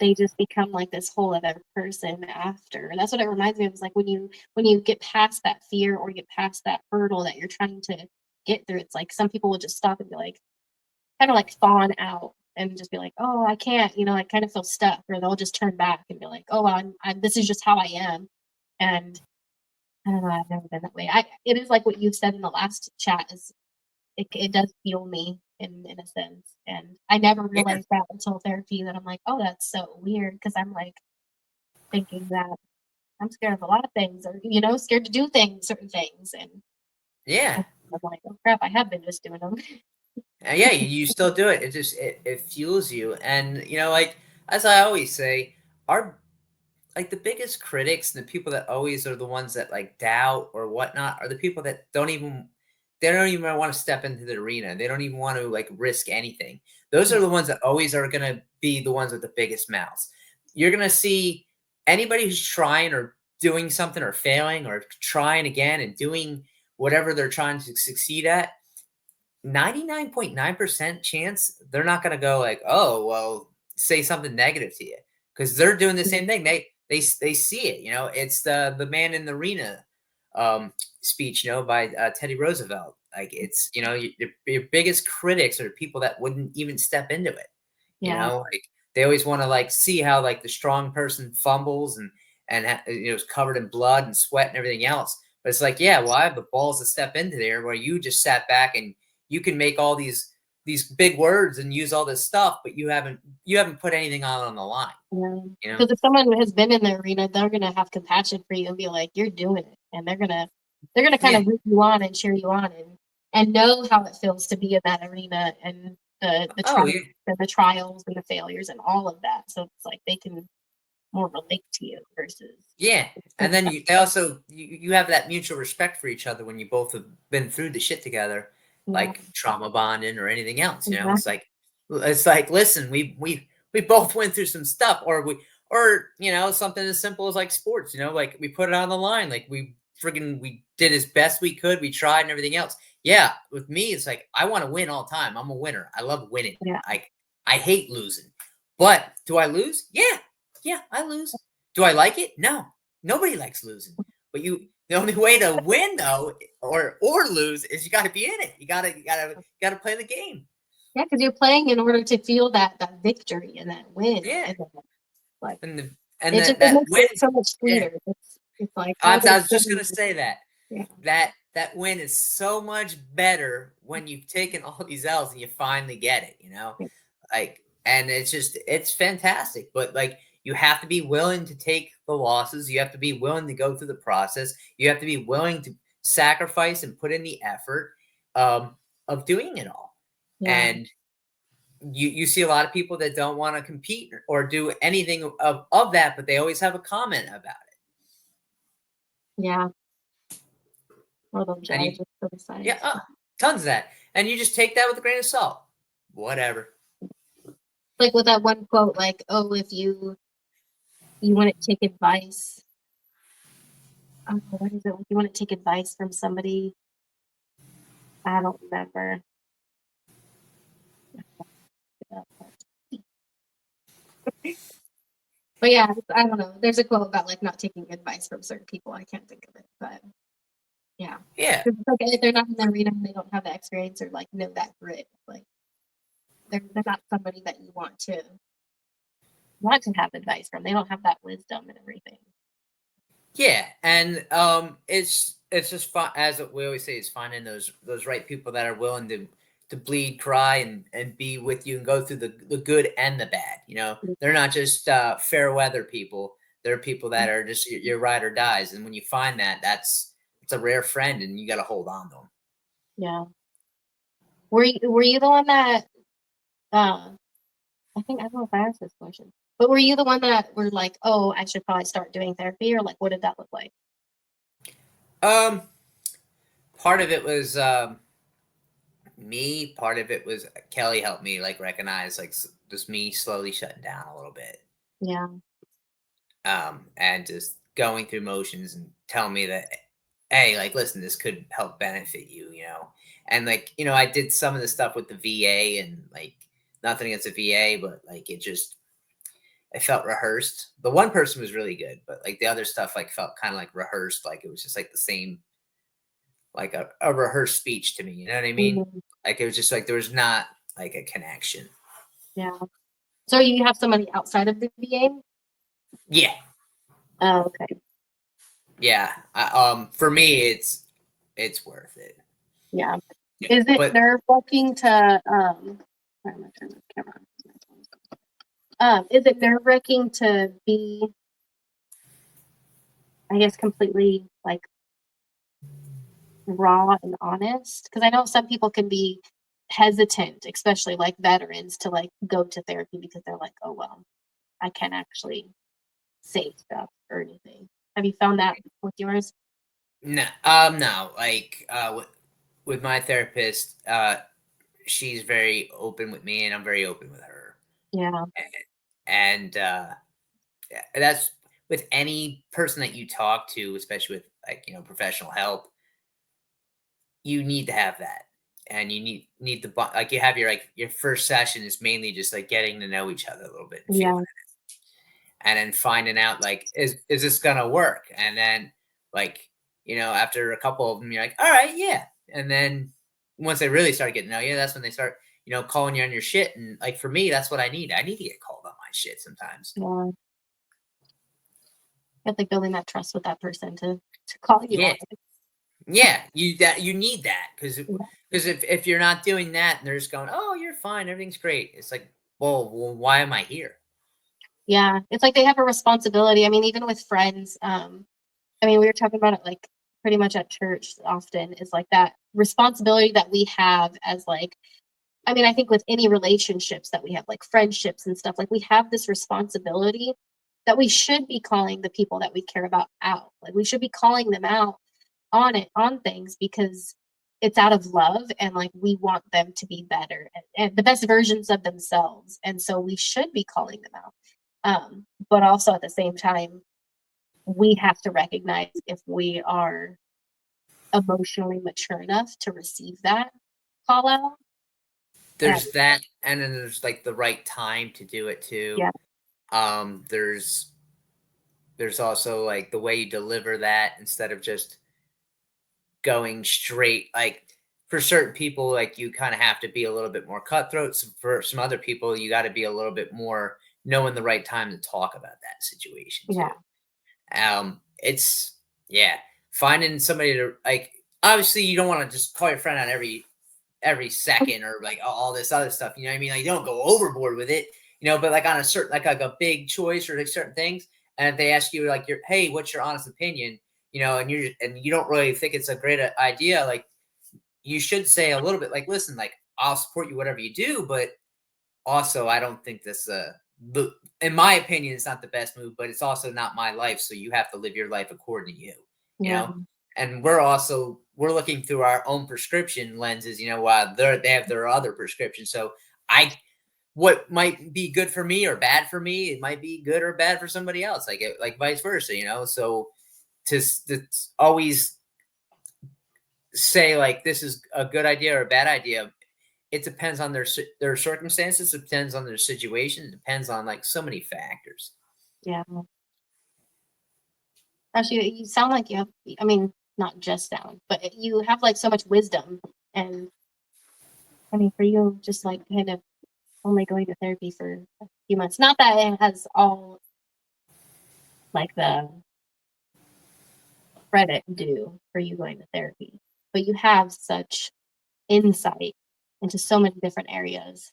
they just become like this whole other person after. And that's what it reminds me of. It's like when you get past that fear or get past that hurdle that you're trying to get through, it's like some people will just stop and be like, kind of like fawn out and just be like, oh, I can't, I kind of feel stuck, or they'll just turn back and be like, oh, this is just how I am. And I don't know, I've never been that way. It is like what you said in the last chat, is it does fuel me in a sense. And I never yeah, realized that until therapy, that I'm like, oh, that's so weird, because I'm like thinking that I'm scared of a lot of things, or scared to do certain things, and yeah. I'm like, oh crap, I have been just doing them. Yeah, you still do it. It fuels you, and like as I always say, our like the biggest critics and the people that always are the ones that like doubt or whatnot are the people that they don't even want to step into the arena. They don't even want to like risk anything. Those Yeah, are the ones that always are going to be the ones with the biggest mouths. You're going to see anybody who's trying or doing something or failing or trying again and doing whatever they're trying to succeed at. 99.9% chance they're not going to go like, oh, well, say something negative to you, because they're doing the same thing. They see it. It's the man in the arena speech, by Teddy Roosevelt. Like it's your biggest critics are the people that wouldn't even step into it. yeah, Like they always want to like see how like the strong person fumbles and is covered in blood and sweat and everything else. But it's like, yeah, well, I have the balls to step into there, where you just sat back and you can make all these big words and use all this stuff, but you haven't put anything on the line. yeah. Because if someone has been in the arena, they're gonna have compassion for you and be like, "You're doing it," and they're gonna kind Yeah. of root you on and cheer you on, and know how it feels to be in that arena, and the Oh trials yeah. and the trials and the failures and all of that. So it's like they can more relate to you versus. Yeah. And then they also you have that mutual respect for each other when you both have been through the shit together, Yeah, like trauma bonding or anything else. It's exactly. like listen, we both went through some stuff, or something as simple as like sports. Like we put it on the line, like we did as best we could, we tried and everything else. Yeah, with me, it's like I want to win all the time. I'm a winner. I love winning. Yeah, I hate losing, but do I lose? Yeah, I lose. Do I like it? No. Nobody likes losing. But the only way to win though, or lose, is you got to be in it. You got to play the game. yeah, because you're playing in order to feel that victory and that win, Yeah, and then, like and and it just that makes win. it so much Yeah, sweeter. It's like all I those was just gonna things. say that Yeah, that win is so much better when you've taken all these L's and you finally get it. Like, and it's fantastic. But like, you have to be willing to take the losses. You have to be willing to go through the process. You have to be willing to sacrifice and put in the effort of doing it all. Yeah. And you see a lot of people that don't want to compete or do anything of that, but they always have a comment about it. Yeah. Or they'll And you, judge for the side. yeah, tons of that. And you just take that with a grain of salt. Whatever. Like with that one quote, like, oh, if you want to take advice, what is it? If you want to take advice from somebody, I don't remember. But yeah, I don't know. There's a quote about like not taking advice from certain people. I can't think of it, but yeah. Yeah. Like if they're not in the arena, they don't have the experience or like know that grit. Like they're not somebody that you want to have advice from. They don't have that wisdom and everything. Yeah, and it's just fun, as we always say, is finding those right people that are willing to bleed, cry, and be with you and go through the good and the bad. You know, they're not just fair weather people. They're people that are just your ride or dies. And when you find that, it's a rare friend, and you got to hold on to them. Yeah. Were you the one that I think I don't know if I asked this question, but were you the one that were like, oh, I should probably start doing therapy, or like what did that look like? Um, Part of it was me. Part of it was Kelly helped me like recognize like just me slowly shutting down a little bit. Yeah. And just going through motions and telling me that, hey, like, listen, this could help benefit you, you know. And like, you know, I did some of the stuff with the VA, and like, nothing against the VA, but like, it felt rehearsed. The one person was really good, but like the other stuff like felt kind of like rehearsed, like it was just like the same, like a rehearsed speech to me. You know what I mean? Mhm. Like it was just like there was not like a connection. Yeah. So you have somebody outside of the VA? Yeah, Oh, okay. yeah. For me, it's worth it. Yeah. Yeah, Is it but nerve wracking to sorry, I'm gonna turn this camera on. Is it nerve wracking to be, I guess, completely like raw and honest? Because I know some people can be hesitant, especially like veterans, to like go to therapy because they're like, oh well, I can't actually say stuff or anything. Have you found that with yours? no, no, like with my therapist, she's very open with me, and I'm very open with her, Yeah. and yeah, that's with any person that you talk to, especially with like you know professional help. You need to have that, and you need the like you have your like your first session is mainly just like getting to know each other a little bit and feeling Yeah. it, and then finding out like is this gonna work, and then like you know after a couple of them you're like all right yeah, and then once they really start getting to know you, that's when they start you know calling you on your shit, and like for me that's what I need to get called on my shit sometimes. Yeah. It's like building that trust with that person to call you Yeah, on it. yeah, you need that because Yeah. if you're not doing that and they're just going oh you're fine everything's great, it's like well why am I here? Yeah. It's like they have a responsibility. I mean, even with friends, I mean, we were talking about it like pretty much at church often is like that responsibility that we have as like, I mean, I think with any relationships that we have, like friendships and stuff, like we have this responsibility that we should be calling the people that we care about out. Like we should be calling them out on it, on things because it's out of love and like we want them to be better and the best versions of themselves. And so we should be calling them out. But also at the same time, we have to recognize if we are emotionally mature enough to receive that call out. And There's that, and then there's like the right time to do it too. yeah, There's also like the way you deliver that instead of just going straight like for certain people like you kind of have to be a little bit more cutthroat. For some other people you got to be a little bit more knowing the right time to talk about that situation yeah, too. It's yeah, finding somebody to like obviously you don't want to just call your friend out every second or like all this other stuff. You know what I mean? Like you don't go overboard with it, you know, but like on a certain like a big choice or like certain things, and if they ask you like your hey, what's your honest opinion? You know, and you don't really think it's a great idea, like you should say a little bit like, listen, like I'll support you whatever you do, but also I don't think this in my opinion it's not the best move, but it's also not my life, so you have to live your life according to you, you Yeah. know. And we're looking through our own prescription lenses, you know, while they have their other prescription. So I what might be good for me or bad for me, it might be good or bad for somebody else, like vice versa, you know. So to always say like this is a good idea or a bad idea, it depends on their circumstances, it depends on their situation, it depends on like so many factors. Yeah. Actually, you sound like you have, I mean, not just sound, but you have like so much wisdom. And I mean, for you, just like kind of only going to therapy for a few months, not that it has all like the credit due for you going to therapy, but you have such insight into so many different areas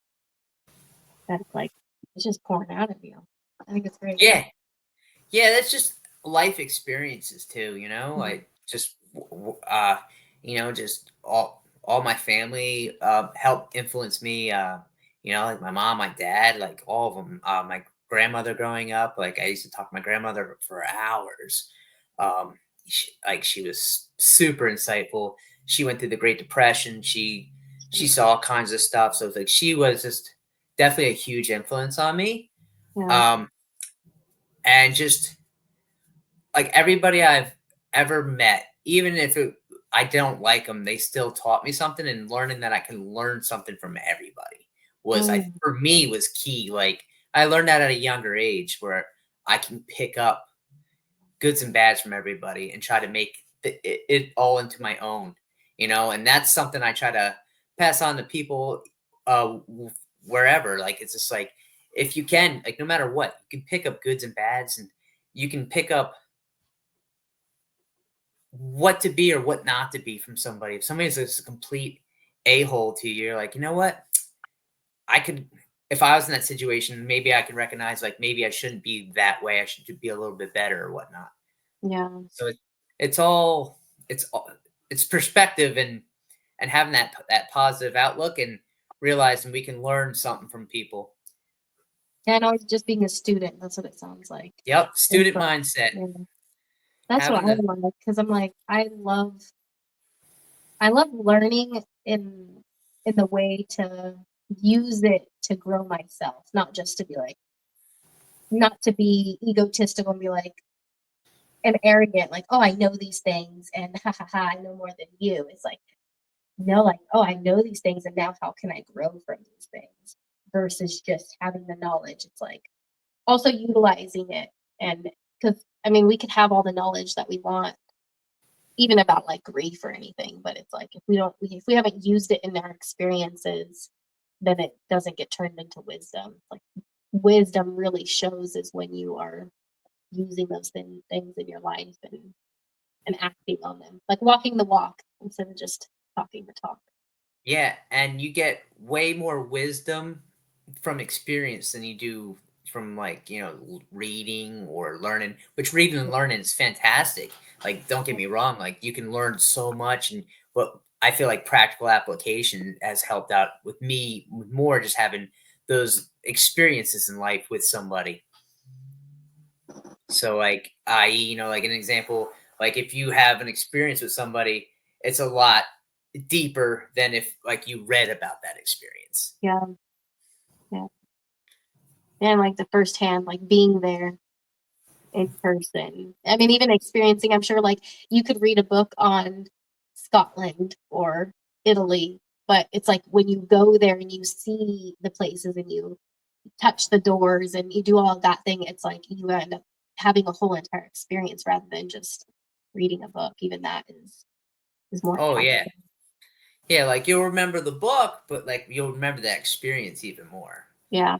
that it's like, it's just pouring out of you. I think it's great. Yeah, yeah, that's just life experiences too, you know, Mhm. like just you know, just all my family helped influence me, you know, like my mom, my dad, like all of them, my grandmother growing up, like I used to talk to my grandmother for hours. She was super insightful. She went through the Great Depression. She saw all kinds of stuff, so it's like she was just definitely a huge influence on me. Yeah. um and just like everybody I've ever met, even if I don't like them, they still taught me something. And learning that I can learn something from everybody was, I Mm, for me, was key. Like I learned that at a younger age, where I can pick up goods and bads from everybody and try to make it all into my own, you know. And that's something I try to pass on to people, wherever. Like it's just like if you can, like no matter what, you can pick up goods and bads, and you can pick up what to be or what not to be from somebody. If somebody's just a complete a-hole to you, you're like, you know what? I could, if I was in that situation, maybe I could recognize like maybe I shouldn't be that way. I should be a little bit better or whatnot. yeah. So it's all it's all, it's perspective, and having that positive outlook, and realizing we can learn something from people. Yeah, and always just being a student. That's what it sounds like. Yep, It's student like, mindset. yeah, that's what Having I the like because I'm like I love learning in the way to use it to grow myself, not just to be like not to be egotistical and be like and arrogant, like, oh, I know these things and ha ha ha, I know more than you. It's like, no, like, oh, I know these things and now how can I grow from these things versus just having the knowledge. It's like also utilizing it and because I mean we could have all the knowledge that we want even about like grief or anything, but it's like if we haven't used it in our experiences, then it doesn't get turned into wisdom. Like wisdom really shows is when you are using those things in your life and acting on them, like walking the walk instead of just talking the talk. Yeah, and you get way more wisdom from experience than you do from like, you know, reading or learning, which reading and learning is fantastic. Like, don't get me wrong, like you can learn so much, and but I feel like practical application has helped out with me with more just having those experiences in life with somebody. So like you know, like an example, like if you have an experience with somebody, it's a lot deeper than if like you read about that experience. Yeah, yeah, and like the firsthand, like being there in person. I mean, even experiencing, I'm sure like you could read a book on Scotland or Italy, but it's like when you go there and you see the places and you touch the doors and you do all of that thing, it's like you end up having a whole entire experience rather than just reading a book. Even that is more Oh yeah. impactful. Yeah, like you'll remember the book, but like you'll remember that experience even more. Yeah,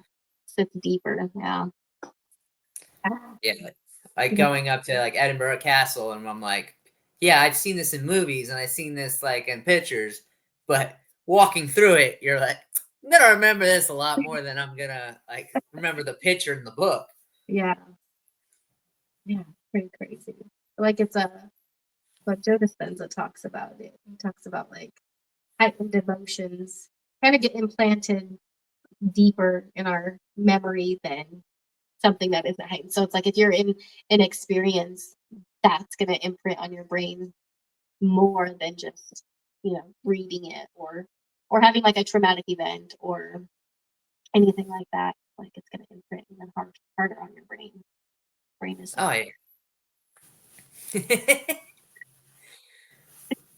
it's deeper. Yeah. Ah, Yeah. Like yeah. going up to like Edinburgh Castle, and I'm like, yeah, I've seen this in movies and I've seen this like in pictures, but walking through it, you're like, I'm gonna remember this a lot more than I'm gonna like remember the picture in the book. Yeah. Yeah. Pretty crazy. Like it's a but Joe Dispenza talks about it. He talks about like heightened emotions kind of get implanted deeper in our memory than something that isn't heightened. So it's like if you're in an experience, that's going to imprint on your brain more than just reading it or having like a traumatic event or anything like that. Like it's going to imprint even harder on your brain. Brain is Oh yeah.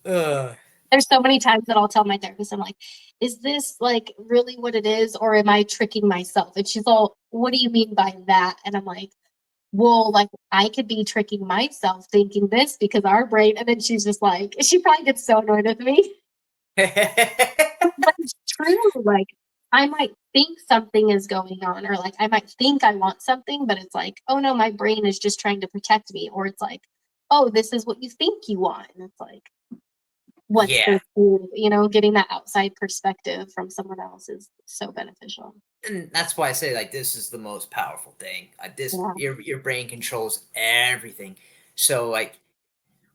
Ugh. there's so many times that I'll tell my therapist, I'm like, is this like really what it is, or am I tricking myself? And she's all, what do you mean by that? And I'm like, well, like I could be tricking myself thinking this because our brain, and then she's just like, she probably gets so annoyed with me. But it's true. Like I might think something is going on, or like I might think I want something, but it's like, oh no, my brain is just trying to protect me. Or it's like, oh, this is what you think you want. And it's like, what's Yeah. so cool, getting that outside perspective from someone else is so beneficial. And that's why I say like this is the most powerful thing. This Yeah. your brain controls everything. So like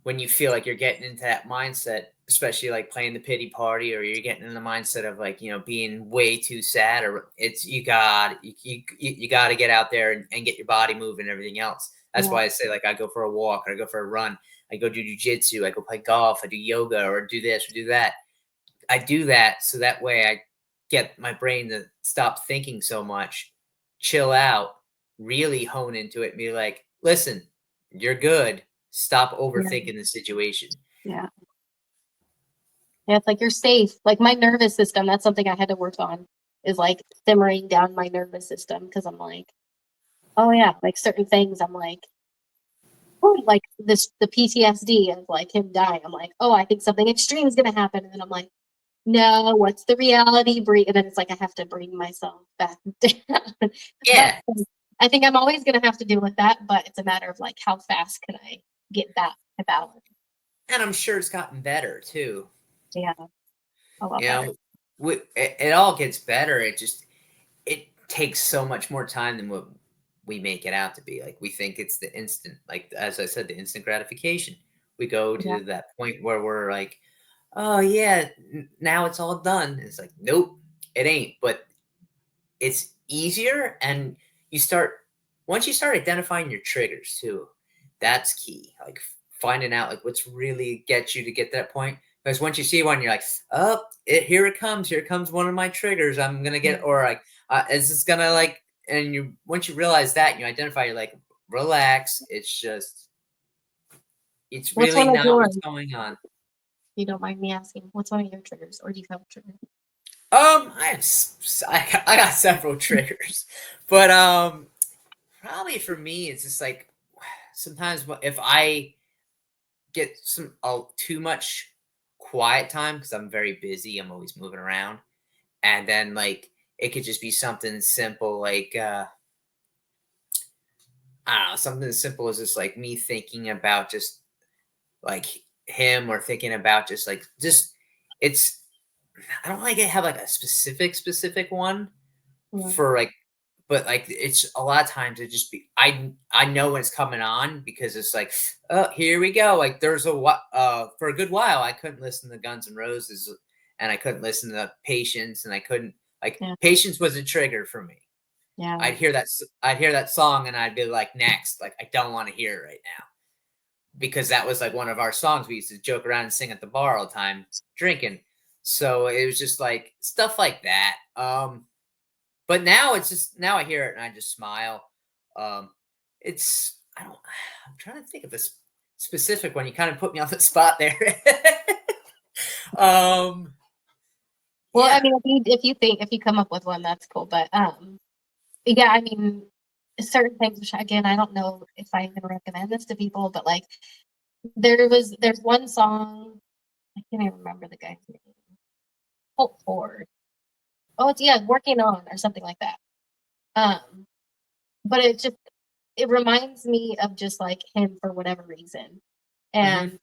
when you feel like you're getting into that mindset, especially like playing the pity party, or you're getting in the mindset of like being way too sad, or it's you got to get out there and get your body moving and everything else. That's Yeah. why I say like I go for a walk, or I go for a run, I go do jujitsu, I go play golf, I do yoga, or do this or do that. I do that so that way I get my brain to stop thinking so much, chill out, really hone into it, and be like, listen, you're good. Stop Yeah. overthinking the situation. Yeah. Yeah. It's like you're safe. Like my nervous system, that's something I had to work on, is like simmering down my nervous system because I'm like, oh yeah, like certain things I'm like, oh, like the PTSD of like him dying. I'm like, oh, I think something extreme is gonna happen. And then I'm like, no, what's the reality? Breathe. And then it's like I have to bring myself back down. But Yeah. I think I'm always gonna have to deal with that, but it's a matter of like how fast can I get that to balance. And I'm sure it's gotten better too. Yeah, a lot You better. know, it all gets better. It takes so much more time than what we make it out to be. Like we think it's the instant, like as I said, the instant gratification. We go Yeah, to that point where we're like, oh yeah, now it's all done. It's like, nope, it ain't. But it's easier, and you start once you start identifying your triggers too. That's key. Like finding out like what's really gets you to get that point. Because once you see one, you're like, oh, here it comes. Here comes one of my triggers. I'm gonna yeah. get, or like, is this gonna like? And you once you realize that, and you identify, you're like, relax. It's What's really one of not what's yours? going on. You don't mind me asking, what's one of your triggers, or do you have a trigger? I got several triggers, but probably for me, it's just like sometimes if I get too much quiet time because I'm very busy, I'm always moving around, and then like it could just be something simple like I don't know, something as simple as just like me thinking about just like him, or thinking about just it's I don't like have like a specific one Yeah, for like, but like it's a lot of times it just be I know when it's coming on because it's like, oh, here we go. Like there's for a good while I couldn't listen to Guns N' Roses, and I couldn't listen to Patience, and I couldn't like yeah, Patience was a trigger for me. yeah. I'd hear that song and I'd be like, next, like I don't want to hear it right now, because that was like one of our songs we used to joke around and sing at the bar all the time drinking. So it was just like stuff like that. But now it's just now I hear it and I just smile. Um, it's I don't I'm trying to think of this specific one. You kind of put me on the spot there. um, Well, I yeah, mean, if you come up with one, that's cool. But yeah, I mean, certain things, which again, I don't know if I even recommend this to people, but like there's one song, I can't even remember the guy's name. Hope Ford. Oh, it's yeah, working on or something like that. Um, but it reminds me of just like him for whatever reason. hmm And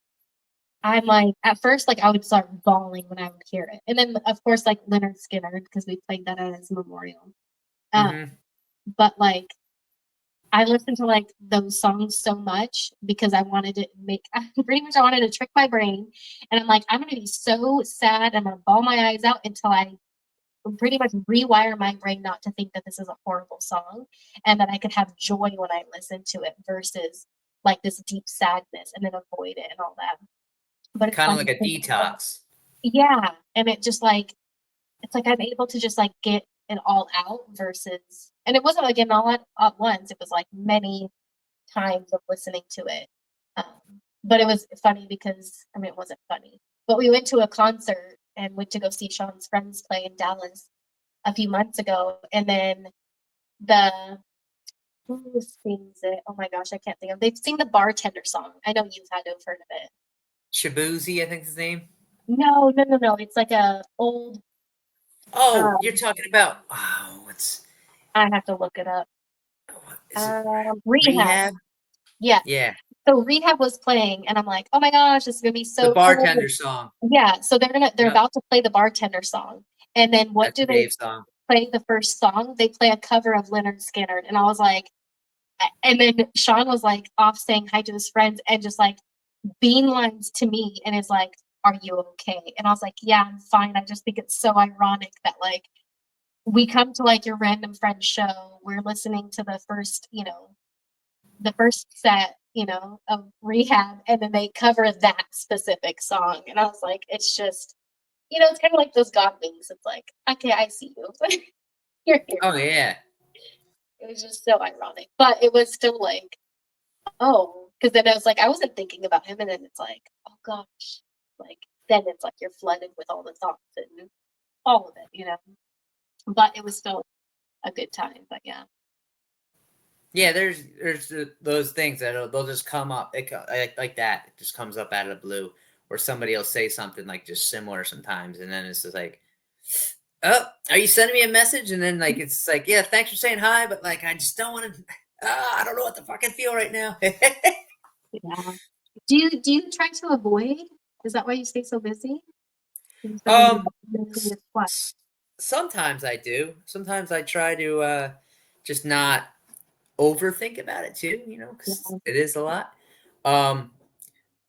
I'm like, at first, like I would start bawling when I would hear it, and then of course like Leonard Skinner because we played that at his memorial. Mm-hmm. But like I listened to like those songs so much because I wanted to make pretty much I wanted to trick my brain, and I'm like I'm gonna be so sad. I'm gonna bawl my eyes out until I pretty much rewire my brain not to think that this is a horrible song, and that I could have joy when I listen to it versus like this deep sadness and then avoid it and all that. But it's Kind of funny like a because detox. yeah, and it just like it's like I'm able to just like get it all out versus and it wasn't like all at once. It was like many times of listening to it. But it was funny because I mean it wasn't funny. But we went to a concert and went to go see Sean's friends play in Dallas a few months ago, and then the who sings it? Oh my gosh, I can't think of. They sing the bartender song. I know you've had to have heard of it. Shabuzi, I think is his name. No, no, no, no. It's like a old. Oh, you're Um, talking about what's I have to look it up. what is it? Rehab. Rehab? Yeah. Yeah, So Rehab was playing, and I'm like, oh my gosh, this is gonna be the so cool. bartender song. Yeah. So they're Yep, about to play the bartender song, and then what that's do a they Dave song. play? The first song they play a cover of Leonard Skinner, and I was like, and then Sean was like off saying hi to his friends, and just like beelines to me, and is like, "Are you okay?" And I was like, "Yeah, I'm fine." I just think it's so ironic that like we come to like your random friend show, we're listening to the first, the first set, of Rehab, and then they cover that specific song. And I was like, it's just, it's kind of like those God wings. It's like, okay, I see you. You're here. Oh yeah, It was just so ironic. But it was still like, oh, because then I was like, I wasn't thinking about him. And then it's like, oh gosh. Like, then it's like you're flooded with all the thoughts and all of it. But it was still a good time. But yeah. yeah. There's those things that they'll just come up like that. It just comes up out of the blue, or somebody will say something like just similar sometimes, and then it's just like, oh, are you sending me a message? And then like it's like, yeah, thanks for saying hi, but like I just don't want to. I don't know what the fuck I feel right now. Yeah. Do you try to avoid? Is that why you stay so busy? You said when um, you're busy, s- it's what? s- sometimes I do. Sometimes I try to just not overthink about it too. Because Yeah. it is a lot. Um,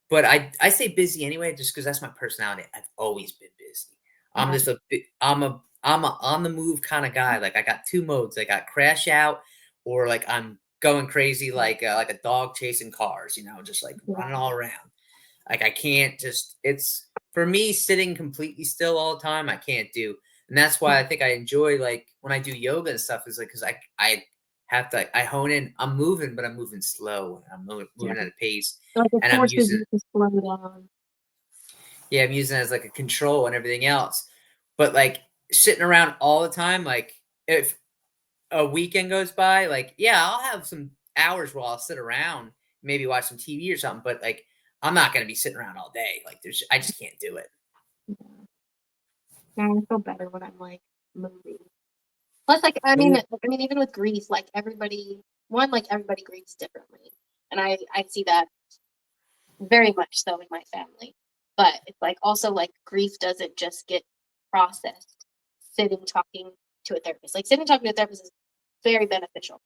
but I stay busy anyway, just because that's my personality. I've always been busy. I'm Yeah. just I'm a on the move kind of guy. Like I got two modes. I got crash out, or like I'm going crazy like a dog chasing cars. Just like running Yeah. all around. Like I can't just. It's for me sitting completely still all the time. I can't do, and that's why I think I enjoy like when I do yoga and stuff. Is like because I have to I hone in. I'm moving, but I'm moving slow. I'm Yeah. moving at a pace, Like it and I'm forces using you to slow down. yeah, I'm using it as like a control and everything else. But like sitting around all the time, like if a weekend goes by, like yeah, I'll have some hours where I'll sit around, maybe watch some TV or something. But like I'm not gonna be sitting around all day. Like I just can't do it. Yeah. Yeah, I feel better when I'm like moving. Plus, like Move. I mean, even with grief, like everybody grieves differently, and I see that very much so in my family. But it's like also like grief doesn't just get processed sitting talking to a therapist. Like sitting talking to a therapist is very beneficial.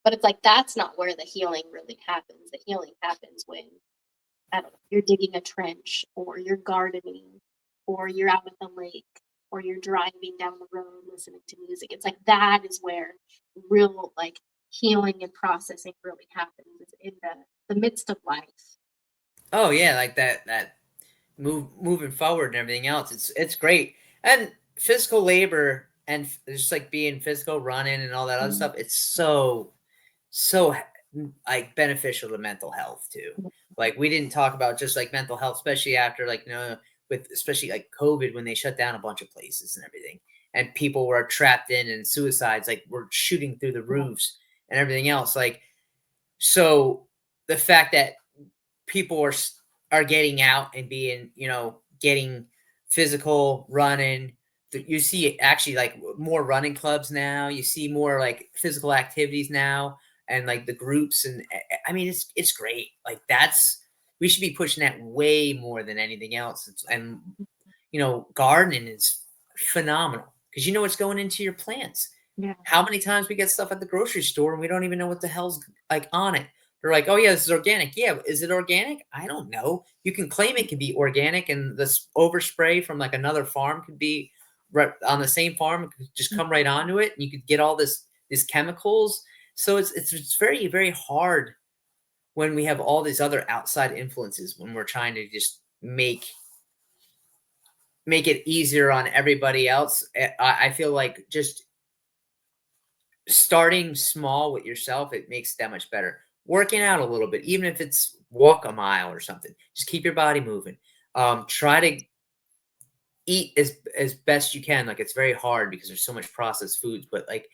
But it's like that's not where the healing really happens. The healing happens when I don't know, you're digging a trench or you're gardening or you're out at the lake or you're driving down the road listening to music. It's like that is where real like healing and processing really happens. It's in the midst of life. Oh yeah, like that moving forward and everything else. It's great. And physical labor and just like being physical, running and all that other Mhm. stuff. It's so like beneficial to mental health too. Like we didn't talk about just like mental health, especially after like with especially like COVID when they shut down a bunch of places and everything, and people were trapped in and suicides like were shooting through the roofs and everything else. Like so, the fact that people are getting out and being getting physical running. You see actually like more running clubs now. You see more like physical activities now, and like the groups. And I mean, it's great. Like we should be pushing that way more than anything else. And gardening is phenomenal because you know what's going into your plants. Yeah. How many times we get stuff at the grocery store and we don't even know what the hell's like on it? They're like, "Oh yeah, this is organic." Yeah, is it organic? I don't know. You can claim it can be organic, and this overspray from like another farm could be right on the same farm. It could just come right onto it, and you could get all these chemicals. So it's very very hard when we have all these other outside influences when we're trying to just make it easier on everybody else. I feel like just starting small with yourself, it makes that much better. Working out a little bit, even if it's walk a mile or something, just keep your body moving. Try to eat as best you can. Like it's very hard because there's so much processed foods, but like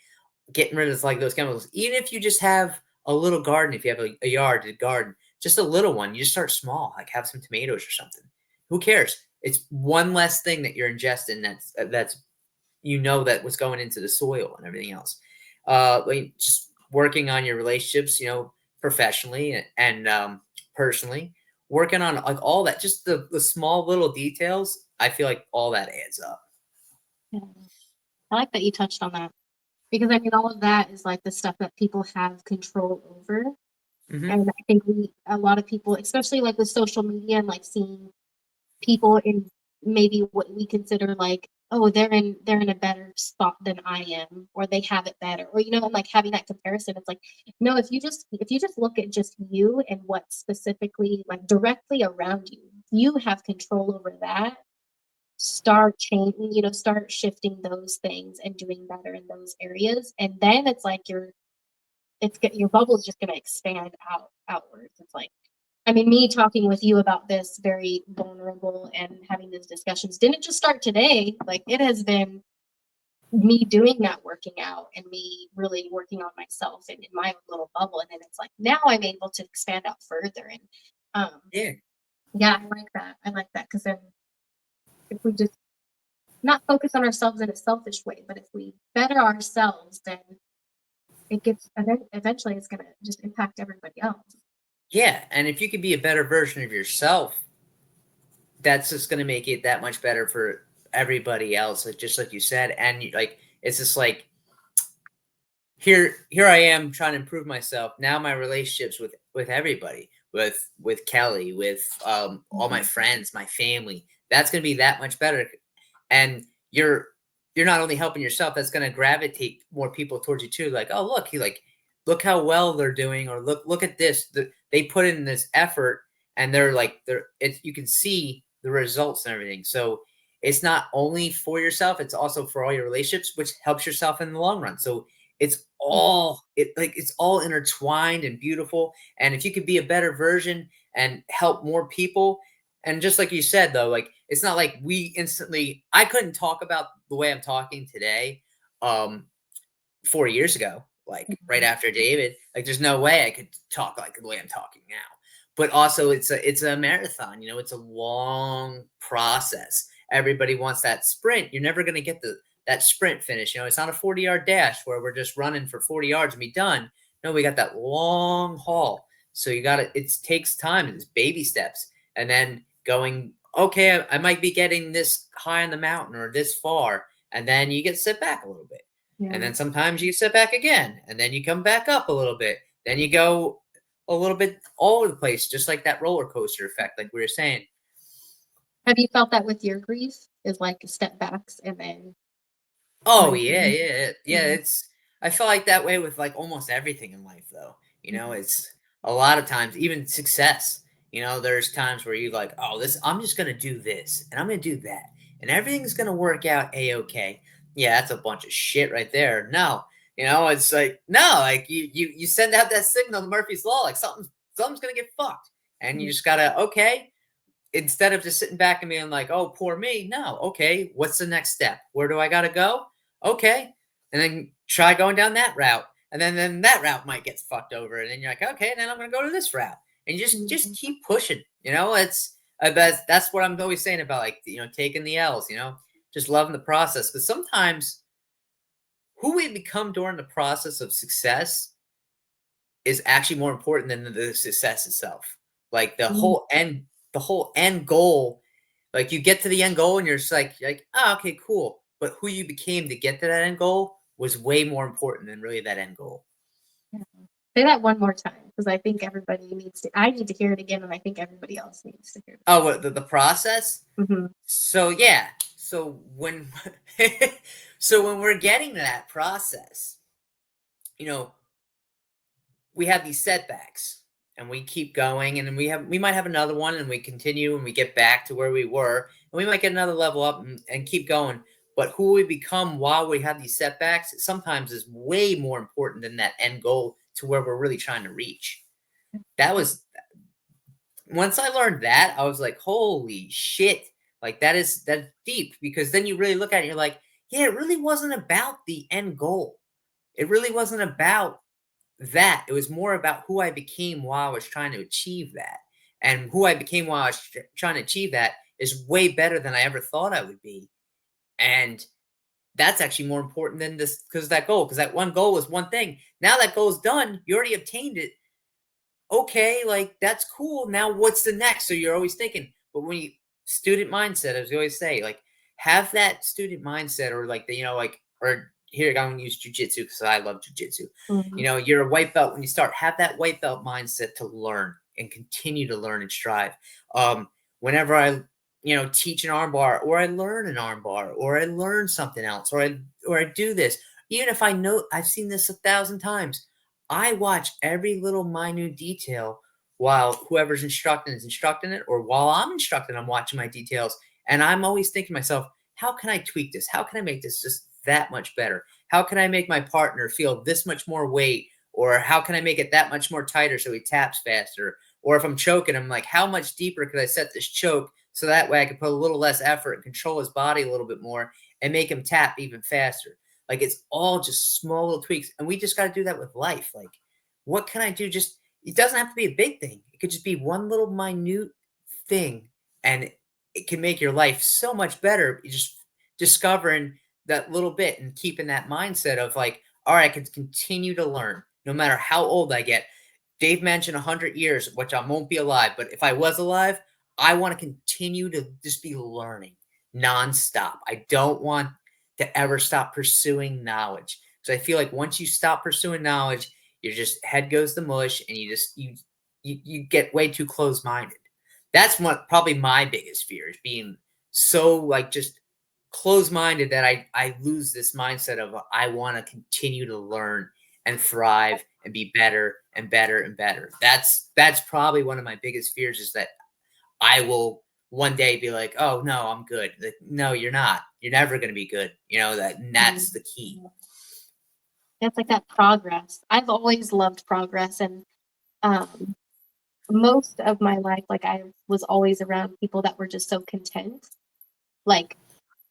getting rid of like those chemicals. Even if you just have a little garden, if you have a yard, a garden, just a little one, you just start small. Like have some tomatoes or something. Who cares? It's one less thing that you're ingesting. That's that what's going into the soil and everything else. Like just working on your relationships, professionally and personally, working on like all that, just the small little details. I feel like all that adds up. Yeah. I like that you touched on that because I mean, all of that is like the stuff that people have control over. Mm-hmm. And I think a lot of people, especially like with social media and like seeing people in maybe what we consider like, oh, they're in a better spot than I am, or they have it better, or and like having that comparison. It's like, no, if you just look at just you and what specifically like directly around you, you have control over that. Start changing, start shifting those things and doing better in those areas, and then it's like your bubble is just going to expand outwards. It's like, I mean, me talking with you about this very vulnerable and having these discussions didn't just start today. Like it has been me doing that working out and me really working on myself and in my own little bubble. And then it's like, now I'm able to expand out further. And yeah, I like that. Because then if we just not focus on ourselves in a selfish way, but if we better ourselves, then eventually it's going to just impact everybody else. Yeah, and if you could be a better version of yourself, that's just going to make it that much better for everybody else. Like just like you said, and like it's just like here I am trying to improve myself. Now my relationships with everybody, with Kelly, with all my friends, my family, that's going to be that much better. And you're not only helping yourself, that's going to gravitate more people towards you too. Like, oh look how well they're doing, or look at this. They put in this effort, and you can see the results and everything. So it's not only for yourself, it's also for all your relationships, which helps yourself in the long run. So it's all intertwined and beautiful. And if you could be a better version and help more people, and just like you said though, like it's not like I couldn't talk about the way I'm talking today 4 years ago, like right after David. Like there's no way I could talk like the way I'm talking now. But also it's a marathon, it's a long process. Everybody wants that sprint. You're never going to get that sprint finish. It's not a 40-yard dash where we're just running for 40 yards and be done. No, we got that long haul. So it takes time. It's baby steps. And then going, okay, I might be getting this high on the mountain or this far. And then you get set back a little bit. Yeah. And then sometimes you sit back again, and then you come back up a little bit. Then you go a little bit all over the place, just like that roller coaster effect, like we were saying. Have you felt that with your grief? Is like step backs and then? Oh yeah. I feel like that way with like almost everything in life, though. It's a lot of times, even success. There's times where you're like, oh, I'm just gonna do this, and I'm gonna do that, and everything's gonna work out a-okay. Yeah, that's a bunch of shit right there. No, it's like no, like you send out that signal to Murphy's Law, like something's gonna get fucked, and you just gotta instead of just sitting back and being like, oh, poor me. No, okay, what's the next step? Where do I gotta go? Okay, and then try going down that route, and then that route might get fucked over, and then you're like, okay, then I'm gonna go to this route, and you just keep pushing. It's that's what I'm always saying about like taking the L's. Just loving the process, because sometimes who we become during the process of success is actually more important than the success itself. Like the Mhm. whole end goal, like you get to the end goal and you're like, oh, okay, cool. But who you became to get to that end goal was way more important than really that end goal. Say that one more time, because I think everybody needs to. I need to hear it again, and I think everybody else needs to hear it. Oh, what, the process? Hmm. So yeah. So when so when we're getting to that process, you know, we have these setbacks and we keep going, and then we might have another one, and we continue and we get back to where we were, and we might get another level up and keep going. But who we become while we have these setbacks sometimes is way more important than that end goal to where we're really trying to reach. That was once I learned that, I was like, holy shit. Like that's deep, because then you really look at it and you're like, yeah, it really wasn't about the end goal. It really wasn't about that. It was more about who I became while I was trying to achieve that. And who I became while I was trying to achieve that is way better than I ever thought I would be. And that's actually more important than this, because that goal, because that one goal was one thing. Now that goal is done, you already obtained it. Okay, like that's cool. Now what's the next? So you're always thinking, but when you student mindset, as we always say, like have that student mindset, or like the, like, or here I'm gonna use jujitsu because I love jujitsu. Hmm. You're a white belt when you start, have that white belt mindset to learn and continue to learn and strive. Whenever I, teach an armbar, or I learn an armbar, or I learn something else, or I do this, even if I know I've seen this 1,000 times, I watch every little minute detail while whoever's instructing is instructing it, or while I'm instructing, I'm watching my details. And I'm always thinking to myself, how can I tweak this? How can I make this just that much better? How can I make my partner feel this much more weight? Or how can I make it that much more tighter so he taps faster? Or if I'm choking, I'm like, how much deeper could I set this choke so that way I can put a little less effort and control his body a little bit more and make him tap even faster? Like it's all just small little tweaks. And we just got to do that with life. Like, what can I do? Just, it doesn't have to be a big thing. It could just be one little minute thing. And it can make your life so much better. You just discovering that little bit and keeping that mindset of like, all right, I can continue to learn no matter how old I get. Dave mentioned 100 years, which I won't be alive. But if I was alive, I want to continue to just be learning nonstop. I don't want to ever stop pursuing knowledge. So I feel like once you stop pursuing knowledge, your just head goes to mush, and you get way too close minded. That's what probably my biggest fear is, being so like just close minded that I lose this mindset of I want to continue to learn and thrive and be better and better and better. That's probably one of my biggest fears, is that I will one day be like, oh no, I'm good. Like, no, you're not. You're never gonna be good. That's the key. It's like that progress. I've always loved progress, and um, most of my life, like I was always around people that were just so content, like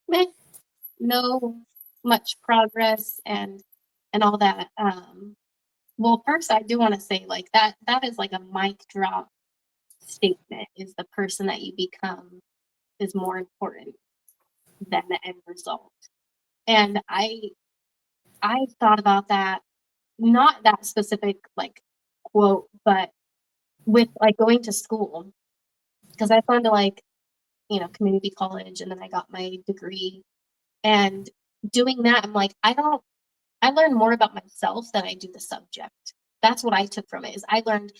meh, no much progress and all that. Well, first I do want to say like that is like a mic drop statement. Is the person that you become is more important than the end result. And I thought about that, not that specific like quote, but with like going to school, because I've gone to like, community college, and then I got my degree. And doing that, I'm like, I learn more about myself than I do the subject. That's what I took from it, is I learned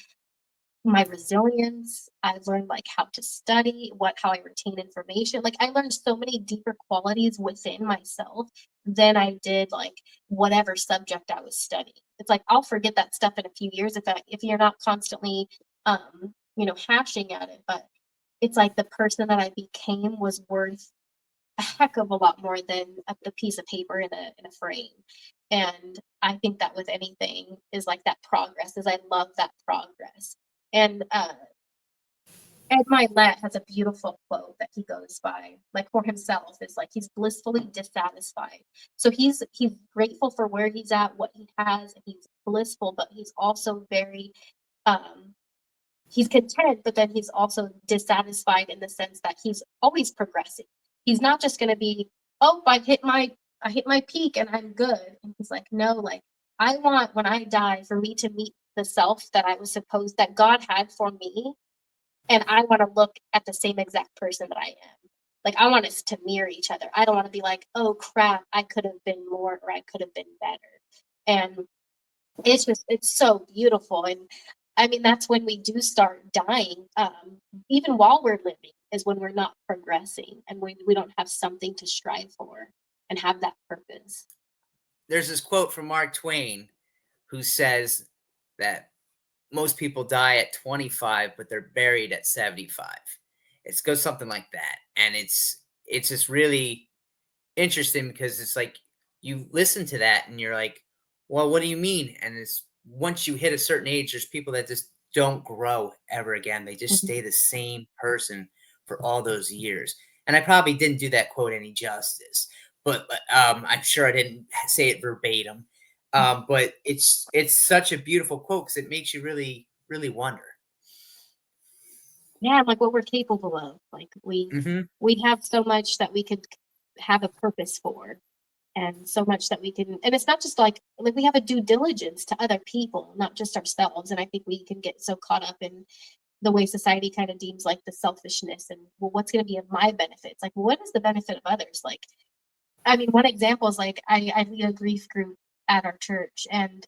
my resilience. I learned like how to study, how I retain information. Like I learned so many deeper qualities within myself than I did like whatever subject I was studying. It's like I'll forget that stuff in a few years if you're not constantly hashing at it. But it's like the person that I became was worth a heck of a lot more than the piece of paper in a frame. And I think that with anything is like that progress, is I love that progress. And Ed Milet has a beautiful quote that he goes by, like for himself, is like he's blissfully dissatisfied. So he's grateful for where he's at, what he has, and he's blissful, but he's also very um he's content, but then he's also dissatisfied in the sense that he's always progressing. He's not just going to be, oh, I hit my peak and I'm good. And he's like, no, like I want when I die for me to meet the self that I was supposed that God had for me And I want to look at the same exact person that I am. Like, I want us to mirror each other. I don't want to be like, oh crap, I could have been more, or I could have been better. And it's so beautiful. And I mean, that's when we do start dying. Even while we're living is when we're not progressing, and we don't have something to strive for and have that purpose. There's this quote from Mark Twain who says that most people die at 25, but they're buried at 75. It goes something like that. And it's just really interesting because it's like you listen to that and you're like, well, what do you mean? And it's once you hit a certain age, there's people that just don't grow ever again. They just stay Mhm. the same person for all those years. And I probably didn't do that quote any justice, but I'm sure I didn't say it verbatim. But it's such a beautiful quote because it makes you really wonder. Yeah, like what we're capable of. Like Hmm. we have so much that we could have a purpose for, and so much that we can. And it's not just like we have a due diligence to other people, not just ourselves. And I think we can get so caught up in the way society kind of deems like the selfishness and, well, what's going to be of my benefits? Like, what is the benefit of others? Like, I mean, one example is like I lead a grief group at our church, and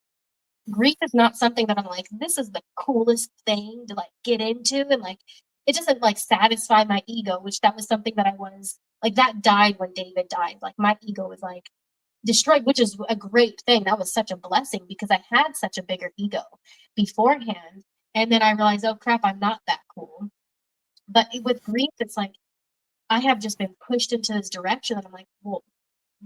grief is not something that I'm like, this is the coolest thing to like get into, and like it doesn't like satisfy my ego, which that was something that I was like that died when David died. Like my ego was like destroyed, which is a great thing. That was such a blessing because I had such a bigger ego beforehand. And then I realized, oh crap, I'm not that cool. But with grief, it's like I have just been pushed into this direction and I'm like, well,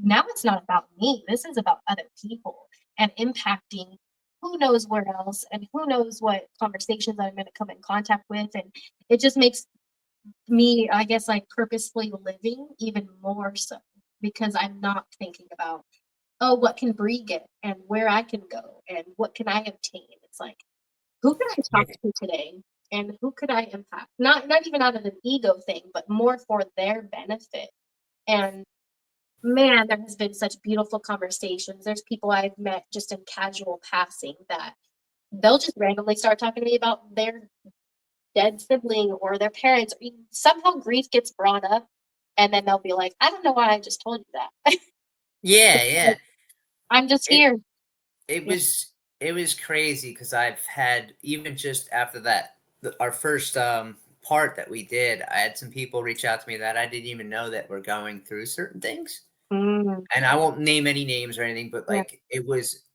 now it's not about me. This is about other people and impacting who knows where else and who knows what conversations I'm going to come in contact with. And it just makes me, I guess, like purposefully living even more so because I'm not thinking about, oh, what can Bree get and where I can go and what can I obtain. It's like, who can I talk to today and who could I impact? Not even out of an ego thing, but more for their benefit. And man, there has been such beautiful conversations. There's people I've met just in casual passing that they'll just randomly start talking to me about their dead sibling or their parents. Somehow grief gets brought up, and then they'll be like, I don't know why I just told you that. Yeah, yeah. I'm just It here. it Yeah. was it was crazy because I've had even just after that our first part that we did, I had some people reach out to me that I didn't even know that were going through certain things. Mm, And I won't name any names or anything, but yeah. like it was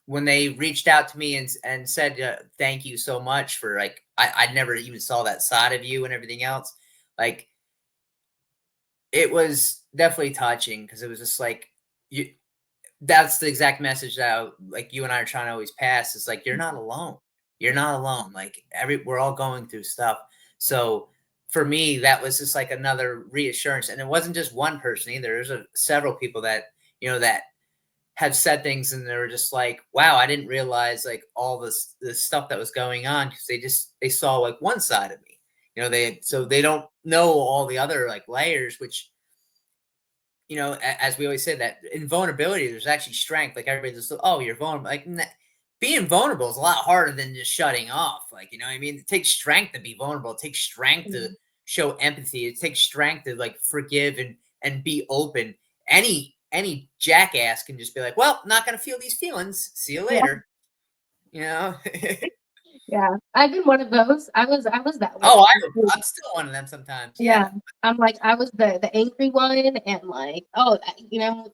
when they reached out to me and said thank you so much for like I never even saw that side of you and everything else. Like it was definitely touching because it was just like you that's the exact message that like you and I are trying to always pass is like you're not alone. You're not alone. Like we're all going through stuff. So for me, that was just like another reassurance. And it wasn't just one person either. There's several people that that have said things and they were just like, wow, I didn't realize like all this stuff that was going on because they saw like one side of me. They don't know all the other like layers, which as we always say that in vulnerability, there's actually strength. Like everybody just, oh, you're vulnerable. Like being vulnerable is a lot harder than just shutting off. Like, you know what I mean? It takes strength to be vulnerable. It takes strength to Mm, show empathy. It takes strength to like forgive and be open. Any jackass can just be like, well, not gonna feel these feelings. See you yeah. later. You know? Yeah. I've been one of those. I was that way. Oh, I'm still one of them sometimes. Yeah. Yeah. I'm like, I was the angry one, and like, oh,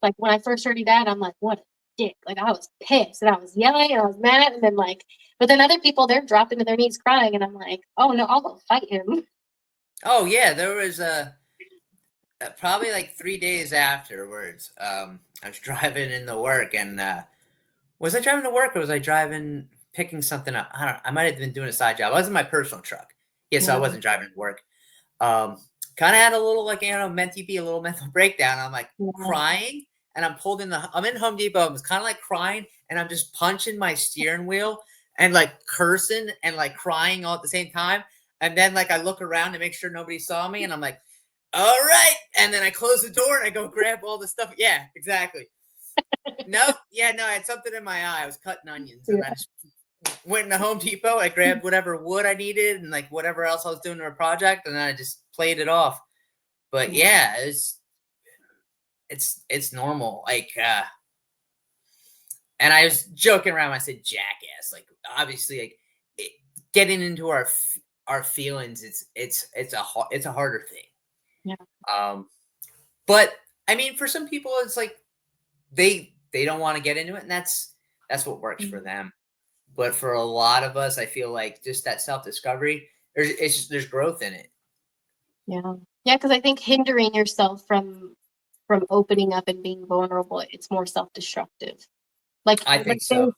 like when I first heard he died, I'm like, what a dick. Like I was pissed and I was yelling and I was mad, and then like, but then other people they're dropping to their knees crying, and I'm like, oh no, I'll go fight him. Oh yeah, there was a probably like 3 days afterwards. I was driving into work, and was I driving to work or was I driving picking something up? I don't. I might have been doing a side job. It wasn't my personal truck. Yeah, so I Yeah. wasn't driving to work. Um, Kind of had a little like meant to be a little mental breakdown. I'm like Yeah. crying, and I'm pulled in the. I'm in Home Depot. I was kind of like crying, and I'm just punching my steering wheel and like cursing and like crying all at the same time. And then like I look around to make sure nobody saw me, and I'm like, all right. And then I close the door and I go grab all the stuff. Yeah, exactly. No, yeah, no, I had something in my eye. I was cutting onions and I Yeah. just went in the Home Depot. I grabbed whatever wood I needed and like whatever else I was doing in a project, and then I just played it off. But yeah, it's normal. Like, and I was joking around. I said jackass. Like, obviously, like getting into our feelings. It's a harder thing. Yeah. But I mean, for some people, it's like they don't want to get into it, and that's what works for them. But for a lot of us, I feel like just that self-discovery, there's growth in it. Yeah. Yeah, because I think hindering yourself from opening up and being vulnerable, it's more self-destructive. Like, I think so.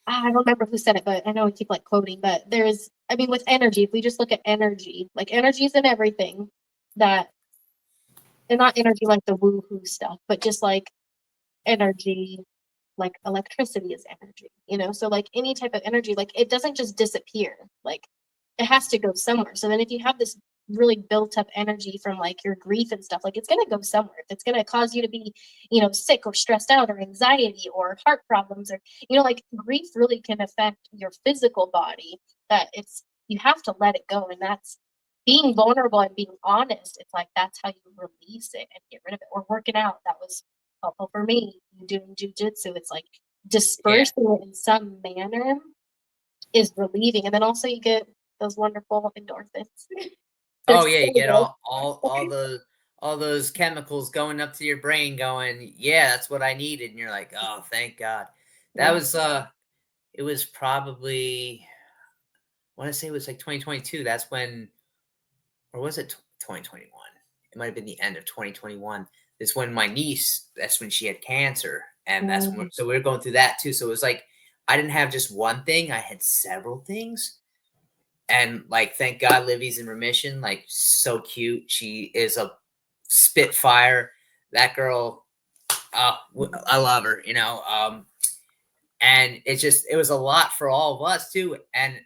I don't remember who said it, but I know we keep like quoting, but I mean, with energy, if we just look at energy, like energy is in everything that, and not energy like the woo-hoo stuff, but just like energy, like electricity is energy, so like any type of energy, like it doesn't just disappear, like it has to go somewhere. So then if you have this really built up energy from like your grief and stuff, like it's going to go somewhere. If it's going to cause you to be sick or stressed out or anxiety or heart problems, or like grief really can affect your physical body, that you have to let it go. And that's being vulnerable and being honest. It's like that's how you release it and get rid of it. Or working out, that was helpful for me. Doing jujitsu, it's like dispersing it in some manner is relieving, and then also you get those wonderful endorphins. Oh yeah, you get all those chemicals going up to your brain, going, yeah, that's what I needed, and you're like, oh, thank God. That was it was probably, I want to say it was like 2022. That's when, or was it 2021? It might have been the end of 2021. It's when my niece, that's when she had cancer. And that's when, so we were going through that too. So it was like, I didn't have just one thing, I had several things. And like, thank God Livy's in remission. Like, so cute. She is a spitfire. That girl, I love her, and it was a lot for all of us too. And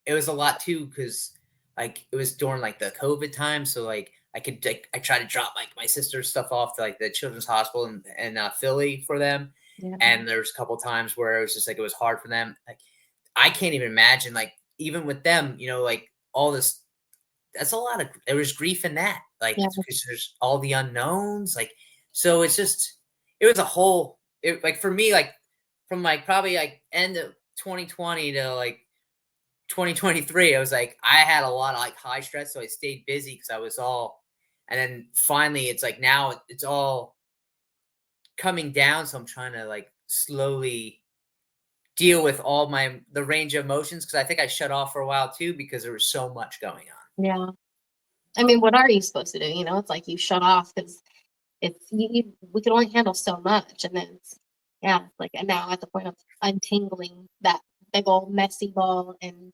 it was a lot too, because like it was during like the COVID time. So like I tried to drop like my sister's stuff off to like the children's hospital in Philly for them. Yeah. And there's a couple times where it was just like, it was hard for them. Like, I can't even imagine, like, even with them, like all this, that's a lot of, there was grief in that. Like, because there's all the unknowns. Like, so it was a whole, like for me, like from like probably like end of 2020 to like 2023, I was like, I had a lot of like high stress, so I stayed busy because I was all, and then finally it's like now it's all coming down, so I'm trying to like slowly deal with all the range of emotions, because I think I shut off for a while too because there was so much going on. Yeah. I mean, what are you supposed to do? It's like you shut off because we can only handle so much, and then like, and now at the point of untangling that big old messy ball and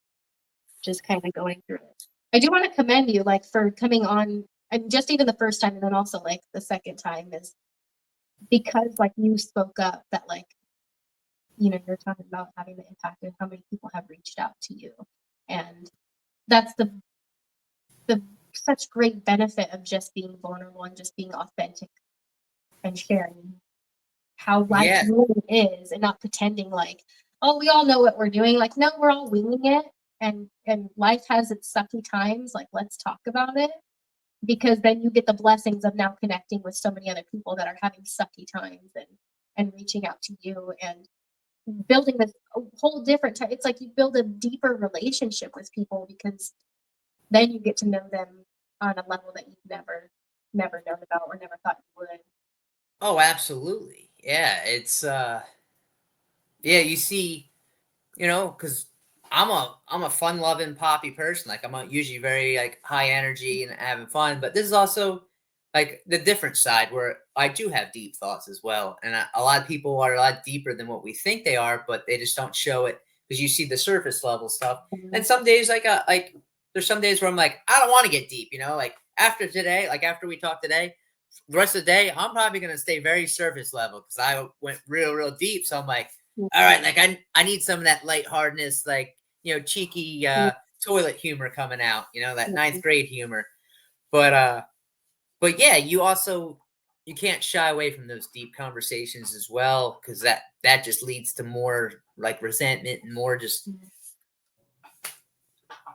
just kind of going through it. I do want to commend you, like, for coming on, and just even the first time, and then also like the second time, is because like you spoke up, that like, you're talking about having the impact and how many people have reached out to you, and that's the such great benefit of just being vulnerable and just being authentic and sharing how life really is, and not pretending like, oh, we all know what we're doing. Like, no, we're all winging it, and life has its sucky times. Like, let's talk about it, because then you get the blessings of now connecting with so many other people that are having sucky times, and reaching out to you and building this whole different type. It's like you build a deeper relationship with people, because then you get to know them on a level that you've never known about or never thought you would. Oh, absolutely. Yeah, it's you see, because I'm a fun loving poppy person. Like, I'm usually very like high energy and having fun, but this is also like the different side where I do have deep thoughts as well. And a lot of people are a lot deeper than what we think they are, but they just don't show it because you see the surface level stuff. And some days, like there's some days where I'm like, I don't want to get deep, like after today, like after we talk today, the rest of the day, I'm probably going to stay very surface level because I went real deep. So I'm like, all right, like I need some of that lightheartedness, like, cheeky toilet humor coming out, that ninth grade humor. But yeah, you can't shy away from those deep conversations as well, because that just leads to more like resentment and more just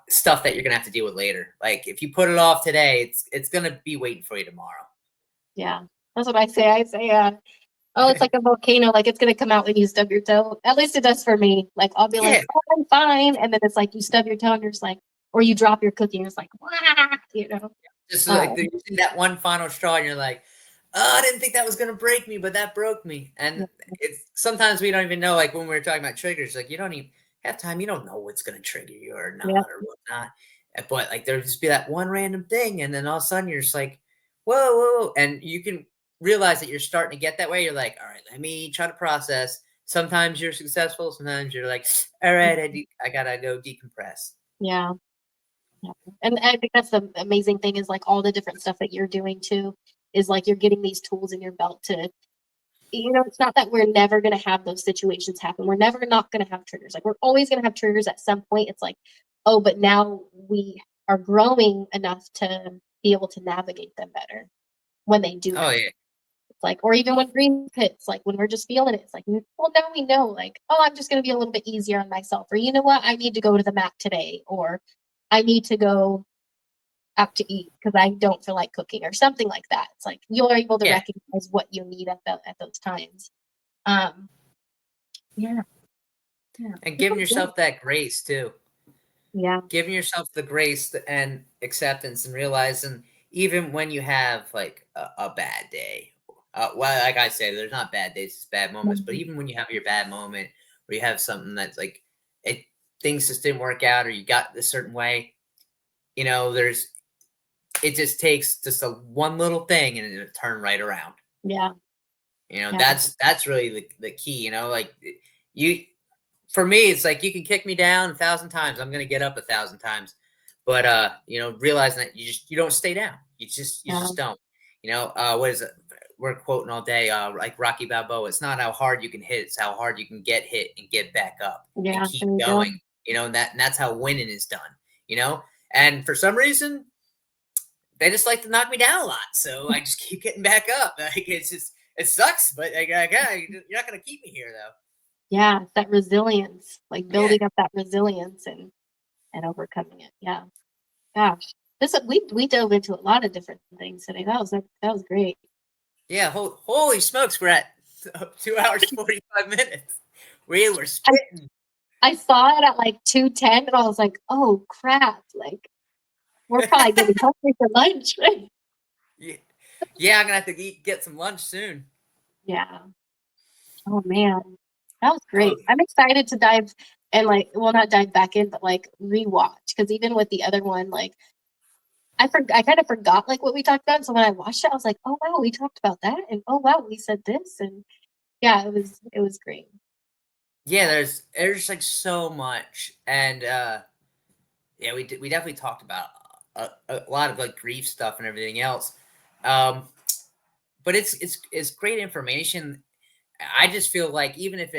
stuff that you're gonna have to deal with later. Like if you put it off today, it's gonna be waiting for you tomorrow. Yeah, that's what I say. I say, oh, it's like a volcano. Like it's gonna come out when you stub your toe. At least it does for me. Like I'll be like, Yeah. oh, I'm fine, and then it's like you stub your toe and you're just like, or you drop your cookie and it's like, wah, you know. Just like Um, you see that one final straw, and you're like, "Oh, I didn't think that was gonna break me, but that broke me." yeah, And it's sometimes we don't even know. Like when we were talking about triggers, like you don't even half time you don't know what's gonna trigger you or yeah, not or whatnot. But like there'll just be that one random thing, and then all of a sudden you're just like, "Whoa, whoa!" Whoa," and you can realize that you're starting to get that way. You're like, "All right, let me try to process." Sometimes you're successful. Sometimes you're like, "All right, I gotta go decompress." yeah. Yeah. And I think that's the amazing thing is like all the different stuff that you're doing too is like you're getting these tools in your belt to, it's not that we're never going to have those situations happen. We're never not going to have triggers. Like we're always going to have triggers at some point. It's like, oh, but now we are growing enough to be able to navigate them better when they do Oh happen. yeah, It's like, or even when green hits, like when we're just feeling it, it's like, well, now we know, like, oh, I'm just going to be a little bit easier on myself. Or, you know what, I need to go to the mat today. Or I need to go out to eat because I don't feel like cooking or something like that. It's like you're able to yeah, recognize what you need at those times. Um, yeah, yeah, and this giving was good. yourself that grace too. Yeah, Giving yourself the grace and acceptance and realizing even when you have like a bad day, well, like I say, there's not bad days, it's bad moments, but mhm, even when you have your bad moment where you have something that's like it, things just didn't work out or you got a certain way, there's it just takes just a one little thing and it'll turn right around. yeah, yeah, That's really the key, like you for me, it's like you can kick me down 1,000 times. I'm gonna get up 1,000 times. But realizing that you don't stay down. yeah, You just don't. What is it? We're quoting all day, like Rocky Balboa. It's not how hard you can hit, it's how hard you can get hit and get back up and yeah. keep There you go. going. And that's how winning is done. You know? And for some reason, they just like to knock me down a lot. So I just keep getting back up. Like it's just it sucks, but yeah, you're not gonna keep me here though. Yeah, that resilience, like Yeah. building up that resilience and overcoming it. Yeah, gosh, this we dove into a lot of different things today. That was great. Yeah, holy smokes, we're at 2 hours, 45 minutes. We were I spitting. I saw it at like 2:10, and I was like, oh crap! Like we're probably getting hungry for lunch. Yeah, yeah, I'm gonna have to get some lunch soon. Yeah. Oh man, that was Oh, great. I'm excited to dive and like, well, not dive back in, but like rewatch because even with the other one, like I kind of forgot like what we talked about. So when I watched it, I was like, oh wow, we talked about that, and oh wow, we said this, and yeah, it was great. yeah, there's like so much, and yeah, we definitely talked about a lot of like grief stuff and everything else. Um, but it's great information. I just feel like even if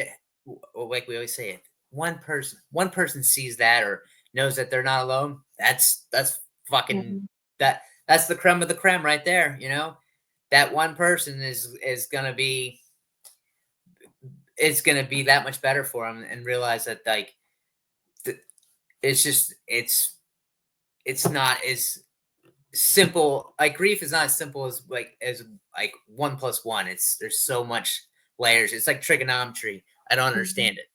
like we always say, if one person sees that or knows that they're not alone, that's fucking Mhm. that's the creme of the creme right there. That one person is gonna be it's gonna be that much better for them and realize that like th- it's just it's not as simple. Like grief is not as simple as like 1 plus 1. There's so much layers. It's like trigonometry. I don't Mhm. understand it.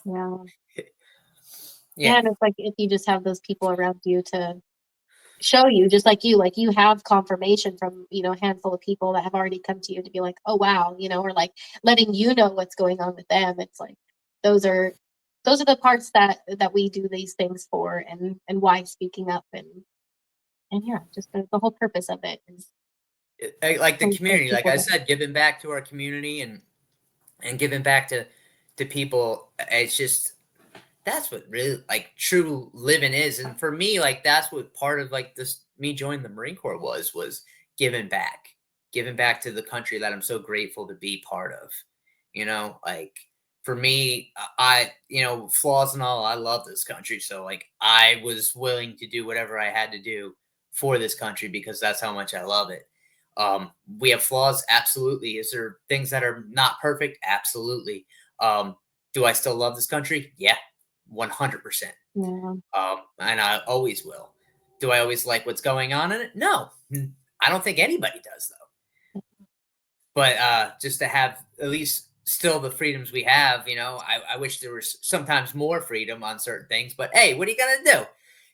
Yeah, yeah, Yeah. and it's like if you just have those people around you to show you, just like you have confirmation from a handful of people that have already come to you to be like, oh wow, or like letting you know what's going on with them. It's like those are those are the parts that we do these things for, and why speaking up and yeah, just the whole purpose of it is Like the to encourage community, like people I to said, giving back to our community and giving back to people. It's just that's what really like true living is. And for me, like that's what part of like this me joining the Marine Corps was giving back to the country that I'm so grateful to be part of. Like for me, flaws and all, I love this country. So like I was willing to do whatever I had to do for this country because that's how much I love it. We have flaws, absolutely. Is there things that are not perfect? Absolutely. Do I still love this country? Yeah, 100%. Yeah. And I always will. Do I always like what's going on in it? No, I don't think anybody does though. But just to have at least still the freedoms we have, I wish there was sometimes more freedom on certain things. But hey, what are you gonna do?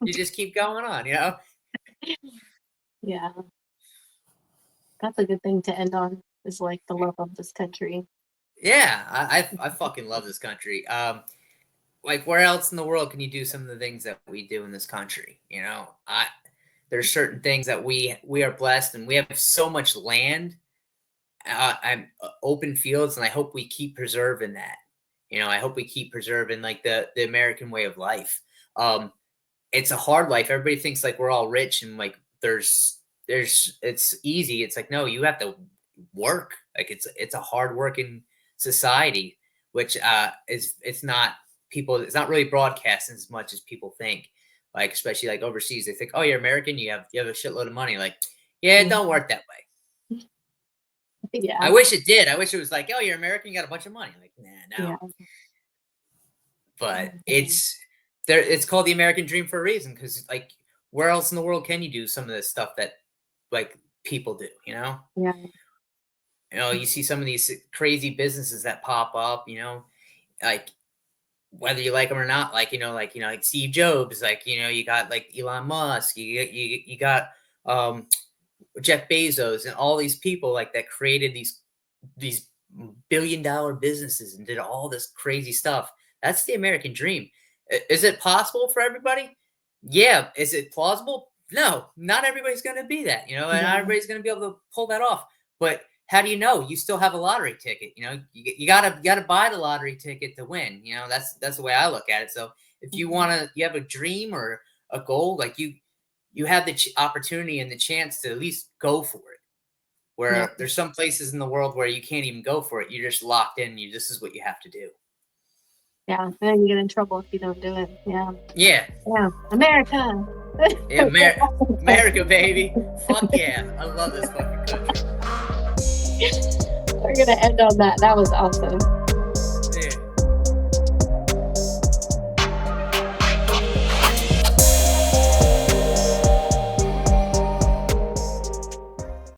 You just keep going on, Yeah. That's a good thing to end on, is like the love of this country. Yeah, I fucking love this country. Like where else in the world can you do some of the things that we do in this country? There's certain things that we are blessed, and we have so much land and open fields, and I hope we keep preserving that. I hope we keep preserving like the American way of life. It's a hard life. Everybody thinks like we're all rich and like there's it's easy. It's like, no, you have to work. Like it's a hard working society, which it's not really broadcast as much as people think. Like especially like overseas, they think, oh, you're American, you have a shitload of money. Like, yeah, it don't work that way. Yeah. I wish it did. I wish it was like, oh, you're American, you got a bunch of money. Like, nah, no. Yeah. But it's called the American dream for a reason, because like where else in the world can you do some of this stuff that like people do, Yeah. You see some of these crazy businesses that pop up, like whether you like them or not, like like Steve Jobs, like you got like Elon Musk, you got Jeff Bezos, and all these people like that created these billion-dollar businesses and did all this crazy stuff. That's the American dream. Is it possible for everybody? Yeah. Is it plausible? No, not everybody's going to be that, and not everybody's going to be able to pull that off. But how do you know? You still have a lottery ticket. You gotta buy the lottery ticket to win. That's the way I look at it. So if you have a dream or a goal, like you have the opportunity and the chance to at least go for it. Where there's some places in the world where you can't even go for it. You're just locked in. This is what you have to do. Yeah, and then you get in trouble if you don't do it. Yeah. Yeah. Yeah. America. Yeah, America, baby. Fuck yeah. I love this fucking country. We're going to end on that. That was awesome.